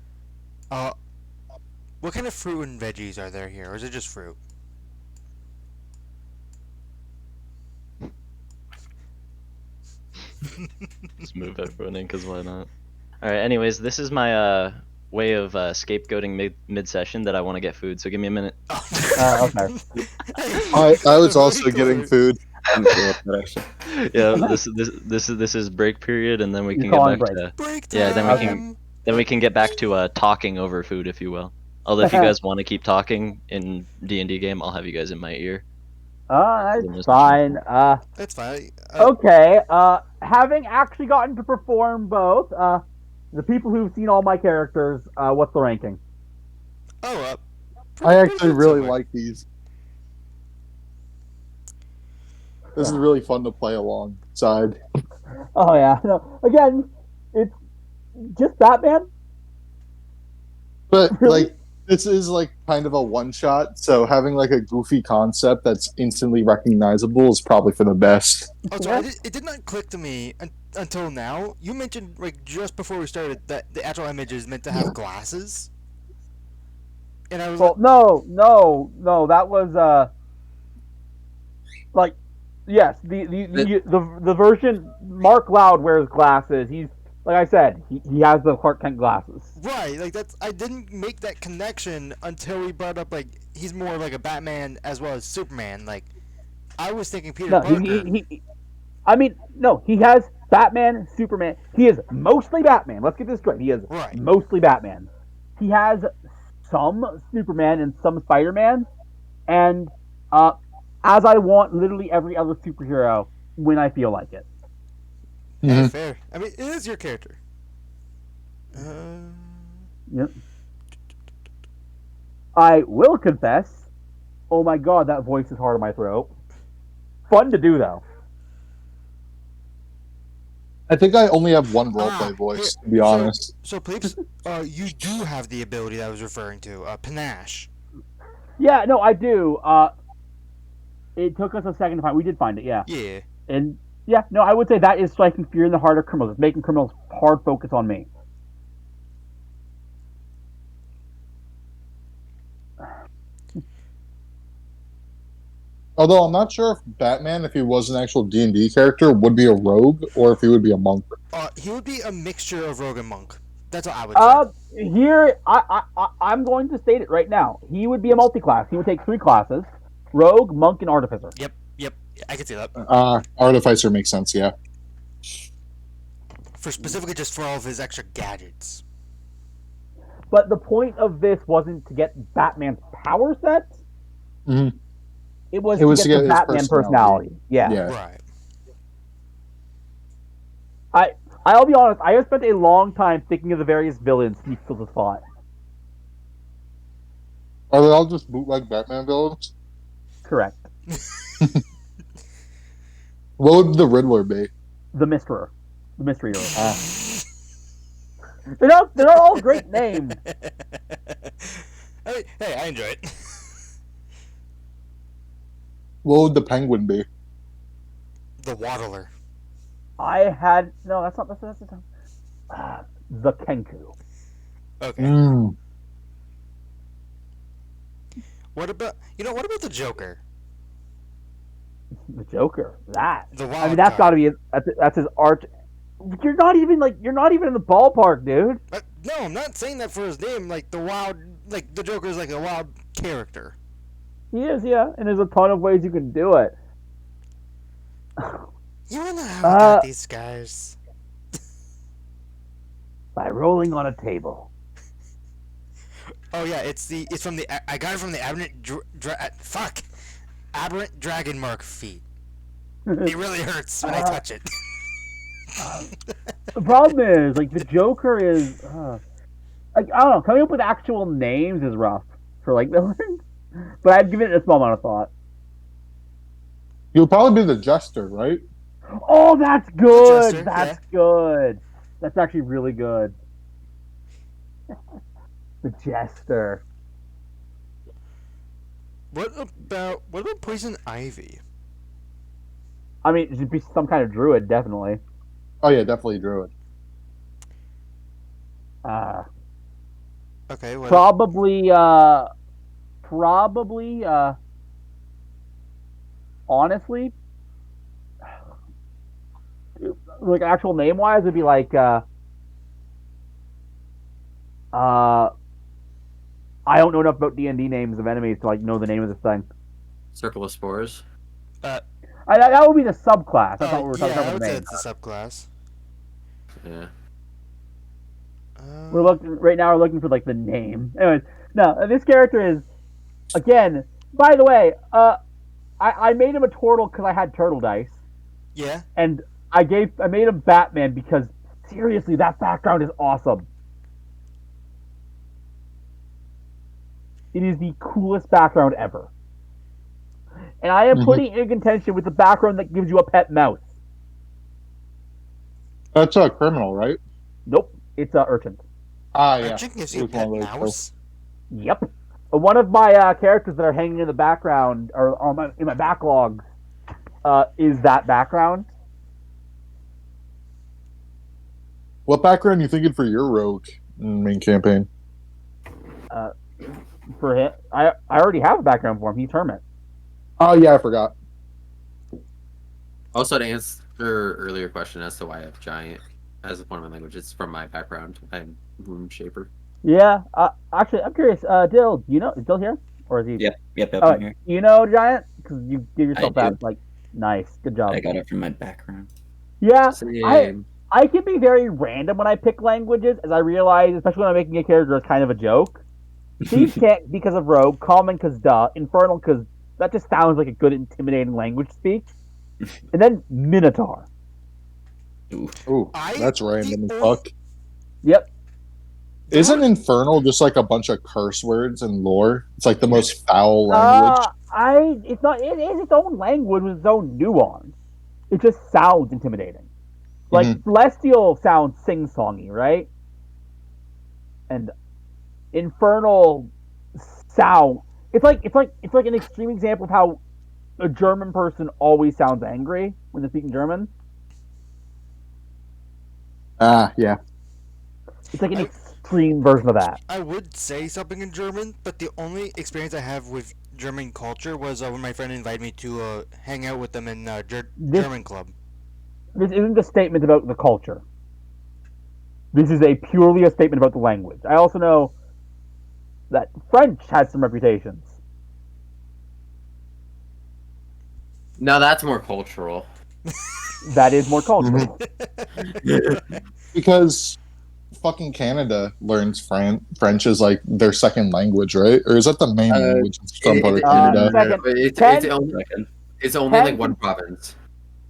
Speaker 1: what kind of fruit and veggies are there here, or is it just fruit?
Speaker 2: just move everyone in, cause why not? All right. Anyways, this is my way of scapegoating mid session that I want to get food. So give me a minute.
Speaker 3: okay.
Speaker 4: I was also getting food.
Speaker 5: I'm cool with that, actually.
Speaker 2: Yeah. This is break period, and then we
Speaker 3: You
Speaker 2: can
Speaker 3: call
Speaker 2: get
Speaker 3: it
Speaker 2: back
Speaker 3: break.
Speaker 2: to
Speaker 1: Break time.
Speaker 2: Yeah, then we can get back to talking over food, if you will. Although if you guys want to keep talking in D&D game, I'll have you guys in my ear.
Speaker 3: It's fine.
Speaker 1: That's fine.
Speaker 3: Okay. Having actually gotten to perform both, the people who've seen all my characters, what's the ranking?
Speaker 1: Oh,
Speaker 4: I actually really
Speaker 1: somewhere.
Speaker 4: like these. This is really fun to play alongside.
Speaker 3: Oh yeah. No, again, it's just Batman.
Speaker 4: But
Speaker 3: Really?
Speaker 4: like this is like kind of a one shot, so having like a goofy concept that's instantly recognizable is probably for the best.
Speaker 1: Oh, sorry, it did not click to me until now. You mentioned like just before we started that the actual image is meant to have glasses, and I was
Speaker 3: Well, no, that was like, yes, the version Mark Loud wears glasses. He's like I said, he has the Clark Kent glasses.
Speaker 1: right. Like that's I didn't make that connection until we brought up like he's more like a Batman as well as Superman. Like I was thinking Peter
Speaker 3: No,
Speaker 1: Parker.
Speaker 3: he has Batman, Superman. He is mostly Batman. Let's get this straight. He is
Speaker 1: Right.
Speaker 3: mostly Batman. He has some Superman and some Spider-Man, and as I want literally every other superhero, when I feel like it.
Speaker 4: Mhm.
Speaker 1: Fair. I mean, it is your character.
Speaker 3: Yep. I will confess. Oh my god, that voice is hard in my throat. Fun to do though.
Speaker 4: I think I only have one roleplay voice, to be honest.
Speaker 1: So Plebes, you do have the ability that I was referring to, panache.
Speaker 3: Yeah, no, I do. It took us a second to find. We did find it, yeah.
Speaker 1: Yeah.
Speaker 3: And yeah, no, I would say that is striking fear in the heart of criminals. It's making criminals hard focus on me.
Speaker 4: Although I'm not sure if Batman, if he was an actual D&D character, would be a rogue or if he would be a monk.
Speaker 1: He would be a mixture of rogue and monk. That's what I would say.
Speaker 3: Here, I'm going to state it right now. He would be a multi-class. He would take 3 classes: rogue, monk, and artificer.
Speaker 1: Yep. I can see that.
Speaker 4: Artificer makes sense, yeah.
Speaker 1: Specifically just for all of his extra gadgets.
Speaker 3: But the point of this wasn't to get Batman's power set.
Speaker 4: Mhm.
Speaker 3: It was
Speaker 4: It was
Speaker 3: to
Speaker 4: to
Speaker 3: get
Speaker 4: get
Speaker 3: the
Speaker 4: his
Speaker 3: Batman personality. Yeah.
Speaker 1: Right.
Speaker 3: I'll be honest. I have spent a long time thinking of the various villains Sneakfield has fought.
Speaker 4: Are they all just bootleg Batman villains?
Speaker 3: Correct.
Speaker 4: What would the Riddler be?
Speaker 3: The Mysterer. The Mystery Earl. They're not all great names.
Speaker 1: Hey, I enjoy it.
Speaker 4: What would the Penguin be?
Speaker 1: The Waddler.
Speaker 3: That's not the Kenku.
Speaker 1: Okay. What about the Joker?
Speaker 3: The Joker. That.
Speaker 1: The wild
Speaker 3: I mean, that's got to be that's his arch. You're not even in the ballpark, dude.
Speaker 1: No, I'm not saying that for his name. Like the Joker is like a wild character.
Speaker 3: He is, yeah, and there's a ton of ways you can do it.
Speaker 1: You wanna know how I got these guys?
Speaker 3: By rolling on a table.
Speaker 1: Oh yeah, it's from the I got it from the Aberrant Dragon Mark feat. It really hurts when I touch it.
Speaker 3: The problem is, like, the Joker is, like, I don't know, coming up with actual names is rough for, like, villains. But I'd give it a small amount of thought.
Speaker 4: You'll probably be the Jester, right?
Speaker 3: Oh, that's good!
Speaker 1: Jester,
Speaker 3: That's good! That's actually really good. The Jester.
Speaker 1: What about Poison Ivy?
Speaker 3: I mean, it should be some kind of druid, definitely.
Speaker 4: Oh yeah, definitely Druid.
Speaker 1: Okay, what?
Speaker 3: Probably, honestly, like, actual name-wise, would be like, I don't know enough about D&D names of enemies to, like, know the name of this thing.
Speaker 6: Circle of Spores.
Speaker 3: That would be the subclass. That's not what we're talking
Speaker 1: I
Speaker 3: about.
Speaker 1: would
Speaker 3: The
Speaker 1: say
Speaker 3: name.
Speaker 1: it's a subclass.
Speaker 6: Yeah.
Speaker 3: We're looking for, like, the name. Anyways, no, this character is, again, by the way, I made him a turtle because I had turtle dice,
Speaker 1: Yeah.
Speaker 3: and I made him Batman because, seriously, that background is awesome. It is the coolest background ever. And I am putting it in contention with the background that gives you a pet mouse.
Speaker 4: That's a criminal, right?
Speaker 3: Nope, it's a urchin.
Speaker 4: Ah, yeah.
Speaker 1: Urchin gives you a
Speaker 4: It was one
Speaker 1: pet
Speaker 4: of those,
Speaker 1: mouse.
Speaker 3: Yep. One of my characters that are hanging in the background, or in my backlogs, is that background.
Speaker 4: What background are you thinking for your rogue main campaign?
Speaker 3: For him, I already have a background for him. He's Hermit.
Speaker 4: Oh yeah, I forgot.
Speaker 6: Also, to answer your earlier question as to why I have giant as one of my languages, from my background, I'm Rune Shaper.
Speaker 3: Yeah. Actually, I'm curious. Dill, do you know? Is Dill here, or is he?
Speaker 5: Yep,
Speaker 3: Oh,
Speaker 5: I'm here.
Speaker 3: you know Giant? Because you give yourself
Speaker 5: I do.
Speaker 3: that, like, nice, good job.
Speaker 5: I got it from my background.
Speaker 3: Yeah.
Speaker 6: Same.
Speaker 3: I can be very random when I pick languages, as I realize, especially when I'm making a character as kind of a joke. Thieves can't because of Rogue, Common because duh, Infernal because that just sounds like a good intimidating language to speak. and then Minotaur.
Speaker 4: Ooh,
Speaker 1: I-
Speaker 4: that's random
Speaker 1: the
Speaker 4: as
Speaker 1: only-
Speaker 4: fuck.
Speaker 3: Yep.
Speaker 4: Isn't Infernal just like a bunch of curse words and lore? It's like the most foul language.
Speaker 3: It's not. It is its own language with its own nuance. It just sounds intimidating. Like Celestial sounds sing-songy, right? And Infernal sound. It's like an extreme example of how a German person always sounds angry when they're speaking German.
Speaker 4: Yeah.
Speaker 3: It's like an extreme version of that.
Speaker 1: I would say something in German, but the only experience I have with German culture was when my friend invited me to hang out with them in German club.
Speaker 3: This isn't a statement about the culture. This is purely a statement about the language. I also know that French has some reputations.
Speaker 6: No, that's more cultural.
Speaker 3: That is more cultural.
Speaker 4: Because fucking Canada learns French as like their second language, right? Or is that the main language in some part of Canada?
Speaker 3: second.
Speaker 6: But it's
Speaker 3: Ten-
Speaker 6: only like
Speaker 3: ten-
Speaker 6: one province.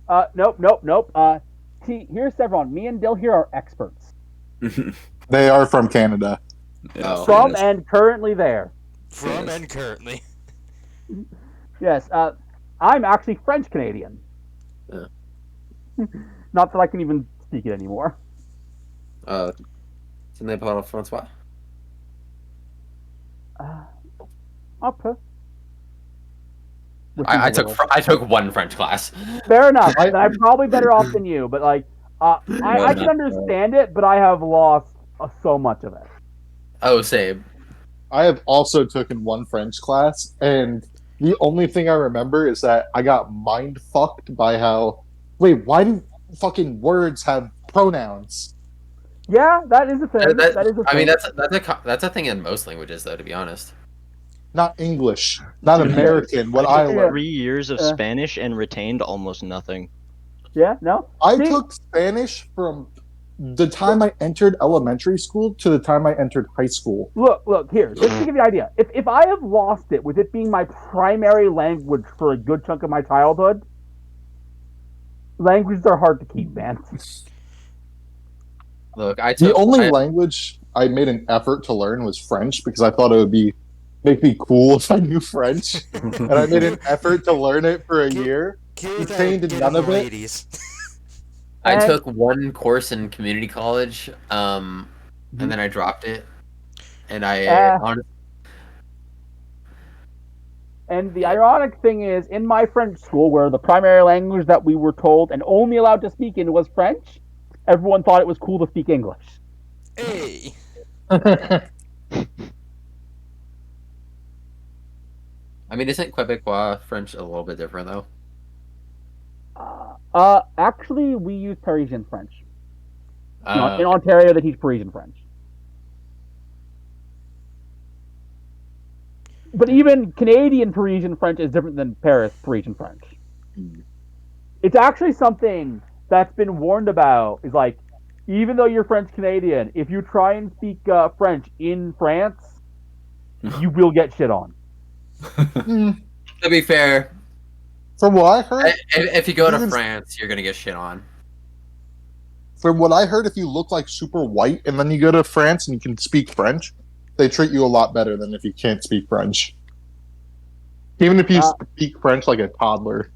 Speaker 3: Nope. Here's Sevron. Me and Dill here are experts.
Speaker 4: They are from Canada.
Speaker 6: Oh.
Speaker 3: From
Speaker 5: Yes.
Speaker 3: and currently there.
Speaker 1: From
Speaker 5: Yes.
Speaker 1: and currently.
Speaker 3: Yes, I'm actually French Canadian.
Speaker 6: Yeah.
Speaker 3: Not that I can even speak it anymore.
Speaker 6: Ce n'est pas François.
Speaker 3: Okay.
Speaker 6: I took one French class.
Speaker 3: Fair enough. I'm probably better off than you, but like, I can understand it, but I have lost so much of it.
Speaker 6: Oh, same.
Speaker 4: I have also taken one French class, and the only thing I remember is that I got mind fucked by how. Wait, why do fucking words have pronouns?
Speaker 3: Yeah, that is a thing.
Speaker 6: That-
Speaker 3: That is a thing.
Speaker 6: I mean, that's a thing in most languages, though. To be honest.
Speaker 4: Not English, not American. What I
Speaker 3: took
Speaker 4: learned.
Speaker 2: 3 years of
Speaker 3: Yeah.
Speaker 2: Spanish and retained almost nothing.
Speaker 3: Yeah, no.
Speaker 4: I
Speaker 3: See-
Speaker 4: took Spanish from the time I entered elementary school to the time I entered high school.
Speaker 3: Look here. Just to give you an idea, if I have lost it with it being my primary language for a good chunk of my childhood, languages are hard to keep, man.
Speaker 6: Look, I
Speaker 4: The
Speaker 6: took
Speaker 4: only language I made an effort to learn was French because I thought it would make me cool if I knew French, and I made an effort to learn it for a year.
Speaker 1: Kids
Speaker 4: Retained
Speaker 1: are
Speaker 4: none of
Speaker 1: getting
Speaker 4: it?
Speaker 1: ladies.
Speaker 6: I
Speaker 3: And-
Speaker 6: took one course in community college, and then I dropped it. And I honestly,
Speaker 3: And the ironic thing is, in my French school, where the primary language that we were told and only allowed to speak in was French, everyone thought it was cool to speak English.
Speaker 1: Hey.
Speaker 6: I mean, isn't Quebecois French a little bit different though?
Speaker 3: Actually, we use Parisian French.
Speaker 6: Uh,
Speaker 3: In Ontario, they teach Parisian French. But even Canadian Parisian French is different than Paris Parisian French. It's actually something that's been warned about. Is like, even though you're French Canadian, if you try and speak French in France, you will get shit on.
Speaker 6: to be fair,
Speaker 4: From what I heard,
Speaker 6: if you go to
Speaker 4: Even-
Speaker 6: France, you're gonna get shit on.
Speaker 4: if you look like super white and then you go to France and you can speak French, they treat you a lot better than if you can't speak French. Even if you speak French like a toddler.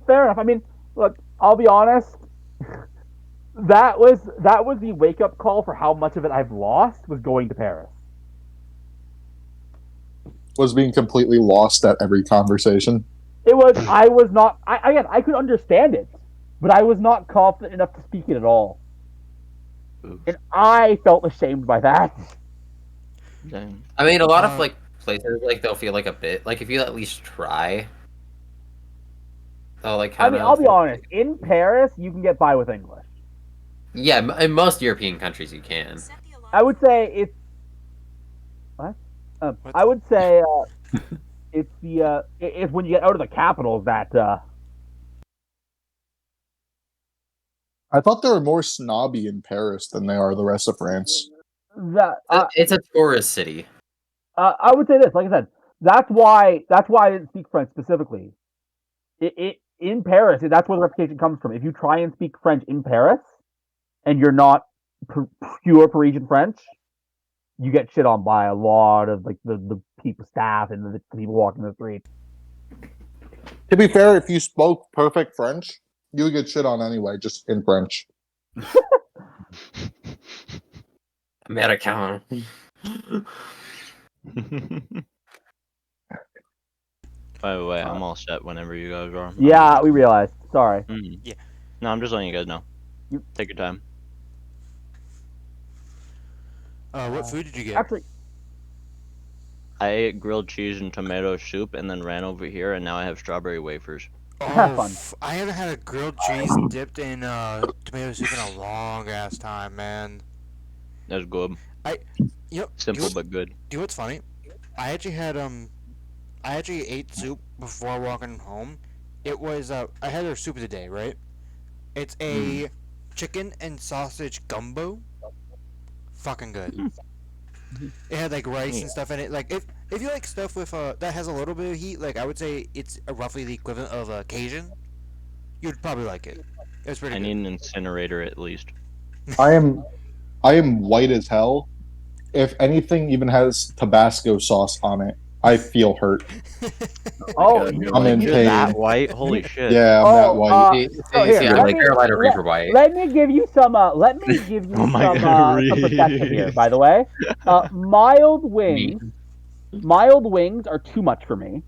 Speaker 3: Fair enough. I mean, look, I'll be honest. That was the wake up call for how much of it I've lost was going to Paris.
Speaker 4: Was being completely lost at every conversation.
Speaker 3: It was. I was not. I could understand it, but I was not confident enough to speak it at all, and I felt ashamed by that.
Speaker 2: Dang.
Speaker 6: I mean, a lot of
Speaker 1: Uh,
Speaker 6: like places like they'll feel like a bit like if you at least try. They'll like
Speaker 3: I
Speaker 6: kind
Speaker 3: mean,
Speaker 6: of.
Speaker 3: I'll be honest. In Paris, you can get by with English.
Speaker 6: Yeah, in most European countries you can.
Speaker 3: I would say it's. What? I would say it's it's when you get out of the capitals that.
Speaker 4: I thought they were more snobby in Paris than they are the rest of France.
Speaker 6: It's a tourist city.
Speaker 3: I would say this, like I said, that's why I didn't speak French specifically. in Paris, that's where the reputation comes from. If you try and speak French in Paris, and you're not pure Parisian French, you get shit on by a lot of like the people, staff, and the people walking the street.
Speaker 4: To be fair, if you spoke perfect French, you would get shit on anyway, just in French.
Speaker 6: American.
Speaker 2: By the way, I'm all set whenever you guys are.
Speaker 3: Yeah, we realized. Sorry.
Speaker 2: Yeah. No, I'm just letting you guys know.
Speaker 3: You-
Speaker 2: Take your time.
Speaker 1: What food did you get?
Speaker 3: Actually,
Speaker 2: I ate grilled cheese and tomato soup and then ran over here and now I have strawberry wafers.
Speaker 3: Have fun.
Speaker 1: I haven't had a grilled cheese dipped in tomato soup in a long ass time, man.
Speaker 2: That's good.
Speaker 1: You know,
Speaker 2: Simple but good.
Speaker 1: do you know what's funny? I actually ate soup before walking home. It was I had their soup of the day, right? It's a chicken and sausage gumbo. Fucking good. It had like rice and stuff in it. Like if you like stuff with that has a little bit of heat, like I would say it's roughly the equivalent of a Cajun. You'd probably like it. It was pretty
Speaker 2: I
Speaker 1: good.
Speaker 2: need an incinerator at least.
Speaker 4: I am white as hell. If anything even has Tabasco sauce on it, I feel hurt.
Speaker 3: oh,
Speaker 4: I'm in
Speaker 2: You're
Speaker 4: pain.
Speaker 2: that white? Holy shit.
Speaker 4: Yeah, I'm that white.
Speaker 3: so here,
Speaker 6: See,
Speaker 3: let
Speaker 6: I'm
Speaker 3: me-
Speaker 6: Carolina Reaper white.
Speaker 3: let me give you some. Let me give you
Speaker 2: Oh my
Speaker 3: some
Speaker 2: God,
Speaker 3: perspective here.
Speaker 2: Reese.
Speaker 3: By the way, mild wings. Mild wings are too much for me.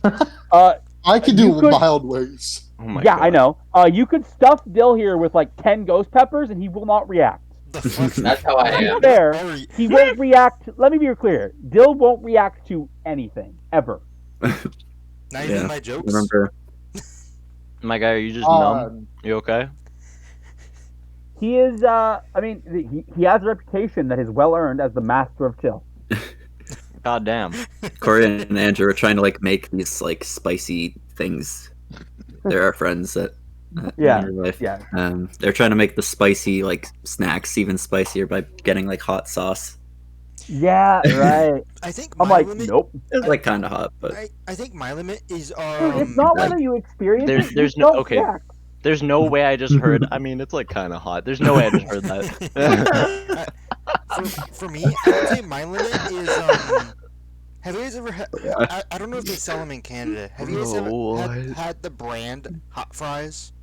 Speaker 4: I could do
Speaker 3: You could-
Speaker 4: mild wings.
Speaker 2: Oh my
Speaker 3: Yeah,
Speaker 2: God.
Speaker 3: I know. You could stuff Dill here with like 10 ghost peppers, and he will not react.
Speaker 1: The fuck?
Speaker 6: That's how I
Speaker 3: To be
Speaker 6: am.
Speaker 3: fair,
Speaker 1: Very-
Speaker 3: he won't react. Let me be clear. Dill won't react to anything ever.
Speaker 1: Not even
Speaker 5: Yeah,
Speaker 1: my jokes.
Speaker 5: Remember,
Speaker 2: My guy, are you just numb? You okay?
Speaker 3: He is. I mean, he has a reputation that is well earned as the master of chill.
Speaker 2: God damn.
Speaker 5: Corey and Andrew are trying to like make these like spicy things. They're our friends that
Speaker 3: Yeah,
Speaker 5: in real life.
Speaker 3: yeah.
Speaker 5: They're trying to make the spicy like snacks even spicier by getting like hot sauce.
Speaker 3: Yeah, right.
Speaker 1: I think
Speaker 3: I'm
Speaker 1: my
Speaker 3: like,
Speaker 1: limit.
Speaker 3: nope.
Speaker 5: It's like kind of hot, but
Speaker 1: I think my limit is
Speaker 3: Dude, it's not whether you experience
Speaker 2: there's-
Speaker 3: it.
Speaker 2: there's
Speaker 3: you
Speaker 2: no-
Speaker 3: don't
Speaker 2: okay.
Speaker 3: react.
Speaker 2: There's no way I just heard. I mean, it's like kind of hot. There's no way I just heard that.
Speaker 1: For me, I would say my limit is have you guys ever had? I don't know if they sell them in Canada. Have you guys ever
Speaker 2: What?
Speaker 1: had the brand Hot Fries?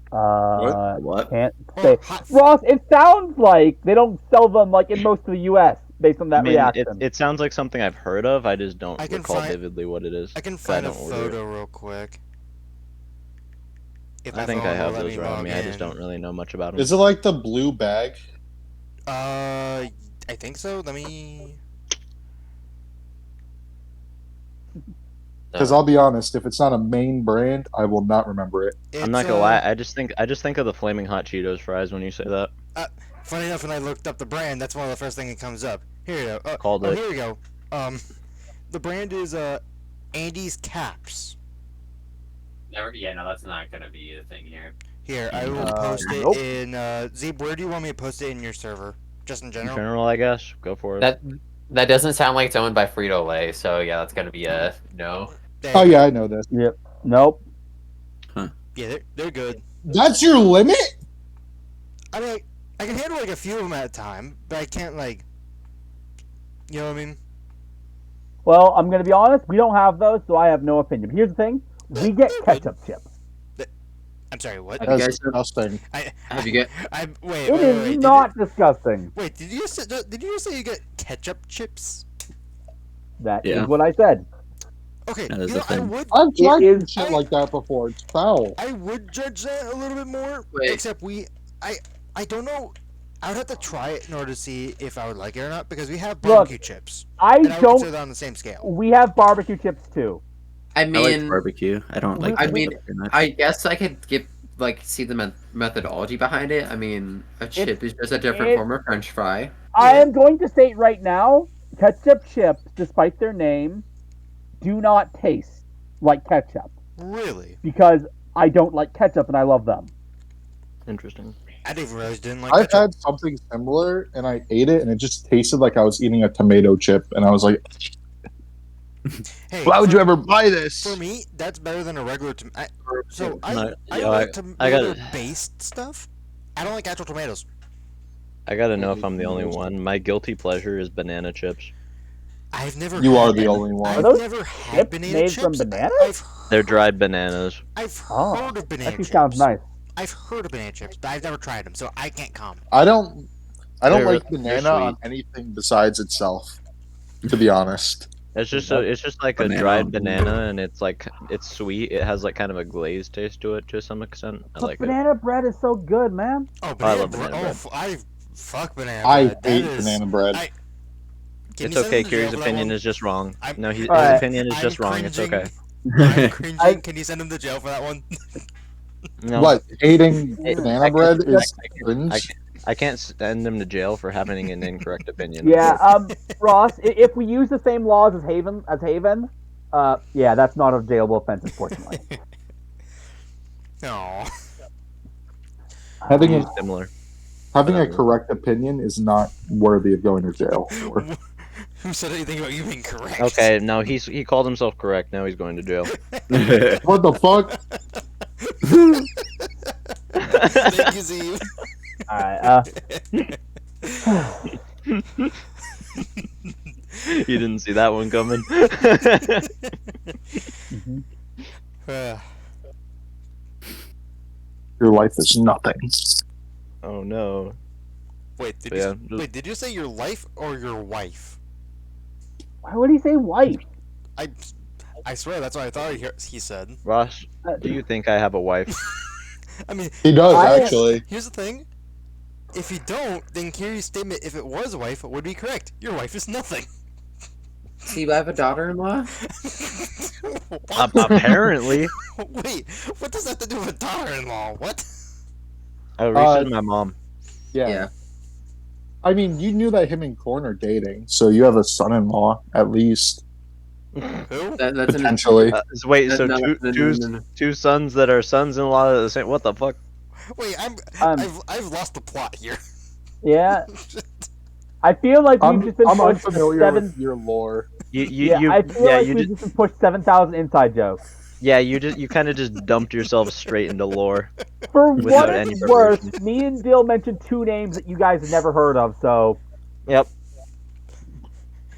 Speaker 5: what?
Speaker 3: Can't
Speaker 1: Oh,
Speaker 3: say.
Speaker 1: Hot
Speaker 3: Ross, it sounds like they don't sell them like in most of the U.S. based on that
Speaker 2: I mean,
Speaker 3: reaction.
Speaker 2: it sounds like something I've heard of. I just don't
Speaker 1: I can
Speaker 2: recall
Speaker 1: find-
Speaker 2: vividly what it is.
Speaker 1: I can
Speaker 2: 'cause
Speaker 1: find a
Speaker 2: don't order it.
Speaker 1: photo real quick. If
Speaker 2: I
Speaker 1: my
Speaker 2: think
Speaker 1: phone
Speaker 2: I
Speaker 1: will
Speaker 2: have
Speaker 1: let
Speaker 2: those around
Speaker 1: log
Speaker 2: me. I just
Speaker 1: in.
Speaker 2: don't really know much about them.
Speaker 4: Is it like the blue bag?
Speaker 1: I think so. Let me.
Speaker 4: Because I'll be honest, if it's not a main brand, I will not remember it.
Speaker 2: I'm not gonna lie. I just think of the flaming hot Cheetos fries when you say that.
Speaker 1: Funny enough, when I looked up the brand, that's one of the first things that comes up. Here you go.
Speaker 2: Called it.
Speaker 1: Here we go. The brand is Andy's Caps.
Speaker 6: Never, yeah, no, that's not gonna be a thing here.
Speaker 1: Here, I will post it
Speaker 3: nope.
Speaker 1: in. Zeb, where do you want me to post it in your server? Just in
Speaker 2: In
Speaker 1: general.
Speaker 2: general, I guess. Go for it.
Speaker 6: That doesn't sound like it's owned by Frito Lay, so yeah, that's gonna be a no.
Speaker 1: There
Speaker 4: Oh
Speaker 1: you go.
Speaker 4: yeah, I know this.
Speaker 3: Nope.
Speaker 1: Yeah, they're good.
Speaker 4: That's your limit?
Speaker 1: I mean, I can handle like a few of them at a time, but I can't like. You know what I mean?
Speaker 3: Well, I'm gonna be honest. We don't have those, so I have no opinion. But here's the thing: we get ketchup chips.
Speaker 1: I'm sorry. What?
Speaker 6: Have you
Speaker 4: That's
Speaker 6: guys-
Speaker 4: disgusting.
Speaker 6: Have you get?
Speaker 1: Wait.
Speaker 3: It is not disgusting.
Speaker 1: Wait, did you just say you get ketchup chips?
Speaker 3: That is
Speaker 5: Yeah.
Speaker 3: what I said.
Speaker 1: Okay,
Speaker 5: That is
Speaker 1: you know,
Speaker 5: a thing.
Speaker 4: I've tried
Speaker 3: is-
Speaker 4: shit like that before. It's foul.
Speaker 1: I would judge that a little bit more.
Speaker 6: Wait.
Speaker 1: Except I don't know. I would have to try it in order to see if I would like it or not because we have
Speaker 3: Look,
Speaker 1: barbecue chips,
Speaker 3: I
Speaker 1: and I would
Speaker 3: don't.
Speaker 1: consider that on the same scale.
Speaker 3: We have barbecue chips too.
Speaker 6: I
Speaker 5: I like
Speaker 6: mean,
Speaker 5: barbecue. I don't like.
Speaker 6: I mean,
Speaker 5: ketchup very much.
Speaker 6: I guess I could see the methodology behind it. I mean, a chip is just a different
Speaker 3: it-
Speaker 6: form of French fry.
Speaker 3: I am going to state right now: ketchup chips, despite their name, do not taste like ketchup
Speaker 1: Really?
Speaker 3: because I don't like ketchup and I love them.
Speaker 2: Interesting.
Speaker 1: I didn't realize you didn't like
Speaker 4: I've
Speaker 1: ketchup.
Speaker 4: had something similar, and I ate it, and it just tasted like I was eating a tomato chip, and I was like,
Speaker 1: Hey,
Speaker 4: Why would
Speaker 1: for-
Speaker 4: you ever buy this?
Speaker 1: For me, that's better than a regular tomato. So
Speaker 2: No,
Speaker 1: I
Speaker 2: yo,
Speaker 1: like
Speaker 2: I gotta-
Speaker 1: tomato-based stuff. I don't like actual tomatoes.
Speaker 2: I gotta know if I'm the only one. My guilty pleasure is banana chips.
Speaker 1: I've never.
Speaker 4: You
Speaker 1: had
Speaker 4: are the
Speaker 1: them.
Speaker 4: only one.
Speaker 1: I've
Speaker 3: Are those
Speaker 1: never had
Speaker 3: chips
Speaker 1: banana
Speaker 3: made
Speaker 1: chips.
Speaker 3: from bananas?
Speaker 2: They're dried bananas.
Speaker 1: I've
Speaker 3: Oh,
Speaker 1: heard of banana
Speaker 3: that
Speaker 1: chips.
Speaker 3: sounds nice.
Speaker 1: I've heard of banana chips, but I've never tried them, so I can't comment.
Speaker 4: I don't
Speaker 2: They're-
Speaker 4: like
Speaker 2: they're
Speaker 4: banana
Speaker 2: sweet.
Speaker 4: on anything besides itself. To be honest.
Speaker 2: It's just
Speaker 3: Okay.
Speaker 2: it's just like a
Speaker 5: Banana.
Speaker 2: dried banana, and it's like it's sweet. It has like kind of a glazed taste to it to some extent. I
Speaker 3: But
Speaker 2: like it.
Speaker 3: banana bread is so good, man.
Speaker 1: Oh,
Speaker 2: I love banana bread.
Speaker 1: I fuck banana
Speaker 4: I
Speaker 1: bread. That
Speaker 4: hate
Speaker 1: is-
Speaker 4: banana bread.
Speaker 1: I- Can
Speaker 2: It's
Speaker 1: you send
Speaker 2: okay.
Speaker 1: him to jail
Speaker 2: Kiri's
Speaker 1: for that
Speaker 2: opinion
Speaker 1: one?
Speaker 2: is just wrong.
Speaker 1: I'm-
Speaker 2: No, his
Speaker 3: Alright.
Speaker 2: opinion is
Speaker 1: I'm
Speaker 2: just wrong. It's
Speaker 1: cringing.
Speaker 2: okay.
Speaker 1: I'm cringing.
Speaker 3: I-
Speaker 1: Can you send him to jail for that one?
Speaker 2: No,
Speaker 4: What, hating
Speaker 2: Hey,
Speaker 4: banana
Speaker 2: I
Speaker 4: bread
Speaker 2: can't-
Speaker 4: is
Speaker 2: I can't-
Speaker 4: cringe?
Speaker 2: I can't send him to jail for having an incorrect opinion.
Speaker 3: Yeah, Ross, if we use the same laws as Haven, yeah, that's not a jailable offense, unfortunately.
Speaker 1: No.
Speaker 4: Having
Speaker 2: He's
Speaker 4: a
Speaker 2: similar.
Speaker 4: having a
Speaker 2: Whatever.
Speaker 4: correct opinion is not worthy of going to jail for.
Speaker 1: Who said anything about you being correct?
Speaker 2: Okay, no, he called himself correct. Now he's going to jail.
Speaker 4: What the fuck?
Speaker 1: Thank you, Steve.
Speaker 3: Alright,
Speaker 2: You didn't see that one coming.
Speaker 1: Uh,
Speaker 4: Your life is nothing.
Speaker 2: Oh no.
Speaker 1: wait, did
Speaker 2: Yeah,
Speaker 1: you wait? Did you say your life or your wife?
Speaker 3: why would he say wife?
Speaker 1: I swear that's what I thought he said.
Speaker 2: Ross, do you think I have a wife?
Speaker 1: I mean,
Speaker 4: He does
Speaker 3: I-
Speaker 4: actually.
Speaker 1: here's the thing. If you don't, then Kiri's statement, if it was a wife, would be correct. Your wife is nothing.
Speaker 6: See, I have a daughter-in-law.
Speaker 1: What?
Speaker 2: Apparently.
Speaker 1: Wait, what does that have to do with a daughter-in-law? What?
Speaker 2: Reese is my mom.
Speaker 4: Yeah.
Speaker 6: Yeah.
Speaker 4: I mean, you knew that him and Corn are dating, so you have a son-in-law at least,
Speaker 1: Who?
Speaker 6: That's an
Speaker 4: potentially.
Speaker 2: Wait, so
Speaker 6: no,
Speaker 2: two,
Speaker 6: no, no,
Speaker 2: two,
Speaker 6: no, no.
Speaker 2: two sons that are sons-in-law of the same. What the fuck?
Speaker 1: Wait,
Speaker 3: Um,
Speaker 1: I've lost the plot here.
Speaker 3: Yeah, I feel like we've just been
Speaker 4: I'm
Speaker 3: pushed
Speaker 4: unfamiliar
Speaker 3: seven.
Speaker 4: with your lore.
Speaker 3: I feel like we've just been pushed 7,000 inside jokes.
Speaker 2: you kind of just dumped yourself straight into lore.
Speaker 3: For
Speaker 2: Without
Speaker 3: what
Speaker 2: any
Speaker 3: it's worth,
Speaker 2: preparation.
Speaker 3: me and Dill mentioned two names that you guys have never heard of, so
Speaker 2: Yep.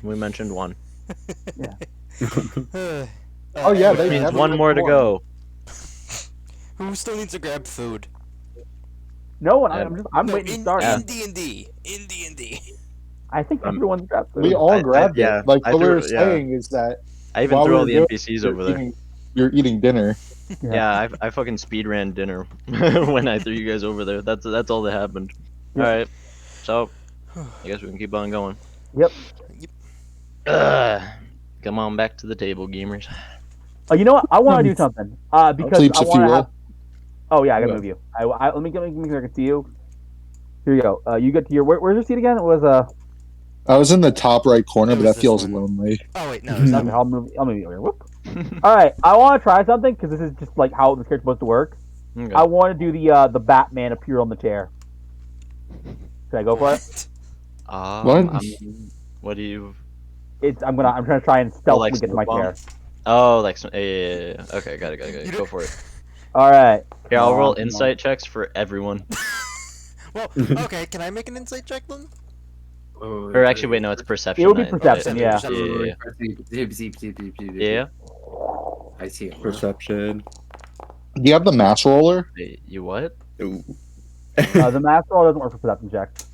Speaker 2: We mentioned one.
Speaker 4: Oh, yeah,
Speaker 2: Which
Speaker 4: they
Speaker 2: means
Speaker 4: never
Speaker 2: one more to
Speaker 4: won.
Speaker 2: go.
Speaker 1: Who still needs to grab food?
Speaker 3: no one.
Speaker 2: Yeah.
Speaker 3: I'm
Speaker 1: No,
Speaker 3: waiting to
Speaker 1: in,
Speaker 3: start.
Speaker 1: in D&D. In D&D.
Speaker 3: I think
Speaker 2: Um,
Speaker 3: everyone's got food.
Speaker 4: We all
Speaker 2: I-
Speaker 4: grabbed
Speaker 2: yeah,
Speaker 4: it. Like
Speaker 2: I
Speaker 4: what we
Speaker 2: threw
Speaker 4: were
Speaker 2: it, yeah.
Speaker 4: saying is that
Speaker 2: I even
Speaker 4: while
Speaker 2: threw
Speaker 4: we
Speaker 2: all
Speaker 4: were
Speaker 2: the
Speaker 4: doing
Speaker 2: NPCs
Speaker 4: you're
Speaker 2: over there.
Speaker 4: you're eating dinner.
Speaker 2: Yeah, I fucking speed ran dinner when I threw you guys over there. That's all that happened.
Speaker 3: Yeah.
Speaker 2: All right, so I guess we can keep on going.
Speaker 3: Yep.
Speaker 2: Come on back to the table, gamers.
Speaker 3: Oh, you know what? I want to do something. Because
Speaker 4: Sleeps
Speaker 3: I
Speaker 4: if you
Speaker 3: want to
Speaker 4: will.
Speaker 3: have. Oh yeah, I gotta
Speaker 4: Yeah.
Speaker 3: move you. Let me make sure I can see you. Here you go. You get to your. Where's your seat again? It was
Speaker 4: I was in the top right corner,
Speaker 1: It
Speaker 4: but
Speaker 1: was
Speaker 4: that
Speaker 1: this
Speaker 4: feels
Speaker 1: one.
Speaker 4: lonely.
Speaker 1: Oh wait, no, it's not.
Speaker 3: Okay, I'll move you over here. Whoop. All right, I want to try something because this is just like how this character's supposed to work.
Speaker 2: Okay.
Speaker 3: I want to do the Batman appear on the chair. Should I go for it?
Speaker 4: What?
Speaker 2: What do you?
Speaker 3: I'm trying to try and stealthily
Speaker 2: like
Speaker 3: get to my
Speaker 2: smoke
Speaker 3: chair.
Speaker 2: Oh, like yeah. Okay, got it.
Speaker 1: You
Speaker 2: Go
Speaker 1: don't-
Speaker 2: for it.
Speaker 3: All right.
Speaker 2: Here, I'll roll
Speaker 3: No.
Speaker 2: insight checks for everyone.
Speaker 1: Well, okay, can I make an insight check then?
Speaker 2: Or actually, wait, no, it's perception.
Speaker 3: It would be
Speaker 2: not
Speaker 3: perception,
Speaker 2: insight.
Speaker 3: yeah.
Speaker 2: Yeah.
Speaker 6: I see it.
Speaker 5: Perception.
Speaker 4: Do you have the mass roller?
Speaker 2: Wait, you what?
Speaker 5: Ooh.
Speaker 3: The mask roll doesn't work for perception checks.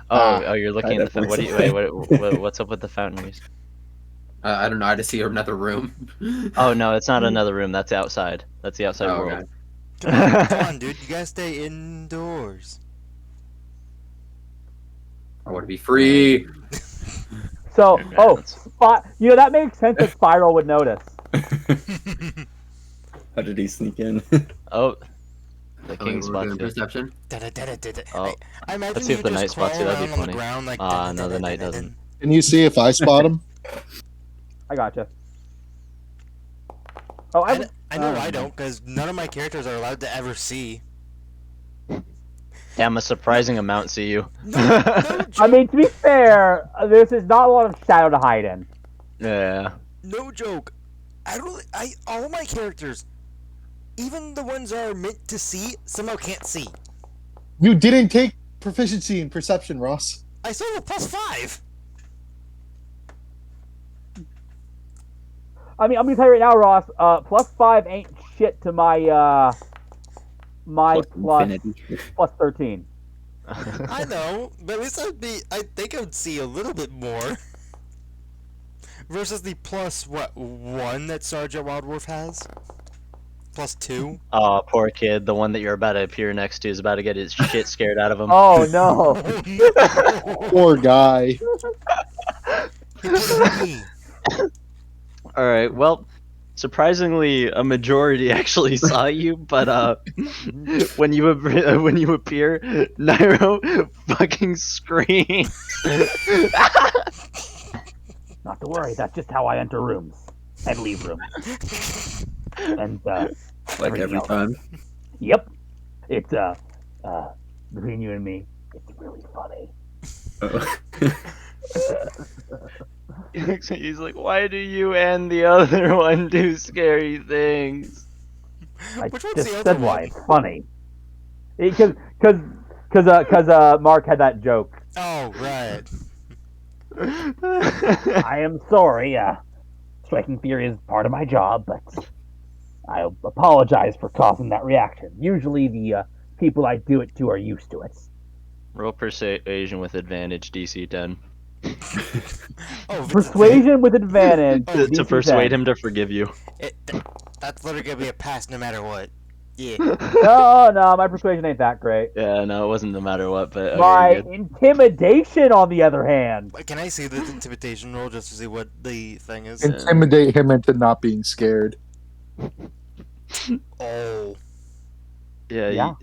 Speaker 2: Oh, you're looking
Speaker 4: I
Speaker 2: at the fountain. What do you? Wait, what's up with the fountain? Reese?
Speaker 6: I don't know. I just see another room.
Speaker 2: Oh no, it's not another room. That's outside. That's the outside
Speaker 6: Oh,
Speaker 2: world.
Speaker 6: okay.
Speaker 1: Come on, dude. You gotta stay indoors.
Speaker 6: I want to be free.
Speaker 3: So,
Speaker 2: Okay,
Speaker 3: oh,
Speaker 2: that's-
Speaker 3: spot. You know that makes sense that Spiral would notice.
Speaker 5: How did he sneak in?
Speaker 2: Oh, the
Speaker 6: Oh,
Speaker 2: king
Speaker 6: we're
Speaker 2: spots
Speaker 6: doing
Speaker 2: you.
Speaker 6: perception.
Speaker 2: Oh,
Speaker 1: I imagine
Speaker 2: let's see if
Speaker 1: you
Speaker 2: the
Speaker 1: just
Speaker 2: knight spots you,
Speaker 1: crawl
Speaker 2: that'd be
Speaker 1: around on the
Speaker 2: funny.
Speaker 1: ground like,
Speaker 2: No, the knight doesn't.
Speaker 4: Can you see if I spot him?
Speaker 3: I gotcha. Oh,
Speaker 1: I know I don't, because none of my characters are allowed to ever see.
Speaker 2: Damn, a surprising amount see you.
Speaker 3: I mean, to be fair, this is not a lot of shadow to hide in.
Speaker 2: Yeah.
Speaker 1: No joke. All my characters, even the ones that are meant to see, somehow can't see.
Speaker 4: You didn't take proficiency in perception, Ross.
Speaker 1: I saw the +5.
Speaker 3: I mean, I'm gonna tell you right now, Ross. +5 ain't shit to my my
Speaker 5: Infinity.
Speaker 3: plus 13.
Speaker 1: I know, but at least I think I would see a little bit more. Versus the +1 that Sergeant Wildwolf has? +2?
Speaker 2: Oh, poor kid. The one that you're about to appear next to is about to get his shit scared out of him.
Speaker 3: Oh no!
Speaker 1: no!
Speaker 4: Poor guy.
Speaker 1: Me.
Speaker 2: Alright, well, surprisingly, a majority actually saw you, but when you appear, Nairo fucking screams.
Speaker 3: Not to worry. That's just how I enter rooms and leave rooms. And
Speaker 5: Like every
Speaker 3: else.
Speaker 5: time.
Speaker 3: Yep, it's between you and me, it's really funny.
Speaker 2: He's like, why do you and the other one do scary things?
Speaker 3: I
Speaker 1: Which one's
Speaker 3: just
Speaker 1: the
Speaker 3: said
Speaker 1: other
Speaker 3: why
Speaker 1: one?
Speaker 3: it's funny. Because Mark had that joke.
Speaker 1: Oh, right.
Speaker 3: I am sorry. Striking fear is part of my job, but I apologize for causing that reaction. Usually, the people I do it to are used to it.
Speaker 2: Roll persuasion with advantage, DC 10.
Speaker 1: Oh,
Speaker 3: Persuasion with advantage.
Speaker 1: Oh,
Speaker 2: To
Speaker 3: DC
Speaker 2: persuade
Speaker 3: 10.
Speaker 2: him to forgive you.
Speaker 1: That's literally gonna be a pass no matter what. Yeah.
Speaker 3: No, my persuasion ain't that great.
Speaker 2: Yeah, no, it wasn't no matter what, but okay,
Speaker 3: My
Speaker 2: you're good.
Speaker 3: intimidation, on the other hand.
Speaker 1: Can I see the intimidation roll just to see what the thing is?
Speaker 4: Intimidate him into not being scared.
Speaker 1: Oh.
Speaker 3: Yeah.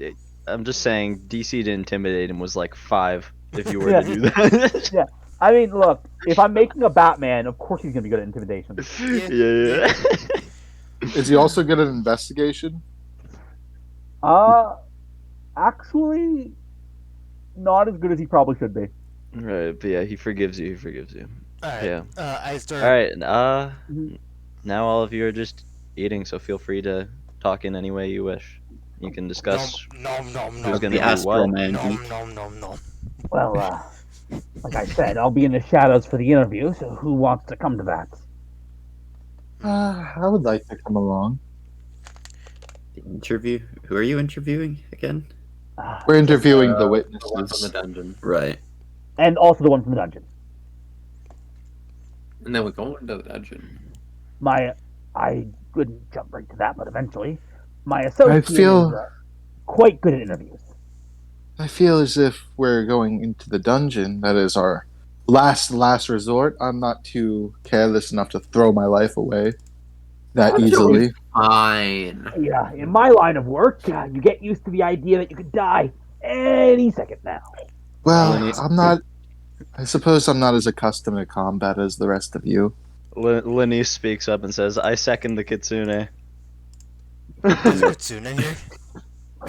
Speaker 2: I'm just saying, DC to intimidate him was like 5 if you were
Speaker 3: Yeah.
Speaker 2: to do that.
Speaker 3: I mean, look, if I'm making a Batman, of course he's gonna be good at intimidation.
Speaker 2: Yeah.
Speaker 4: Is he also good at investigation?
Speaker 3: Actually, not as good as he probably should be.
Speaker 2: Right, but yeah, he forgives you.
Speaker 1: Alright.
Speaker 2: Yeah.
Speaker 1: I start.
Speaker 2: Alright,
Speaker 3: Mhm.
Speaker 2: now all of you are just eating, so feel free to talk in any way you wish. You can discuss
Speaker 1: Nom
Speaker 2: who's
Speaker 1: nom.
Speaker 2: gonna
Speaker 5: The
Speaker 2: do
Speaker 5: Astral
Speaker 2: what.
Speaker 5: Man.
Speaker 1: Nom.
Speaker 3: Well, like I said, I'll be in the shadows for the interview, so who wants to come to that?
Speaker 4: I would like to come along.
Speaker 5: The interview. Who are you interviewing again?
Speaker 4: We're interviewing the
Speaker 6: The one from
Speaker 4: witnesses.
Speaker 6: the dungeon.
Speaker 5: Right.
Speaker 3: And also the one from the dungeon.
Speaker 6: And then we go into the dungeon.
Speaker 3: I couldn't jump right to that, but eventually, my associate
Speaker 4: feel-
Speaker 3: is quite good at interviews.
Speaker 4: I feel as if we're going into the dungeon. That is our last resort. I'm not too careless enough to throw my life away that
Speaker 6: Dungeon
Speaker 4: easily.
Speaker 6: Fine.
Speaker 3: Yeah, in my line of work, you get used to the idea that you could die any second now.
Speaker 4: Well,
Speaker 6: Melanie.
Speaker 4: I'm not. I suppose I'm not as accustomed to combat as the rest of you.
Speaker 2: Lenny speaks up and says, I second the Kitsune.
Speaker 1: There's a Kitsune in here.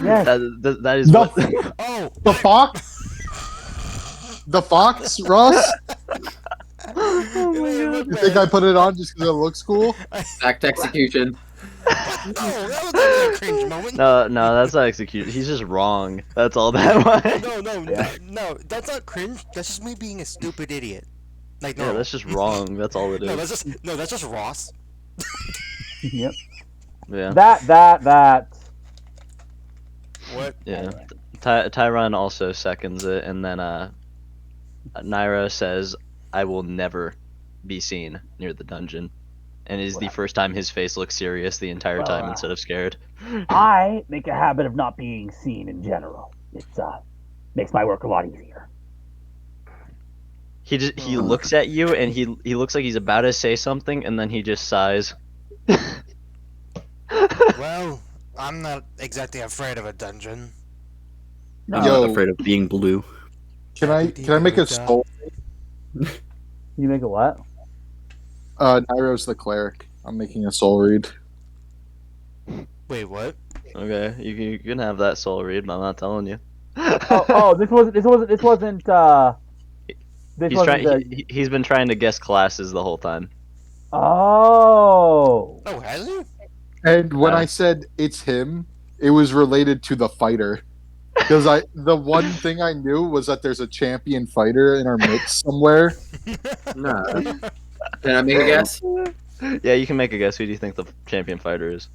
Speaker 3: Yes.
Speaker 2: That is what...
Speaker 1: Oh.
Speaker 4: The fox? The fox, Ross?
Speaker 1: Oh
Speaker 4: You think I put it on just because it looks cool?
Speaker 6: Back to execution.
Speaker 1: Oh, that was a cringe moment.
Speaker 2: No, that's not execution. He's just wrong. That's all that was.
Speaker 1: No, that's not cringe. That's just me being a stupid idiot. Like, no.
Speaker 2: Yeah, that's just wrong. That's all it
Speaker 1: No,
Speaker 2: is.
Speaker 1: that's just Ross.
Speaker 3: Yep.
Speaker 2: Yeah.
Speaker 3: That.
Speaker 1: What?
Speaker 2: Yeah. Tyron also seconds it, and then Naira says, I will never be seen near the dungeon. And it is the first time his face looks serious the entire
Speaker 3: Well,
Speaker 2: time instead of scared.
Speaker 3: I make a habit of not being seen in general. It's makes my work a lot easier.
Speaker 2: He looks at you and he looks like he's about to say something and then he just sighs.
Speaker 1: Well, I'm not exactly afraid of a dungeon.
Speaker 5: I'm
Speaker 4: Yo.
Speaker 5: not afraid of being blue.
Speaker 4: Can I make a soul?
Speaker 3: You make a what?
Speaker 4: Nairo's the cleric. I'm making a soul read.
Speaker 1: Wait, what?
Speaker 2: Okay, you can have that soul read, but I'm not telling you.
Speaker 3: This wasn't.
Speaker 2: He's been trying to guess classes the whole time.
Speaker 3: Oh.
Speaker 1: Oh, has he?
Speaker 4: And when
Speaker 2: Uh.
Speaker 4: I said it's him, it was related to the fighter. Because the one thing I knew was that there's a champion fighter in our midst somewhere.
Speaker 6: No. Can I make a guess?
Speaker 2: Yeah, you can make a guess. Who do you think the champion fighter is?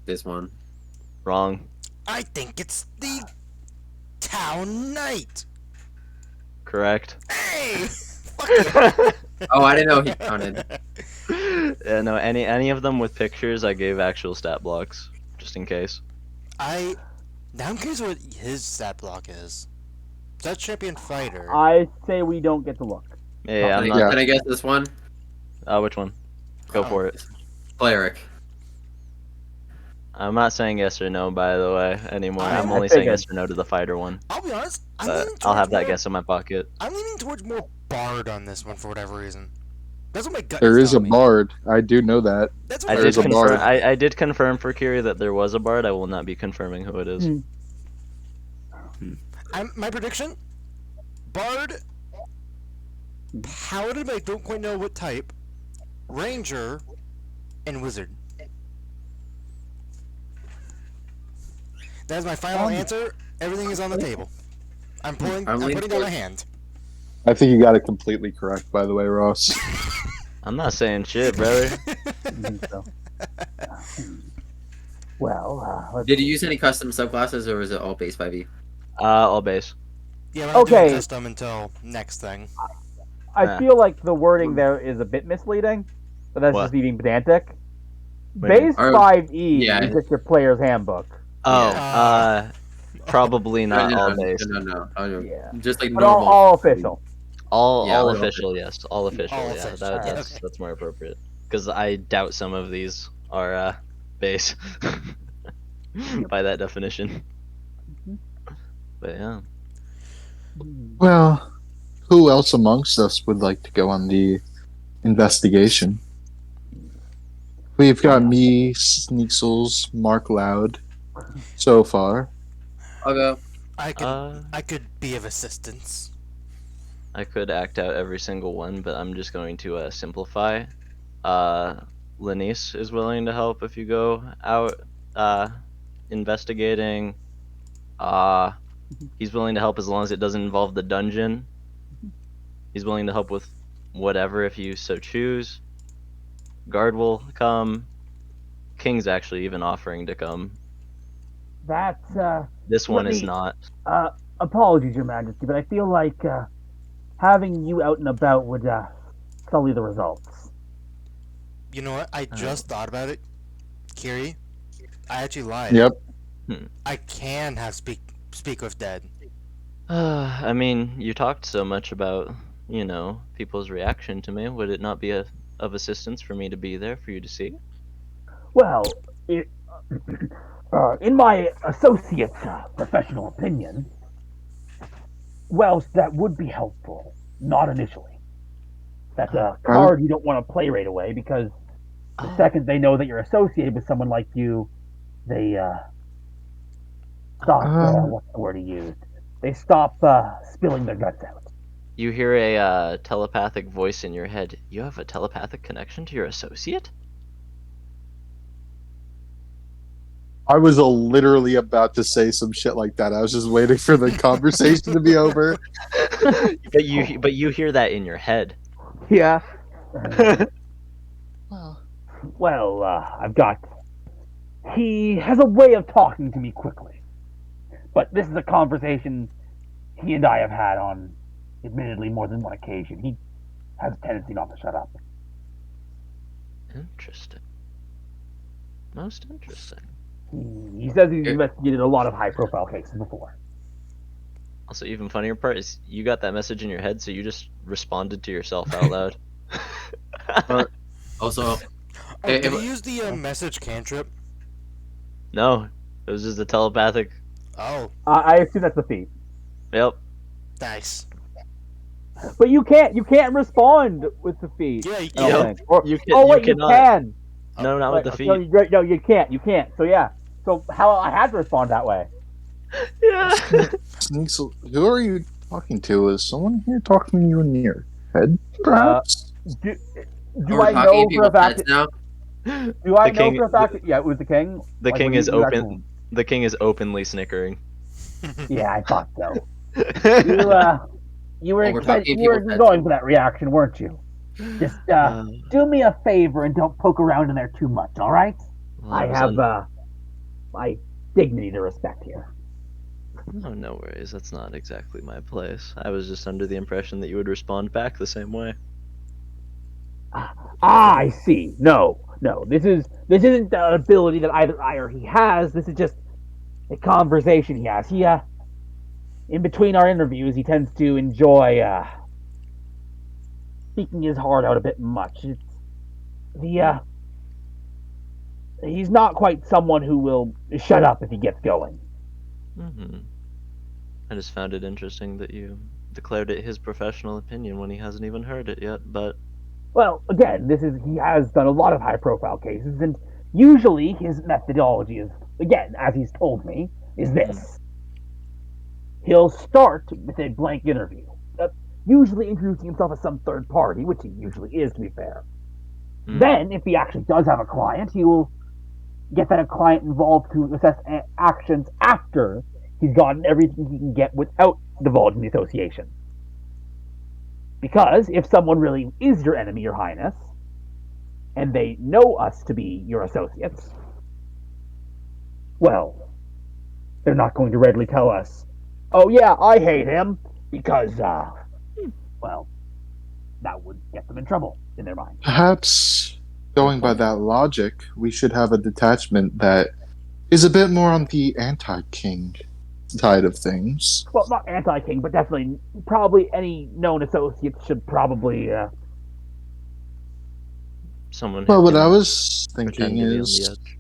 Speaker 6: This one.
Speaker 2: Wrong.
Speaker 1: I think it's the town knight.
Speaker 2: Correct.
Speaker 1: Hey! Fuck
Speaker 6: Oh, I didn't know he counted.
Speaker 2: Yeah, no, any of them with pictures, I gave actual stat blocks, just in case.
Speaker 1: Now I'm curious what his stat block is. That champion fighter.
Speaker 3: I say we don't get to look.
Speaker 2: Yeah, I'm
Speaker 6: Can,
Speaker 2: not.
Speaker 6: can I guess this one?
Speaker 2: Which one? Go for it.
Speaker 6: Cleric.
Speaker 2: I'm not saying yes or no, by the way, anymore.
Speaker 1: I
Speaker 2: I'm only saying
Speaker 3: figured.
Speaker 2: yes or no to the fighter one.
Speaker 1: I'll be honest. I'm
Speaker 2: But
Speaker 1: leaning
Speaker 2: I'll have
Speaker 1: towards
Speaker 2: that
Speaker 1: more-
Speaker 2: guess in my pocket.
Speaker 1: I'm leaning towards more bard on this one for whatever reason. That's what my gut
Speaker 4: There is a
Speaker 1: telling me.
Speaker 4: bard. I do know that.
Speaker 1: That's
Speaker 2: I
Speaker 1: what my
Speaker 2: did
Speaker 4: There's a
Speaker 1: gut is
Speaker 2: confirm.
Speaker 4: bard.
Speaker 1: telling me.
Speaker 2: I did confirm for Kiri that there was a bard. I will not be confirming who it is.
Speaker 1: My prediction: bard, paladin, but I don't quite know what type. Ranger, and wizard. That is my final answer. Everything is on the table. I'm putting down a hand.
Speaker 4: I think you got it completely correct, by the way, Ross.
Speaker 2: I'm not saying shit, brother.
Speaker 3: I think so. Well, let's
Speaker 6: Did you use any custom subclasses or was it all base 5e?
Speaker 2: All base.
Speaker 1: Yeah, we're not doing
Speaker 3: Okay.
Speaker 1: custom until next thing.
Speaker 3: I feel like the wording there is a bit misleading, but that's
Speaker 2: What?
Speaker 3: just me being pedantic.
Speaker 2: What do you
Speaker 3: Base
Speaker 6: Or-
Speaker 3: 5e
Speaker 6: yeah.
Speaker 3: is just your player's handbook.
Speaker 2: Oh,
Speaker 1: Yeah.
Speaker 2: probably not all base.
Speaker 6: No.
Speaker 3: Yeah.
Speaker 6: Just like
Speaker 3: But
Speaker 6: normal.
Speaker 3: all official.
Speaker 2: All
Speaker 6: Yeah, all
Speaker 2: official, yes. All official,
Speaker 1: All
Speaker 2: yeah.
Speaker 1: official,
Speaker 2: That,
Speaker 1: alright,
Speaker 2: that's
Speaker 1: okay.
Speaker 2: that's more appropriate. Because I doubt some of these are base by that definition. But yeah.
Speaker 4: Well, who else amongst us would like to go on the investigation? We've got me, Sneaksels, Mark Loud, so far.
Speaker 6: I'll go.
Speaker 1: I could be of assistance.
Speaker 2: I could act out every single one, but I'm just going to simplify. Lanice is willing to help if you go out investigating. He's willing to help as long as it doesn't involve the dungeon. He's willing to help with whatever if you so choose. Guard will come. King's actually even offering to come.
Speaker 3: That's,
Speaker 2: This one
Speaker 3: Let
Speaker 2: is
Speaker 3: me-
Speaker 2: not.
Speaker 3: apologies, Your Majesty, but I feel like, having you out and about would, sully the results.
Speaker 1: You know what? I just thought about it, Kiri. I actually lied.
Speaker 4: Yep.
Speaker 1: I can have speak with dead.
Speaker 2: I mean, you talked so much about, people's reaction to me. Would it not be of assistance for me to be there for you to see?
Speaker 3: Well, in my associate's professional opinion, well, that would be helpful. Not initially. That's a card you don't want to play right away because the second they know that you're associated with someone like you, they stop. What's the word he used? They stop spilling their guts out.
Speaker 2: You hear a telepathic voice in your head. You have a telepathic connection to your associate?
Speaker 4: I was literally about to say some shit like that. I was just waiting for the conversation to be over.
Speaker 2: But you hear that in your head.
Speaker 3: Yeah.
Speaker 2: Well,
Speaker 3: Well, I've got. He has a way of talking to me quickly. But this is a conversation he and I have had on, admittedly, more than one occasion. He has a tendency not to shut up.
Speaker 2: interesting. Most interesting.
Speaker 3: He says he's investigated a lot of high-profile cases before.
Speaker 2: Also, even funnier part is you got that message in your head, so you just responded to yourself out loud.
Speaker 6: Also,
Speaker 1: Oh,
Speaker 6: If-
Speaker 1: did he use the message cantrip?
Speaker 2: No, it was just a telepathic.
Speaker 1: Oh,
Speaker 3: I assume that's the feat.
Speaker 2: Yep.
Speaker 1: nice.
Speaker 3: But you can't respond with the feat.
Speaker 1: Yeah,
Speaker 3: I
Speaker 2: Yep.
Speaker 3: don't think. Or,
Speaker 2: You can-
Speaker 3: oh
Speaker 2: you
Speaker 3: wait, you
Speaker 2: cannot.
Speaker 3: can.
Speaker 2: No, not with the feet.
Speaker 3: No, you can't. So yeah. So how I had to respond that way.
Speaker 2: Yeah.
Speaker 4: Sneaksel, who are you talking to? Is someone here talking to you in your head, perhaps?
Speaker 3: Do
Speaker 6: We're
Speaker 3: I
Speaker 6: talking
Speaker 3: know
Speaker 6: in
Speaker 3: for a
Speaker 6: people's
Speaker 3: fact?
Speaker 6: heads now.
Speaker 3: Do I
Speaker 2: The
Speaker 3: know
Speaker 2: king-
Speaker 3: for a fact? Yeah, it was the king.
Speaker 2: The
Speaker 3: Like,
Speaker 2: king
Speaker 3: when
Speaker 2: is
Speaker 3: you
Speaker 2: open.
Speaker 3: actual-
Speaker 2: The king is openly snickering.
Speaker 3: Yeah, I thought so. You you
Speaker 6: Well,
Speaker 3: were
Speaker 6: we're
Speaker 3: excited,
Speaker 6: talking
Speaker 3: you were
Speaker 6: people's heads.
Speaker 3: going for that reaction, weren't you? Just do me a favor and don't poke around in there too much, all right?
Speaker 2: Well,
Speaker 3: I
Speaker 2: was
Speaker 3: have my dignity to respect here.
Speaker 2: Oh, no worries. That's not exactly my place. I was just under the impression that you would respond back the same way.
Speaker 3: I see. No. This isn't an ability that either I or he has. This is just a conversation he has. He in between our interviews, he tends to enjoy speaking his heart out a bit much. It's he's not quite someone who will shut up if he gets going.
Speaker 2: Hmm. I just found it interesting that you declared it his professional opinion when he hasn't even heard it yet, but
Speaker 3: Well, again, he has done a lot of high profile cases, and usually his methodology is, again, as he's told me, is this. He'll start with a blank interview, usually introducing himself as some third party, which he usually is, to be fair. Then, if he actually does have a client, he will get that client involved to assess actions after he's gotten everything he can get without divulging the association. Because if someone really is your enemy, Your Highness, and they know us to be your associates, well, they're not going to readily tell us, oh yeah, I hate him, because, well, that would get them in trouble in their mind.
Speaker 4: Perhaps, going by that logic, we should have a detachment that is a bit more on the anti-king side of things.
Speaker 3: Well, not anti-king, but definitely, probably any known associates should probably,
Speaker 2: someone.
Speaker 4: Well,
Speaker 2: who
Speaker 4: what
Speaker 2: can
Speaker 4: I was
Speaker 2: pretend
Speaker 4: thinking
Speaker 2: to be on the
Speaker 4: is,
Speaker 2: edge.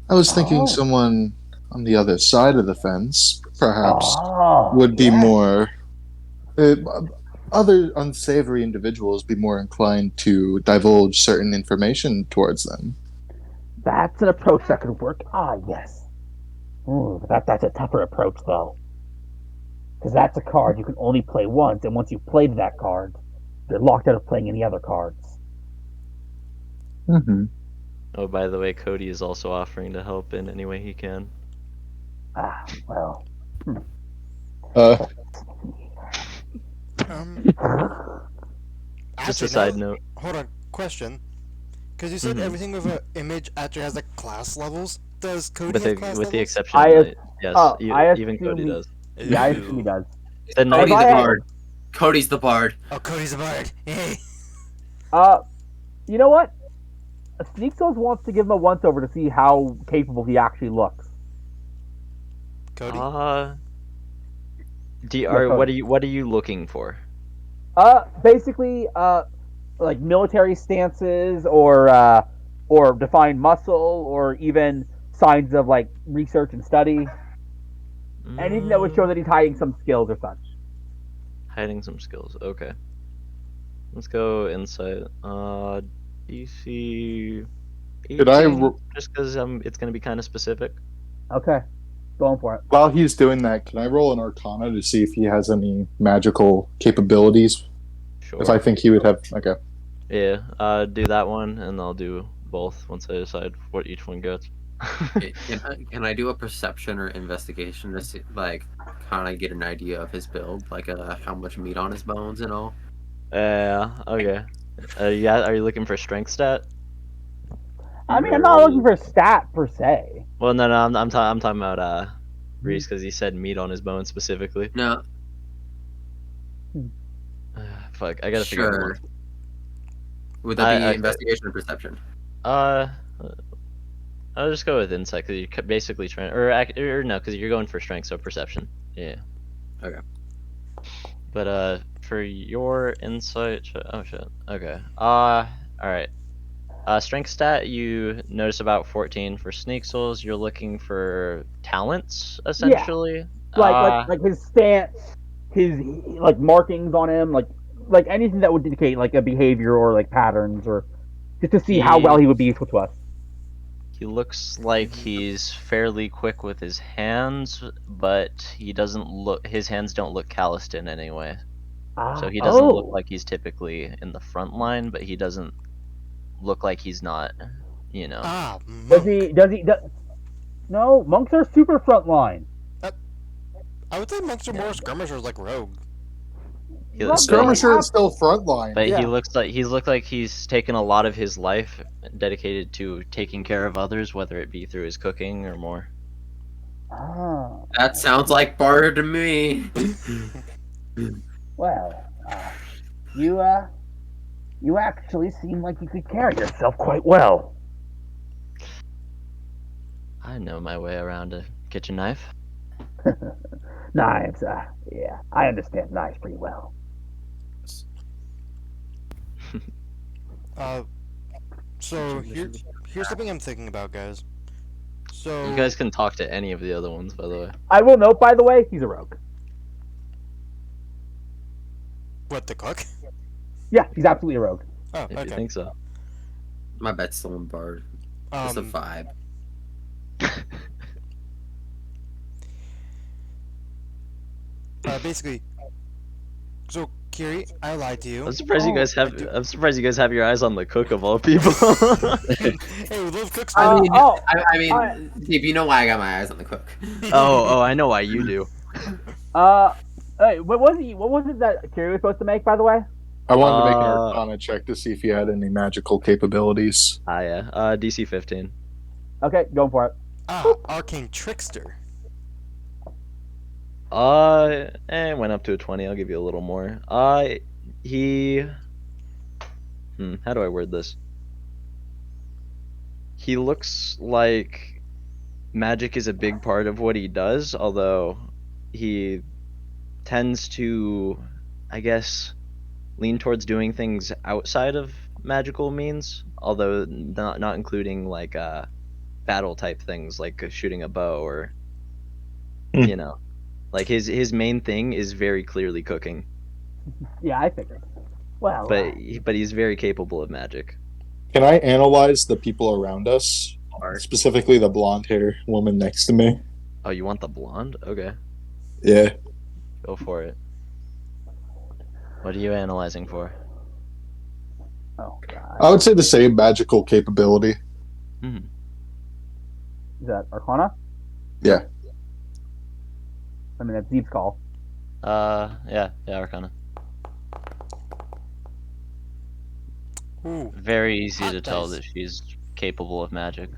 Speaker 4: I was thinking
Speaker 3: Oh.
Speaker 4: someone on the other side of the fence, perhaps,
Speaker 3: oh,
Speaker 4: would be
Speaker 3: yes.
Speaker 4: more. Other unsavory individuals be more inclined to divulge certain information towards them.
Speaker 3: That's an approach that could work. Ah, yes. Ooh, that's a tougher approach, though. Because that's a card you can only play once, and once you've played that card, you're locked out of playing any other cards.
Speaker 4: Mm-hmm.
Speaker 2: Oh, by the way, Cody is also offering to help in any way he can.
Speaker 3: Ah, well.
Speaker 2: Just a
Speaker 1: Actually,
Speaker 2: side
Speaker 1: no,
Speaker 2: note.
Speaker 1: hold on, question. Because you said
Speaker 2: Mhm.
Speaker 1: everything with an image actually has like class levels. Does Cody
Speaker 2: With
Speaker 1: have
Speaker 2: the
Speaker 1: class
Speaker 2: with the
Speaker 1: levels?
Speaker 2: exception
Speaker 3: I
Speaker 2: of
Speaker 3: as-
Speaker 2: yes,
Speaker 3: I
Speaker 2: even
Speaker 3: assume
Speaker 2: Cody
Speaker 3: he-
Speaker 2: does.
Speaker 3: Yeah, I assume he does.
Speaker 2: The
Speaker 6: Cody
Speaker 2: knight
Speaker 6: the
Speaker 3: I-
Speaker 6: bard. Cody's the bard.
Speaker 1: Oh, Cody's a bard. Yay.
Speaker 3: You know what? Sneaksos wants to give him a once-over to see how capable he actually looks.
Speaker 1: Cody.
Speaker 3: Cody.
Speaker 2: What are you looking for?
Speaker 3: Basically, like military stances or defined muscle or even signs of like research and study. Anything that would show that he's hiding some skills or such.
Speaker 2: Hiding some skills. Okay. Let's go insight. DC. 18,
Speaker 4: Could I
Speaker 2: just because it's gonna be kind of specific.
Speaker 3: Okay, going for it.
Speaker 4: While he's doing that, can I roll an Arcana to see if he has any magical capabilities?
Speaker 2: Sure.
Speaker 4: If I think he would have. Okay.
Speaker 2: Yeah. Do that one, and I'll do both once I decide what each one gets.
Speaker 6: Can I do a perception or investigation to see, like, kind of get an idea of his build, like how much meat on his bones and all?
Speaker 2: Yeah. Okay. Yeah. Are you looking for strength stat?
Speaker 3: I mean, I'm not looking for a stat per se.
Speaker 2: Well, no. I'm talking about Reese because he said meat on his bones specifically.
Speaker 6: No,
Speaker 2: Fuck. I gotta figure
Speaker 6: sure.
Speaker 2: out.
Speaker 6: Would that be
Speaker 2: Okay.
Speaker 6: investigation or perception?
Speaker 2: I'll just go with insight because you're basically trying, or no, because you're going for strength, so perception. Yeah.
Speaker 6: Okay.
Speaker 2: But for your insight, oh shit. Okay. All right. Strength stat, you notice about 14 for Sneaksels. You're looking for talents, essentially.
Speaker 3: Like his stance, his like markings on him, like anything that would indicate like a behavior or like patterns or just to see how well he would be useful to us.
Speaker 2: He looks like he's fairly quick with his hands, but he doesn't look. His hands don't look calloused in any way. So he doesn't look
Speaker 3: Oh.
Speaker 2: like he's typically in the front line, but he doesn't look like he's not, you know.
Speaker 1: Ah,
Speaker 3: Does
Speaker 1: monk.
Speaker 3: he? No, monks are super front line.
Speaker 1: I would say monks are more skirmishers like rogue.
Speaker 2: He-
Speaker 3: Rogue-
Speaker 4: Skirmisher is still frontline.
Speaker 2: But
Speaker 3: Yeah.
Speaker 2: he looks like he's taken a lot of his life dedicated to taking care of others, whether it be through his cooking or more.
Speaker 3: Ah,
Speaker 6: That sounds like barter to me.
Speaker 3: well, you actually seem like you could carry yourself quite well.
Speaker 2: I know my way around a kitchen knife.
Speaker 3: Knives, yeah, I understand knives pretty well.
Speaker 1: So here's something I'm thinking about, guys. So
Speaker 2: You guys can talk to any of the other ones, by the way.
Speaker 3: I will note, by the way, he's a rogue.
Speaker 1: what, the cook?
Speaker 3: Yeah, he's absolutely a rogue.
Speaker 1: Oh,
Speaker 2: If you
Speaker 1: okay.
Speaker 2: think so.
Speaker 6: My bet's still on bard. It's a
Speaker 1: Um,
Speaker 6: 5.
Speaker 1: basically, so Kiri, I lied to you.
Speaker 2: I'm surprised you guys
Speaker 1: I
Speaker 2: have.
Speaker 1: do-
Speaker 2: I'm surprised you guys have your eyes on the cook of all people.
Speaker 1: Hey, we love cooks.
Speaker 6: I
Speaker 1: man.
Speaker 6: mean,
Speaker 3: oh,
Speaker 6: I mean, Steve, you know why I got my eyes on the cook.
Speaker 2: oh, I know why you do.
Speaker 3: Hey, what was it that Kiri was supposed to make, by the way?
Speaker 4: I wanted to make an
Speaker 2: Uh,
Speaker 4: Arcana check to see if he had any magical capabilities.
Speaker 2: Ah, yeah. DC 15.
Speaker 3: Okay, going for it.
Speaker 1: Arcane trickster.
Speaker 2: It went up to a 20. I'll give you a little more. He. How do I word this? He looks like magic is a big part of what he does, although he tends to, I guess, lean towards doing things outside of magical means, although not including like battle type things like shooting a bow or
Speaker 4: Hmm.
Speaker 2: you know, like his main thing is very clearly cooking,
Speaker 3: Yeah, I figured. Well,
Speaker 2: but he's very capable of magic.
Speaker 4: Can I analyze the people around us?
Speaker 6: Bard.
Speaker 4: Specifically the blonde hair woman next to me?
Speaker 2: Oh, you want the blonde? Okay,
Speaker 4: Yeah.
Speaker 2: go for it. What are you analyzing for?
Speaker 3: oh god,
Speaker 4: I would say the same magical capability.
Speaker 3: is that Arcana?
Speaker 4: Yeah.
Speaker 3: I mean, that's Zeeb's call.
Speaker 2: Yeah, Arcana.
Speaker 1: Ooh.
Speaker 2: Very easy
Speaker 1: Hot
Speaker 2: to tell
Speaker 1: dice.
Speaker 2: that she's capable of magic,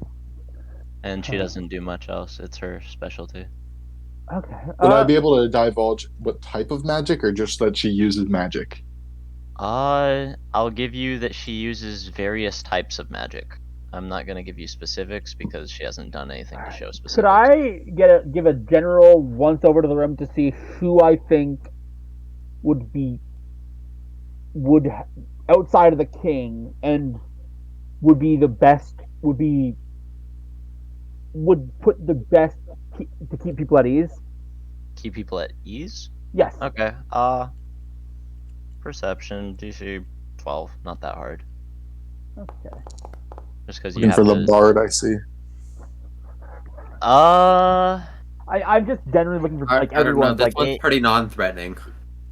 Speaker 2: and she
Speaker 3: Okay.
Speaker 2: doesn't do much else. It's her specialty.
Speaker 3: Okay.
Speaker 4: Would I be able to divulge what type of magic or just that she uses magic?
Speaker 2: I'll give you that she uses various types of magic. I'm not gonna give you specifics because she hasn't done anything to show specifics.
Speaker 3: Could I give a general once over to the room to see who I think would outside of the king and would be the best would put the best to keep people at ease?
Speaker 2: keep people at ease?
Speaker 3: Yes.
Speaker 2: Okay. Perception DC 12. Not that hard.
Speaker 3: Okay.
Speaker 2: Just because you
Speaker 4: Looking
Speaker 2: have
Speaker 4: for
Speaker 2: to.
Speaker 4: the bard, I see.
Speaker 3: I'm just generally looking for like
Speaker 6: I don't know.
Speaker 3: everyone.
Speaker 6: This
Speaker 3: Like,
Speaker 6: one's pretty non-threatening.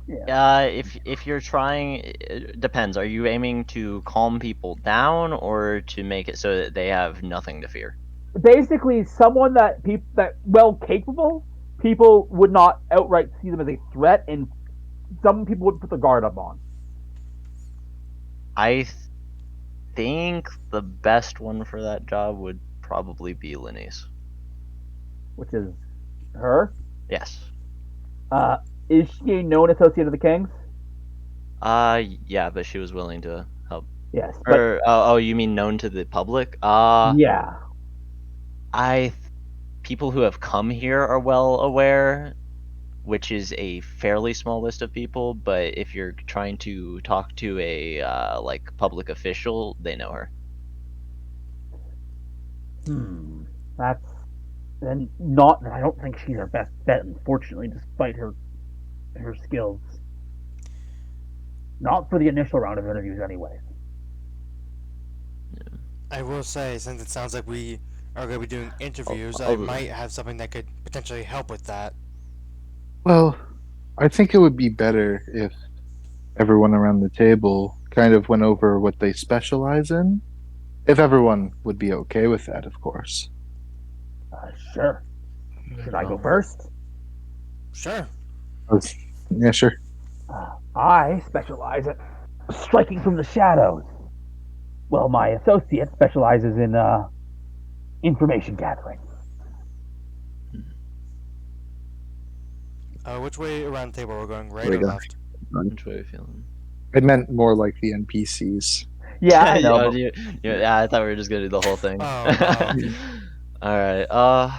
Speaker 2: If you're trying, it depends. Are you aiming to calm people down or to make it so that they have nothing to fear?
Speaker 3: basically, someone that well capable people would not outright see them as a threat, and some people would put the guard up on.
Speaker 2: I think the best one for that job would probably be Linese.
Speaker 3: Which is her.
Speaker 2: Yes.
Speaker 3: Is she a known associate of the king's?
Speaker 2: Yeah, but she was willing to help.
Speaker 3: Yes. But,
Speaker 2: Or oh, you mean known to the public?
Speaker 3: yeah.
Speaker 2: People who have come here are well aware, which is a fairly small list of people. But if you're trying to talk to a like public official, they know her.
Speaker 3: That's then not. I don't think she's our best bet, unfortunately, despite her skills. Not for the initial round of interviews, anyway.
Speaker 1: I will say, since it sounds like we are going to be doing interviews, I
Speaker 2: oh.
Speaker 1: might have something that could potentially help with that.
Speaker 4: Well, I think it would be better if everyone around the table kind of went over what they specialize in. If everyone would be okay with that, of course.
Speaker 3: Sure. Should I go first?
Speaker 1: Sure.
Speaker 4: Yeah, sure.
Speaker 3: I specialize in striking from the shadows. Well, my associate specializes in information gathering.
Speaker 1: Which way around the table are we going? Right
Speaker 4: There we
Speaker 1: or
Speaker 4: go.
Speaker 1: left?
Speaker 2: Which way are you feeling?
Speaker 4: I meant more like the NPCs.
Speaker 3: Yeah, I know.
Speaker 2: Yeah,
Speaker 3: but-
Speaker 2: yeah, I thought we were just gonna do the whole thing.
Speaker 1: Oh, okay.
Speaker 2: All right.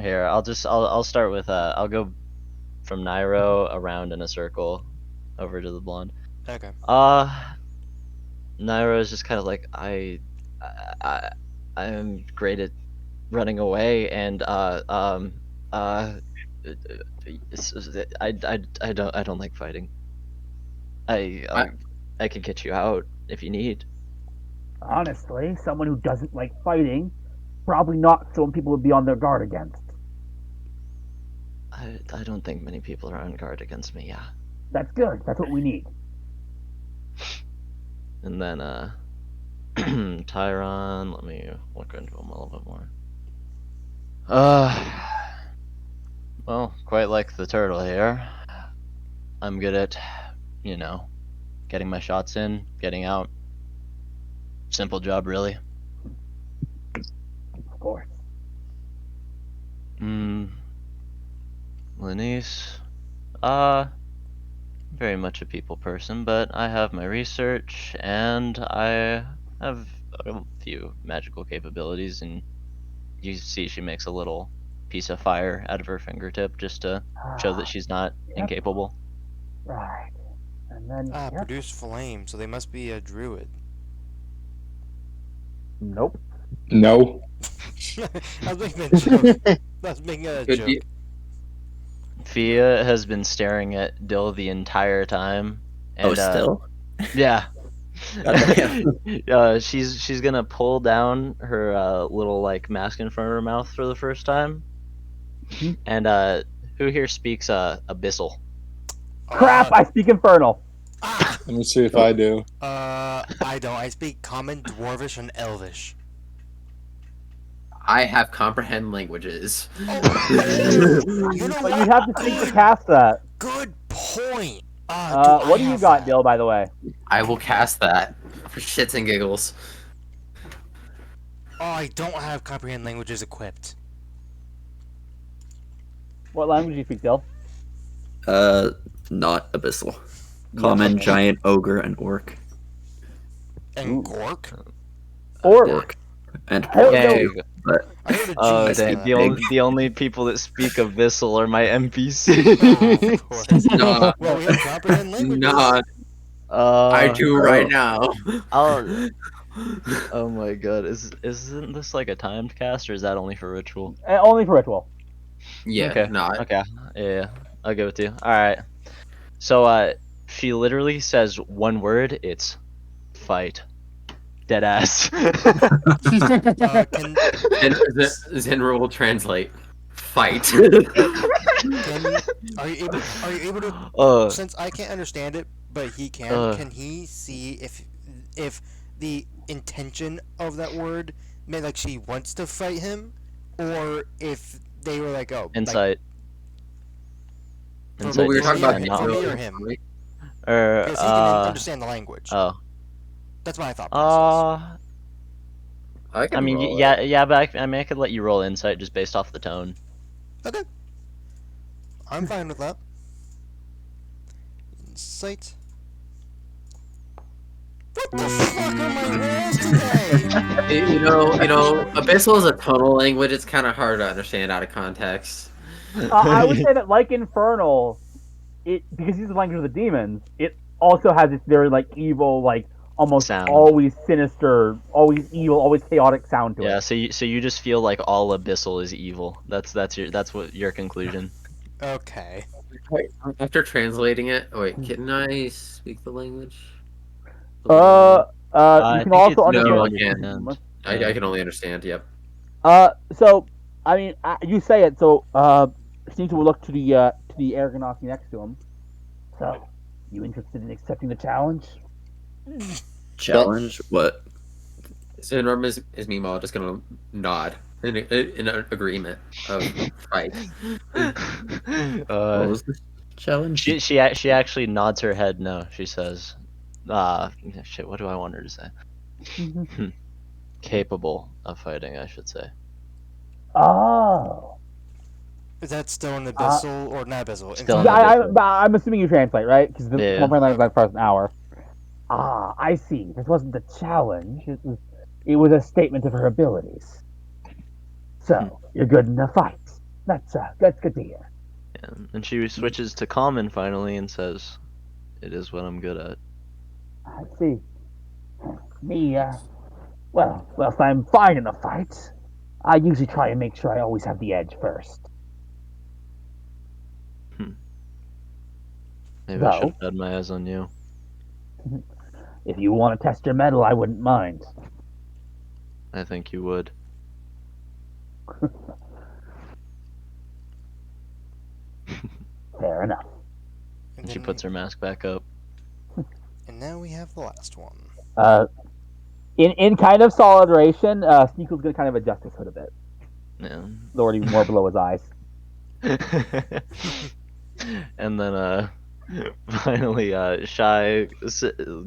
Speaker 2: Here, I'll start with I'll go from Nairo around in a circle over to the blonde.
Speaker 1: Okay.
Speaker 2: Nairo is just kind of like I'm great at running away, and I don't like fighting. I can get you out if you need.
Speaker 3: Honestly, someone who doesn't like fighting, probably not someone people would be on their guard against.
Speaker 2: I don't think many people are on guard against me. Yeah.
Speaker 3: That's good. That's what we need.
Speaker 2: And then Tyron, let me look into him a little bit more. Well, quite like the turtle here. I'm good at, getting my shots in, getting out. Simple job, really.
Speaker 3: Of course.
Speaker 2: Lanice, very much a people person, but I have my research and I have a few magical capabilities, and you see she makes a little piece of fire out of her fingertip just to show that she's not
Speaker 3: Yep.
Speaker 2: incapable.
Speaker 3: Right. And then yep.
Speaker 1: Produce flame, so they must be a druid.
Speaker 3: Nope.
Speaker 4: No.
Speaker 1: I was making a joke. I was making a
Speaker 6: Could
Speaker 1: joke.
Speaker 6: be-
Speaker 2: Fia has been staring at Dill the entire time. And,
Speaker 5: Oh, still?
Speaker 2: Yeah.
Speaker 5: Goddamn.
Speaker 2: She's gonna pull down her little like mask in front of her mouth for the first time.
Speaker 3: Mhm.
Speaker 2: And who here speaks Abyssal?
Speaker 3: Crap! I speak Infernal.
Speaker 4: Let me see if I do.
Speaker 1: I don't. I speak Common, Dwarvish, and Elvish.
Speaker 6: I have comprehend languages.
Speaker 1: You know
Speaker 3: But
Speaker 1: what?
Speaker 3: you have to speak to cast that.
Speaker 1: Good point.
Speaker 3: What do you got, Dill, by the way?
Speaker 6: I will cast that for shits and giggles.
Speaker 1: Oh, I don't have comprehend languages equipped.
Speaker 3: What language do you speak, Dill?
Speaker 5: Not abyssal. Common,
Speaker 1: okay.
Speaker 5: giant, ogre, and orc.
Speaker 1: And
Speaker 3: Ooh.
Speaker 1: Gork.
Speaker 3: Or
Speaker 5: Orc. And
Speaker 3: Hell
Speaker 5: orc,
Speaker 3: no.
Speaker 5: too, but
Speaker 1: I heard a
Speaker 2: Oh,
Speaker 1: genius
Speaker 2: dang,
Speaker 1: in
Speaker 2: the
Speaker 1: that.
Speaker 2: only the only people that speak Abyssal are my
Speaker 1: Oh,
Speaker 2: NPC.
Speaker 1: of course.
Speaker 6: Nah,
Speaker 1: Well, we have comprehend languages.
Speaker 6: nah, I do right now.
Speaker 2: I'll. Oh my god, isn't this like a timed cast, or is that only for ritual?
Speaker 3: only for ritual.
Speaker 6: Yeah,
Speaker 2: Okay.
Speaker 6: no,
Speaker 2: Okay, yeah, I'll go with you. All right. So she literally says one word. It's fight. Dead ass.
Speaker 1: Can,
Speaker 6: Zenra will translate. Fight.
Speaker 1: are you able to? Since I can't understand it, but he can. Can he see if the intention of that word meant like she wants to fight him, or if they were like, oh,
Speaker 2: Insight.
Speaker 1: Like,
Speaker 6: Well, we were
Speaker 1: for
Speaker 6: talking
Speaker 1: me or
Speaker 6: about
Speaker 1: him,
Speaker 2: not
Speaker 1: for me
Speaker 6: Zenra.
Speaker 1: or him,
Speaker 2: Or
Speaker 1: because he can understand the language.
Speaker 2: oh.
Speaker 1: That's my thought process.
Speaker 2: I mean,
Speaker 6: roll it.
Speaker 2: yeah, but I could let you roll insight just based off the tone.
Speaker 1: Okay, I'm fine with that. Insight. What the fuck are my rolls today?
Speaker 6: You know, Abyssal is a tonal language. It's kind of hard to understand out of context.
Speaker 3: I would say that, like Infernal, because he's the language of the demons, it also has this very like evil, like almost
Speaker 2: Sound.
Speaker 3: always sinister, always evil, always chaotic sound to
Speaker 2: Yeah,
Speaker 3: it.
Speaker 2: so you just feel like all Abyssal is evil. That's what your conclusion.
Speaker 1: Okay.
Speaker 6: After translating it, wait, can I speak the language?
Speaker 3: You
Speaker 2: I
Speaker 3: can
Speaker 2: think
Speaker 3: also
Speaker 2: it's
Speaker 6: no,
Speaker 3: understand.
Speaker 6: I
Speaker 2: understand.
Speaker 6: I can only understand. Yep.
Speaker 3: So I mean, you say it. So Sneaker will look to the Argonaut next to him. So You interested in accepting the challenge?
Speaker 5: Challenge? What?
Speaker 6: So Norm is meanwhile just gonna nod in agreement of fight.
Speaker 5: What
Speaker 2: uh,
Speaker 5: was the challenge?
Speaker 2: she actually nods her head no. She says, shit, what do I want her to say? Capable of fighting, I should say.
Speaker 3: Oh.
Speaker 1: Is that still an abyssal or not abyssal?
Speaker 2: Still an
Speaker 3: Yeah,
Speaker 2: abyssal.
Speaker 3: I'm assuming you translate, right? Because the
Speaker 2: Yeah.
Speaker 3: one point language lasts for an hour. Ah, I see. This wasn't a challenge. It was a statement of her abilities. So you're good in a fight. That's good to hear.
Speaker 2: Yeah. And she switches to common finally and says, "It is what I'm good at."
Speaker 3: I see. Me, well, whilst I'm fine in a fight, I usually try and make sure I always have the edge first.
Speaker 2: Maybe I should
Speaker 3: No.
Speaker 2: have had my eyes on you.
Speaker 3: If you want to test your mettle, I wouldn't mind.
Speaker 2: I think you would.
Speaker 3: Fair enough.
Speaker 2: And she
Speaker 1: then
Speaker 2: puts her mask back up.
Speaker 1: And now we have the last one.
Speaker 3: In kind of solidaration, Sneakle's gonna kind of adjust his hood a bit,
Speaker 2: Yeah.
Speaker 3: lower it even more below his eyes.
Speaker 2: And then finally Shy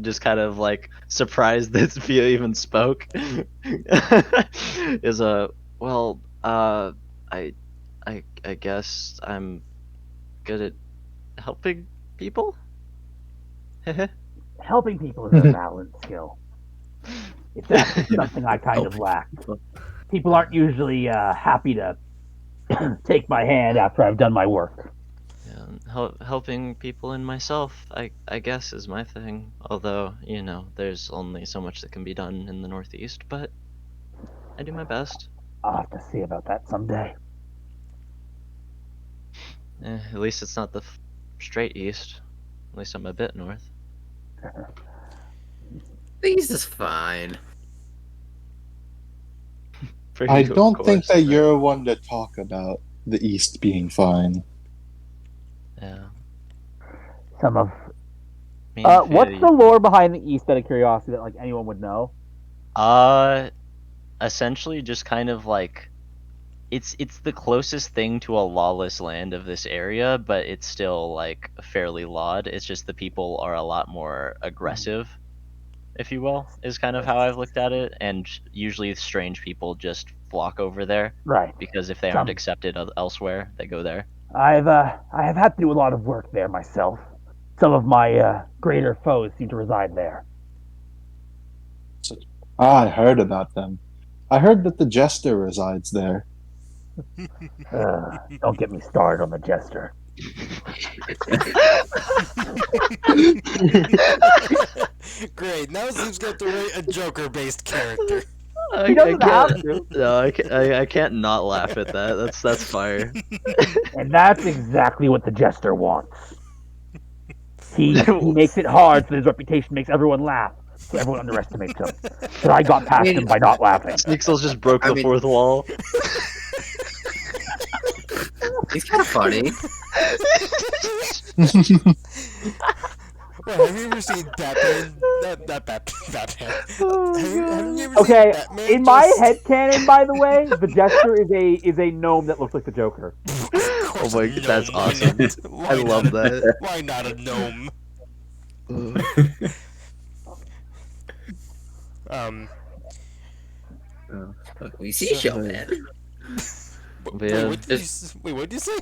Speaker 2: just kind of like surprised that Sophia even spoke is well I guess I'm good at helping people.
Speaker 3: Helping people is a valid skill. It's actually something I kind of lack. People aren't usually happy to take my hand after I've done my work.
Speaker 2: Yeah, helping people and myself, I guess, is my thing. Although, you know, there's only so much that can be done in the Northeast, but I do my best.
Speaker 3: I'll have to see about that someday.
Speaker 2: At least it's not the straight east. At least I'm a bit north.
Speaker 6: These is fine.
Speaker 2: For
Speaker 4: I
Speaker 2: you, of
Speaker 4: don't think
Speaker 2: course,
Speaker 4: that
Speaker 2: but-
Speaker 4: you're one to talk about the East being fine.
Speaker 2: Yeah.
Speaker 3: Some of
Speaker 2: Me and
Speaker 3: what's
Speaker 2: Fia,
Speaker 3: the lore behind the East out of curiosity that like anyone would know?
Speaker 2: Essentially just kind of like it's the closest thing to a lawless land of this area, but it's still like fairly lawed. It's just the people are a lot more aggressive, if you will, is kind of how I've looked at it. And usually strange people just flock over there
Speaker 3: Right.
Speaker 2: because if they aren't
Speaker 3: Some-
Speaker 2: accepted elsewhere, they go there.
Speaker 3: I have had to do a lot of work there myself. Some of my greater foes seem to reside there.
Speaker 4: I heard about them. I heard that the Jester resides there.
Speaker 3: Don't get me started on the Jester.
Speaker 1: Great. Now Zeeb's got to write a Joker-based character.
Speaker 3: He doesn't have to.
Speaker 2: No, I can't not laugh at that. That's fire.
Speaker 3: And that's exactly what the Jester wants. He makes it hard so his reputation makes everyone laugh, so everyone underestimates him. But I got past him by not laughing.
Speaker 2: Nixels just broke
Speaker 6: I
Speaker 2: the
Speaker 6: mean-
Speaker 2: fourth wall.
Speaker 6: He's kind of funny.
Speaker 1: Well, have you ever seen Batman? Batman. Haven't you ever
Speaker 3: Okay,
Speaker 1: seen Batman?
Speaker 3: in my
Speaker 1: just-
Speaker 3: headcanon, by the way, the Jester is a gnome that looks like the Joker.
Speaker 1: Of
Speaker 2: Oh
Speaker 1: course
Speaker 2: my,
Speaker 1: a
Speaker 2: that's
Speaker 1: gnome, why
Speaker 2: awesome.
Speaker 1: not? Why
Speaker 2: I love
Speaker 1: not?
Speaker 2: that.
Speaker 1: Why not a gnome?
Speaker 6: We see Showman.
Speaker 2: But
Speaker 1: Wait,
Speaker 2: yeah,
Speaker 1: what did you wait, what did you say?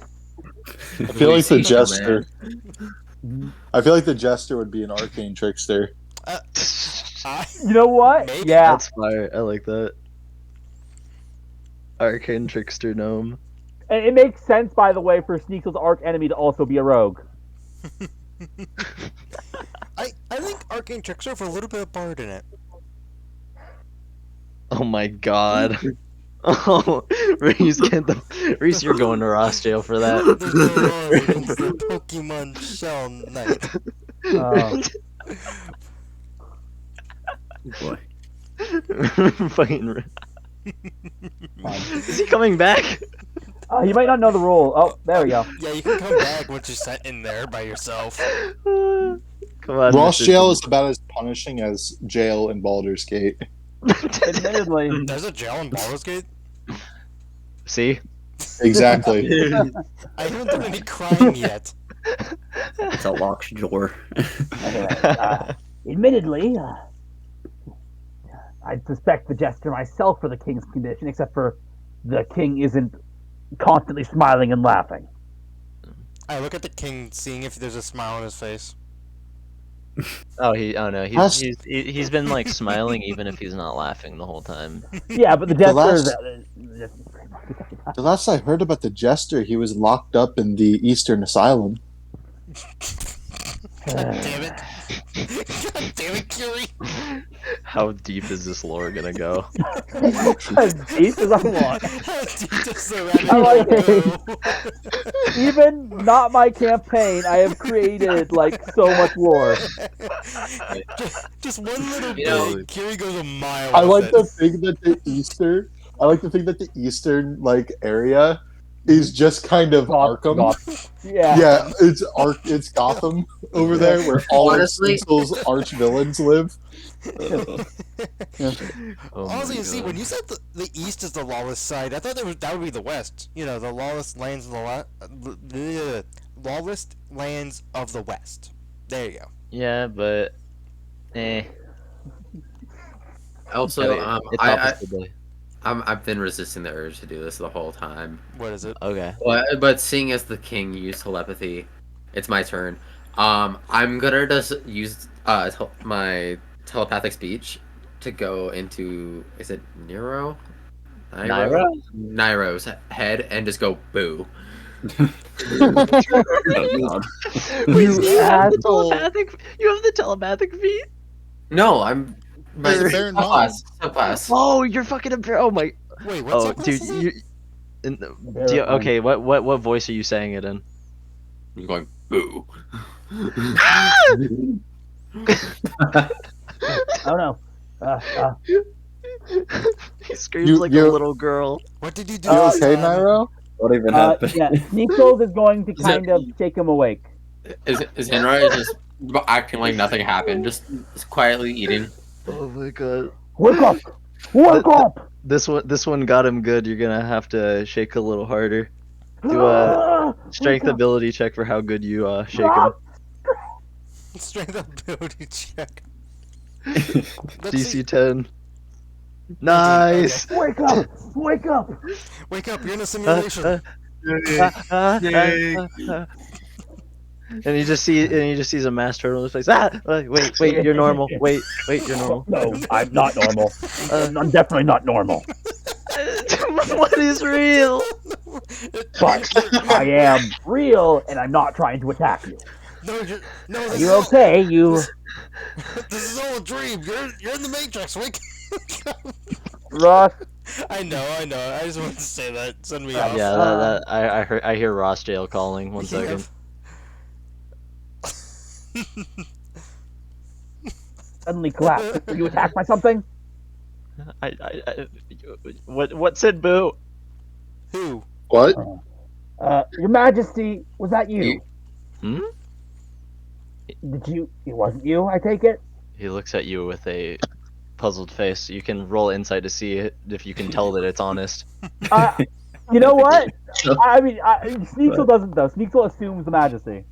Speaker 4: I feel like the
Speaker 6: We see
Speaker 4: Jester.
Speaker 6: Showman.
Speaker 4: I feel like the Jester would be an arcane trickster.
Speaker 3: You know what?
Speaker 1: Maybe.
Speaker 3: Yeah,
Speaker 2: that's fire. I like that. Arcane trickster gnome.
Speaker 3: and it makes sense, by the way, for Sneakel's arch enemy to also be a rogue.
Speaker 1: I think Arcane Trickster have a little bit of bard in it.
Speaker 2: Oh my god. Oh, Reese, Reese, you're going to Ross jail for that.
Speaker 1: There's no wrong against the Pokemon Shell Knight.
Speaker 5: Boy.
Speaker 2: Fucking. Is he coming back?
Speaker 3: You might not know the rule. Oh, there we go.
Speaker 1: Yeah, you can come back once you're set in there by yourself.
Speaker 2: Come on,
Speaker 4: Ross
Speaker 2: Mr.
Speaker 4: jail is about as punishing as jail in Baldur's Gate.
Speaker 3: Admittedly,
Speaker 1: There's a jail in Baldur's Gate?
Speaker 2: See?
Speaker 4: Exactly.
Speaker 1: I haven't done any crime yet.
Speaker 5: It's a locked door.
Speaker 3: admittedly, I'd suspect the jester myself for the king's condition, except for the king isn't constantly smiling and laughing.
Speaker 1: I look at the king, seeing if there's a smile on his face.
Speaker 2: Oh no,
Speaker 4: That's-
Speaker 2: he's been like smiling even if he's not laughing the whole time.
Speaker 3: Yeah, but the
Speaker 4: The
Speaker 3: jester.
Speaker 4: The last I heard about the jester, he was locked up in the Eastern Asylum.
Speaker 1: God damn it. God damn it, Curie.
Speaker 2: How deep is this lore gonna go?
Speaker 3: As deep as I want.
Speaker 1: How deep does the rabbit
Speaker 3: I like
Speaker 1: hole go?
Speaker 3: Even not my campaign, I have created like so much lore.
Speaker 1: Just one little
Speaker 6: You know-
Speaker 1: bit, Curie goes a mile.
Speaker 4: I
Speaker 1: with
Speaker 4: like
Speaker 1: it.
Speaker 4: to think that the Eastern like area is just kind of Arkham.
Speaker 3: Yeah.
Speaker 4: Yeah, it's Gotham over there where all of
Speaker 6: Honestly-
Speaker 4: Sneasel's arch villains live.
Speaker 2: Oh
Speaker 1: Honestly,
Speaker 2: my
Speaker 1: you see,
Speaker 2: God.
Speaker 1: when you said the east is the lawless side, I thought that would be the west. You know, the lawless lands of the lawless lands of the west. There you go.
Speaker 2: Yeah, but
Speaker 6: Also,
Speaker 2: it's opposite day.
Speaker 6: I've been resisting the urge to do this the whole time.
Speaker 1: What is it?
Speaker 2: Okay.
Speaker 6: But seeing as the king used telepathy, it's my turn. I'm gonna just use my telepathic speech to go into, is it Nero?
Speaker 2: Nairo?
Speaker 6: Nairo's head and just go boo.
Speaker 5: Oh, God.
Speaker 3: You asshole.
Speaker 2: You have the telepathic feat?
Speaker 6: No, I'm
Speaker 4: He's a Baron Mon.
Speaker 6: Subclass.
Speaker 2: Oh, you're fucking a bear. Oh my.
Speaker 1: Wait, what's
Speaker 2: Oh,
Speaker 1: up?
Speaker 2: dude, you. Okay, what voice are you saying it in?
Speaker 6: I'm going boo.
Speaker 3: Oh no.
Speaker 2: He screams
Speaker 4: You-
Speaker 2: like
Speaker 4: you-
Speaker 2: a little girl.
Speaker 1: What did you do?
Speaker 4: You
Speaker 3: Uh,
Speaker 4: okay,
Speaker 1: son?
Speaker 4: Nairo?
Speaker 5: What even happened?
Speaker 3: Yeah, Sneakles is going to
Speaker 6: Is
Speaker 3: kind of shake him awake.
Speaker 6: Is Henry just acting like nothing happened, just quietly eating?
Speaker 2: Oh my god.
Speaker 3: Wake up! Wake up!
Speaker 2: This one got him good. You're gonna have to shake a little harder. Do a strength ability check for how good you shake him.
Speaker 1: Strength ability check. Let's see.
Speaker 2: DC 10. Nice.
Speaker 3: Wake up! Wake up!
Speaker 1: Wake up! You're in a simulation.
Speaker 2: And he just sees a mass turtle in his face. Wait, you're normal. Wait, you're normal.
Speaker 3: No, I'm not normal. I'm definitely not normal.
Speaker 2: What is real?
Speaker 3: But I am real, and I'm not trying to attack you.
Speaker 1: No, no.
Speaker 3: Are
Speaker 1: This
Speaker 3: you
Speaker 1: is
Speaker 3: okay? You,
Speaker 1: this is all a dream. You're in the Matrix. Wake up.
Speaker 3: Ross?
Speaker 1: I know. I just wanted to say that. Send me
Speaker 3: Yeah,
Speaker 1: off.
Speaker 2: Yeah, I hear Ross jail calling. One second.
Speaker 3: Suddenly collapsed. Were you attacked by something?
Speaker 2: What said boo?
Speaker 1: Who?
Speaker 4: What?
Speaker 3: Your Majesty, was that you?
Speaker 2: Hmm?
Speaker 3: Did you? It wasn't you, I take it?
Speaker 2: He looks at you with a puzzled face. You can roll insight to see if you can tell that it's honest.
Speaker 3: You know what? I mean, Sneasel doesn't, though. Sneasel assumes the Majesty.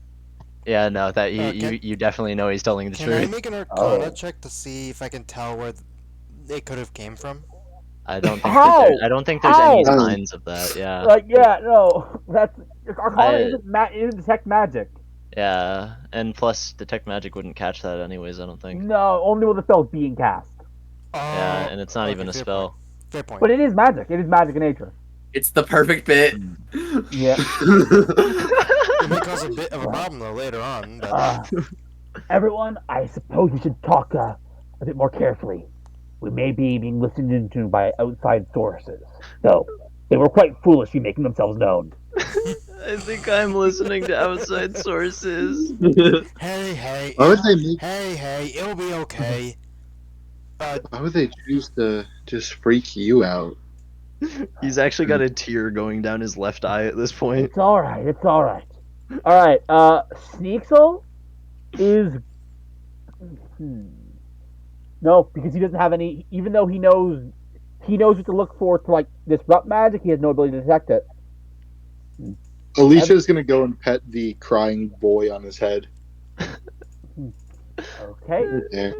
Speaker 2: Yeah, no, that
Speaker 1: Okay.
Speaker 2: you definitely know he's telling the
Speaker 1: Can I
Speaker 2: truth.
Speaker 1: make an Arcana
Speaker 3: Oh.
Speaker 1: check to see if I can tell where it could have came from?
Speaker 2: I don't think
Speaker 3: How?
Speaker 2: I don't think there's any
Speaker 3: How?
Speaker 2: signs of that. Yeah,
Speaker 3: Like, yeah, no. That's. Arcana
Speaker 2: I-
Speaker 3: isn't detect magic.
Speaker 2: yeah, and plus detect magic wouldn't catch that anyways. I don't think.
Speaker 3: No, only when the spell's being cast.
Speaker 2: Yeah, and it's not
Speaker 1: okay,
Speaker 2: even a
Speaker 1: fair
Speaker 2: spell.
Speaker 1: point. Fair point.
Speaker 3: But it is magic. It is magic in nature.
Speaker 6: It's the perfect bit.
Speaker 3: Yeah.
Speaker 1: It may cause a bit of a problem though later on. But
Speaker 3: Everyone, I suppose we should talk a bit more carefully. We may be being listened into by outside sources. So, they were quite foolish in making themselves known.
Speaker 2: I think I'm listening to outside sources.
Speaker 1: hey,
Speaker 4: Why would they make?
Speaker 1: hey, it'll be okay.
Speaker 4: Why would they choose to just freak you out?
Speaker 2: He's actually got a tear going down his left eye at this point.
Speaker 3: It's alright, it's alright. Alright, Sneaksel is No, because he doesn't have any. Even though he knows what to look for to like disrupt magic, he has no ability to detect it.
Speaker 4: Alicia's gonna go and pet the crying boy on his head.
Speaker 3: Okay.
Speaker 4: There.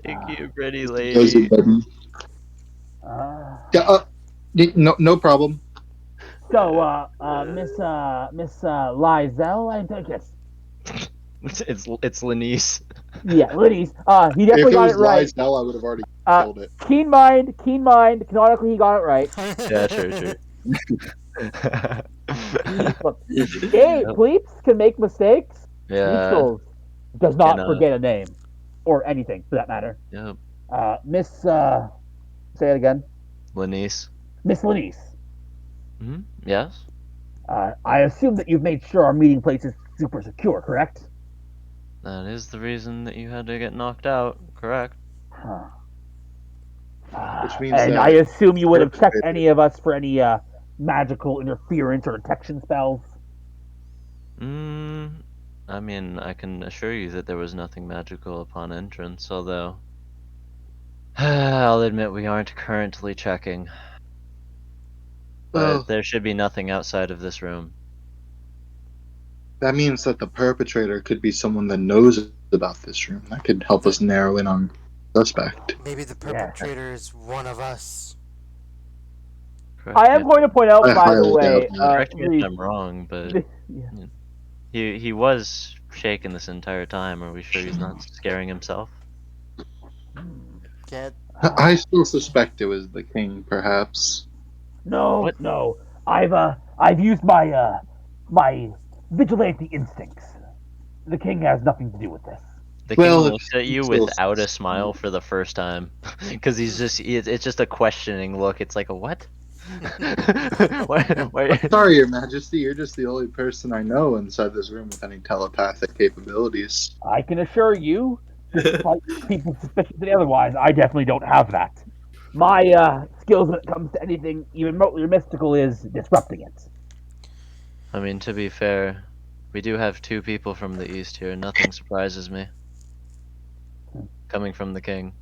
Speaker 2: Thank you, pretty
Speaker 4: Those are
Speaker 2: lady.
Speaker 4: buddy. Yeah, no problem.
Speaker 3: So, Miss Lizelle, I think it's
Speaker 2: It's Lenice.
Speaker 3: yeah, Liddy's. He
Speaker 4: If
Speaker 3: definitely
Speaker 4: it
Speaker 3: got
Speaker 4: was
Speaker 3: it right.
Speaker 4: Lysdell, I would have already
Speaker 3: Uh,
Speaker 4: killed it.
Speaker 3: Keen mind. Canonically, he got it right.
Speaker 2: Yeah, sure.
Speaker 3: Look, hey, Bleeps can make mistakes.
Speaker 2: Yeah.
Speaker 3: Neutral does not
Speaker 2: Can,
Speaker 3: forget a name or anything for that matter.
Speaker 2: Yep.
Speaker 3: Miss, say it again.
Speaker 2: Lenice.
Speaker 3: Miss Lenice.
Speaker 2: Yes.
Speaker 3: I assume that you've made sure our meeting place is super secure, correct?
Speaker 2: That is the reason that you had to get knocked out. Correct.
Speaker 3: Huh.
Speaker 4: Which means
Speaker 3: And
Speaker 4: that
Speaker 3: I assume you would have checked
Speaker 4: perpetrator-
Speaker 3: any of us for any magical interference or detection spells.
Speaker 2: I mean, I can assure you that there was nothing magical upon entrance, although I'll admit we aren't currently checking. But
Speaker 4: Well,
Speaker 2: there should be nothing outside of this room.
Speaker 4: that means that the perpetrator could be someone that knows about this room. That could help us narrow in on suspect.
Speaker 1: Maybe the perpetrator is one of us.
Speaker 2: Correct
Speaker 3: I am
Speaker 2: me-
Speaker 3: going to point out,
Speaker 4: I
Speaker 3: by the
Speaker 4: highly
Speaker 3: way,
Speaker 4: doubt that.
Speaker 2: correct me if I'm wrong, but
Speaker 3: yeah.
Speaker 2: he was shaken this entire time. Are we sure he's not scaring himself?
Speaker 1: Get
Speaker 4: I still suspect it was the king, perhaps.
Speaker 3: No,
Speaker 2: What?
Speaker 3: no. I've used my my vigilante instincts. The king has nothing to do with this.
Speaker 2: The king
Speaker 4: Well,
Speaker 2: looks at you
Speaker 4: still-
Speaker 2: without a smile for the first time, because it's just a questioning look. It's like a what? why?
Speaker 4: Sorry, Your Majesty, you're just the only person I know inside this room with any telepathic capabilities.
Speaker 3: I can assure you, despite people suspiciously otherwise, I definitely don't have that. My skills when it comes to anything even remotely mystical is disrupting it.
Speaker 2: I mean, to be fair, we do have two people from the east here. Nothing surprises me. Coming from the king.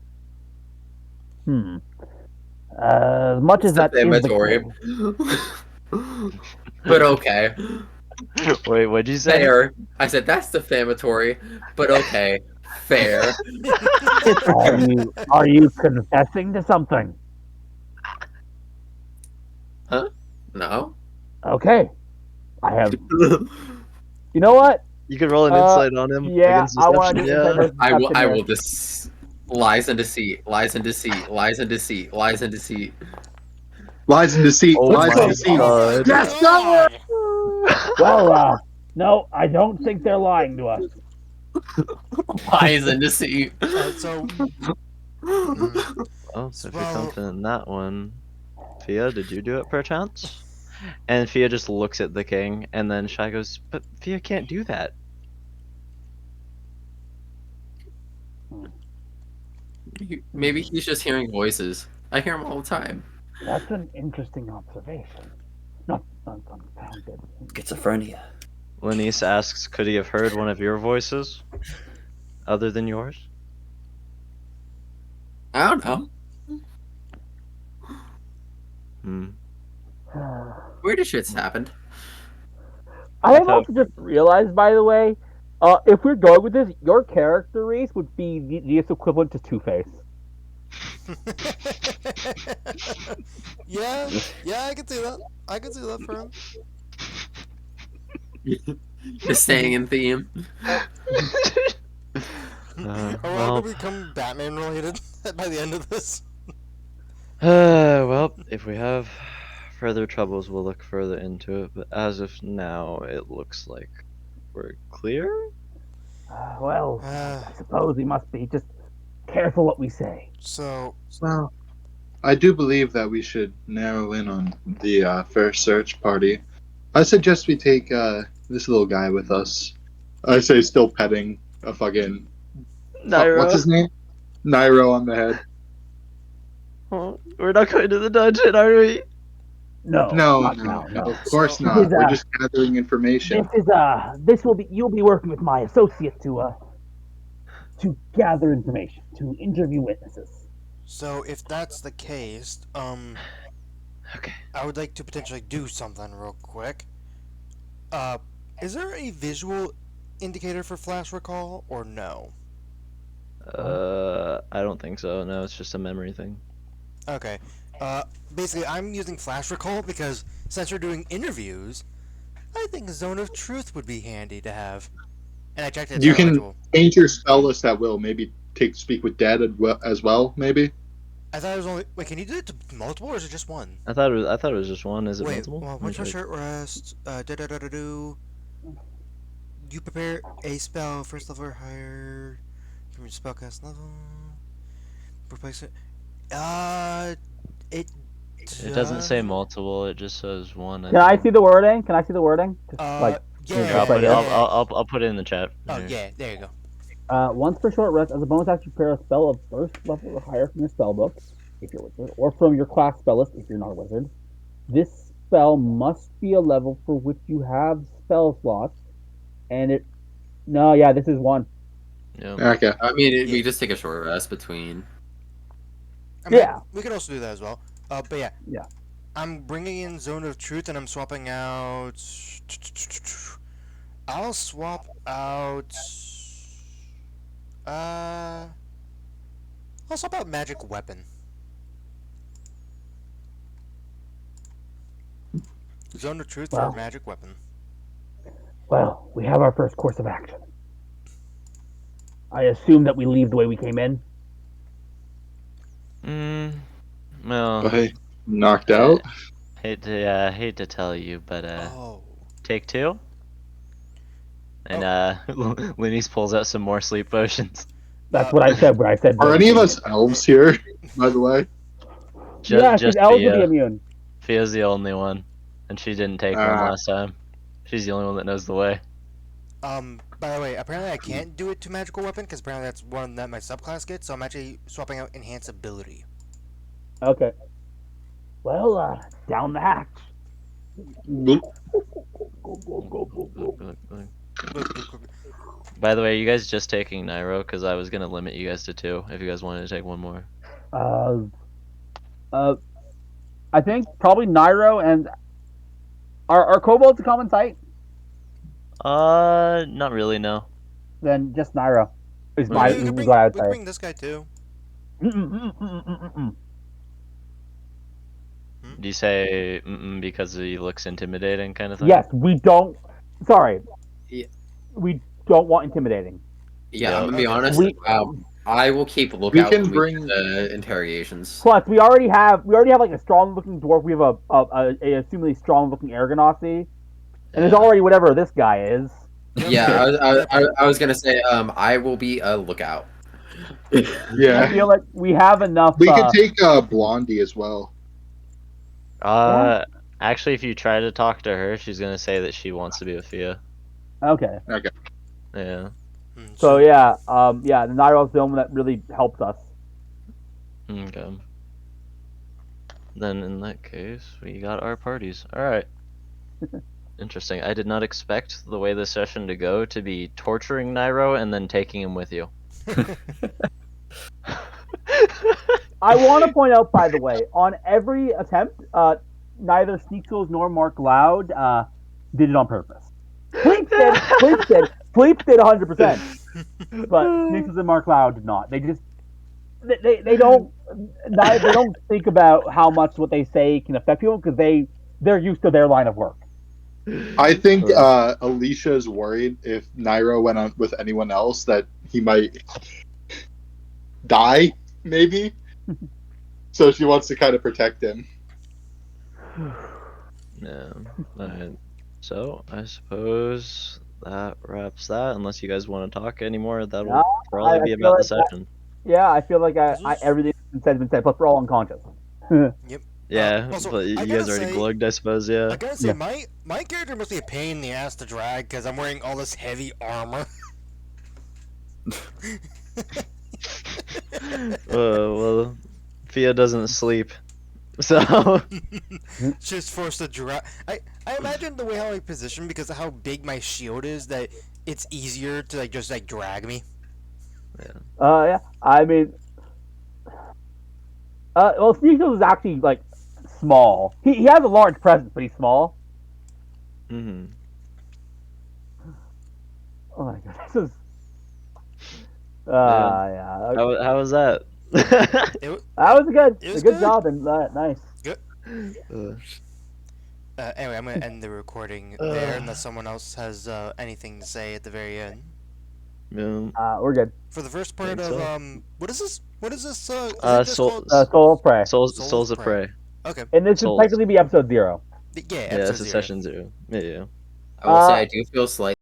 Speaker 3: As much as that is the
Speaker 6: defamatory.
Speaker 3: case.
Speaker 6: But okay.
Speaker 2: Wait, what'd you say?
Speaker 6: Fair. I said that's defamatory, but okay. Fair.
Speaker 3: Are you confessing to something?
Speaker 6: No?
Speaker 3: Okay. I have. You know what?
Speaker 2: You could roll an
Speaker 3: Uh,
Speaker 2: insight on him
Speaker 3: Yeah,
Speaker 2: against
Speaker 3: I want to
Speaker 2: deception.
Speaker 3: do
Speaker 2: Yeah.
Speaker 3: insight versus
Speaker 6: I will
Speaker 3: deception
Speaker 6: just lies and deceit, lies and deceit, lies and deceit, lies and deceit.
Speaker 4: Lies and deceit,
Speaker 2: Oh
Speaker 4: lies
Speaker 2: my
Speaker 4: and deceit.
Speaker 2: God.
Speaker 4: Yes,
Speaker 1: God!
Speaker 3: here. Well, no, I don't think they're lying to us.
Speaker 6: Lies and deceit.
Speaker 1: So
Speaker 2: Oh, if you're
Speaker 1: Well-
Speaker 2: confident in that one, Fia, did you do it perchance? And Fia just looks at the king, and then Shai goes, "But Fia can't do that."
Speaker 6: Maybe he's just hearing voices. I hear him all the time.
Speaker 3: That's an interesting observation. Not unfounded.
Speaker 5: Schizophrenia.
Speaker 2: Lenice asks, "Could he have heard one of your voices, other than yours?"
Speaker 6: I don't know.
Speaker 2: Hmm.
Speaker 6: Weirdest shit's happened.
Speaker 3: I have
Speaker 2: thought-
Speaker 3: also just realized, by the way, if we're going with this, your character race would be the equivalent to Two-Face.
Speaker 1: yeah, I can see that. I can see that for him.
Speaker 6: Just staying in theme.
Speaker 1: Are we
Speaker 2: well,
Speaker 1: all gonna become Batman related by the end of this?
Speaker 2: well, if we have further troubles, we'll look further into it. But as of now, it looks like we're clear.
Speaker 3: Well, I suppose we must be just careful what we say.
Speaker 1: So
Speaker 4: Well, I do believe that we should narrow in on the first search party. I suggest we take this little guy with us. I say still petting a fucking... What's his name? Nairo on the head.
Speaker 2: Oh, we're not going to the dungeon, are we?
Speaker 3: No,
Speaker 4: No,
Speaker 3: not
Speaker 4: no,
Speaker 3: now,
Speaker 4: no,
Speaker 3: no.
Speaker 4: of course
Speaker 1: So-
Speaker 4: not.
Speaker 3: This is,
Speaker 4: We're just gathering information.
Speaker 3: this will be, you'll be working with my associate to gather information, to interview witnesses.
Speaker 1: So if that's the case,
Speaker 2: Okay.
Speaker 1: I would like to potentially do something real quick. Is there a visual indicator for flash recall or no?
Speaker 2: I don't think so. No, it's just a memory thing.
Speaker 1: Okay. Basically, I'm using flash recall because since we're doing interviews, I think Zone of Truth would be handy to have. And I checked its
Speaker 4: You can
Speaker 1: ritual.
Speaker 4: change your spell list at will. Maybe speak with dead as well. Maybe.
Speaker 1: I thought it was only. Wait, can you do it to multiple or is it just one?
Speaker 2: I thought it was just one. Is it
Speaker 1: Wait,
Speaker 2: multiple?
Speaker 1: well,
Speaker 2: Let me
Speaker 1: once my
Speaker 2: check.
Speaker 1: short rest, do. You prepare a spell first level or higher. From your spellcast level. Replace it. It.
Speaker 2: It doesn't say
Speaker 1: does-
Speaker 2: multiple. It just says one.
Speaker 3: Can I
Speaker 2: think.
Speaker 3: see the wording? Can I see the wording? Just,
Speaker 1: Yeah.
Speaker 2: Here, I'll put it.
Speaker 1: yeah.
Speaker 2: I'll put it in the chat.
Speaker 1: Oh
Speaker 2: Here.
Speaker 1: yeah, there you go.
Speaker 3: Once per short rest, as a bonus action, prepare a spell of first level or higher from your spellbook, if you're a wizard, or from your class spell list, if you're not a wizard. This spell must be a level for which you have spell slots, and it. No, yeah, this is one.
Speaker 2: Yeah.
Speaker 4: Okay.
Speaker 6: I mean, we just take a short rest between.
Speaker 1: I mean,
Speaker 3: Yeah.
Speaker 1: we could also do that as well. But yeah.
Speaker 3: Yeah.
Speaker 1: I'm bringing in Zone of Truth and I'm swapping out. I'll swap out. I'll swap out Magic Weapon. Zone of Truth
Speaker 3: Wow.
Speaker 1: for Magic Weapon.
Speaker 3: Well, we have our first course of action. I assume that we leave the way we came in.
Speaker 2: Well,
Speaker 4: Oh, hey, knocked out.
Speaker 2: hate to tell you, but
Speaker 1: Oh.
Speaker 2: take two. And Linus pulls out some more sleep potions.
Speaker 3: That's what I said when I said.
Speaker 4: Are any of us elves here? By the way.
Speaker 3: Yeah,
Speaker 2: Just
Speaker 3: because elves would be
Speaker 2: Fia.
Speaker 3: immune.
Speaker 2: Fia's the only one, and she didn't take one
Speaker 4: Ah.
Speaker 2: last time. She's the only one that knows the way.
Speaker 1: By the way, apparently I can't do it to Magical Weapon because apparently that's one that my subclass gets, so I'm actually swapping out Enhance Ability.
Speaker 3: Okay. Well, down the hatch.
Speaker 4: Boop.
Speaker 2: By the way, are you guys just taking Nairo? Because I was gonna limit you guys to two. If you guys wanted to take one more.
Speaker 3: I think probably Nairo and are kobolds a common sight?
Speaker 2: Not really. No.
Speaker 3: Then just Nairo is
Speaker 2: Yeah,
Speaker 3: my
Speaker 1: we
Speaker 3: is
Speaker 1: could bring,
Speaker 3: what I would
Speaker 1: we could
Speaker 3: say.
Speaker 1: bring this guy too.
Speaker 2: Do you say because he looks intimidating, kind of thing?
Speaker 3: Yes, we don't. Sorry.
Speaker 6: Yeah.
Speaker 3: We don't want intimidating.
Speaker 6: Yeah,
Speaker 2: Yeah.
Speaker 6: I'm gonna be honest.
Speaker 3: We-
Speaker 6: I will keep a lookout
Speaker 4: can
Speaker 6: when
Speaker 4: bring-
Speaker 6: we do the interrogations.
Speaker 3: Plus, we already have like a strong looking dwarf. We have a assumedly strong looking Aragonossi, and there's already whatever this guy is.
Speaker 6: Yeah, I was gonna say, I will be a lookout.
Speaker 3: I
Speaker 4: Yeah.
Speaker 3: feel like we have enough.
Speaker 4: We could take Blondie as well.
Speaker 2: Actually, if you try to talk to her, she's gonna say that she wants to be with Fia.
Speaker 3: Okay.
Speaker 2: Yeah.
Speaker 3: So yeah, the Nairo's the one that really helped us.
Speaker 2: Okay. Then in that case, we got our parties. All right. Interesting. I did not expect the way this session to go to be torturing Nairo and then taking him with you.
Speaker 3: I want to point out, by the way, on every attempt, neither Sneakles nor Mark Loud did it on purpose. Fleep did 100%, but Sneakles and Mark Loud did not. They just they don't think about how much what they say can affect people because they're used to their line of work.
Speaker 4: I think Alicia's worried if Nairo went on with anyone else that he might die, maybe. So she wants to kind of protect him.
Speaker 2: Yeah. Alright. So I suppose that wraps that. Unless you guys want to talk anymore, that will
Speaker 3: No,
Speaker 2: probably
Speaker 3: I
Speaker 2: be
Speaker 3: feel
Speaker 2: about the
Speaker 3: like that-
Speaker 2: session.
Speaker 3: Yeah, I feel like everything has been said, plus we're all unconscious.
Speaker 2: Yeah,
Speaker 1: also,
Speaker 2: but you
Speaker 1: I
Speaker 2: guys
Speaker 1: gotta
Speaker 2: already
Speaker 1: say-
Speaker 2: glugged, I suppose. Yeah.
Speaker 1: I gotta say,
Speaker 3: Yeah.
Speaker 1: my character must be a pain in the ass to drag because I'm wearing all this heavy armor.
Speaker 2: Well, Fia doesn't sleep, So
Speaker 1: Just forced to drop. I imagine the way how I position because of how big my shield is that it's easier to like just like drag me.
Speaker 3: Yeah. I mean, well, Sneakles is actually like small. He has a large presence, but he's small.
Speaker 7: Mm-hmm.
Speaker 3: Oh my god, this is. Yeah.
Speaker 2: how was that?
Speaker 3: That was good.
Speaker 1: It was
Speaker 3: a good
Speaker 1: good.
Speaker 3: job and nice.
Speaker 1: Anyway, I'm gonna end the recording there unless someone else has anything to say at the very end.
Speaker 7: Yeah.
Speaker 3: We're good.
Speaker 1: For the first part
Speaker 7: Think
Speaker 1: of
Speaker 7: so.
Speaker 1: what is this? What is this? Is it just
Speaker 2: Soul-
Speaker 1: called?
Speaker 3: Soul of Prey.
Speaker 2: Souls of Prey.
Speaker 1: Okay.
Speaker 3: And this
Speaker 2: Souls.
Speaker 3: should technically be episode 0.
Speaker 1: Yeah.
Speaker 7: Yeah,
Speaker 1: Episode
Speaker 7: this is
Speaker 1: 0.
Speaker 7: session 0. Yeah.
Speaker 6: I will say I do feel slightly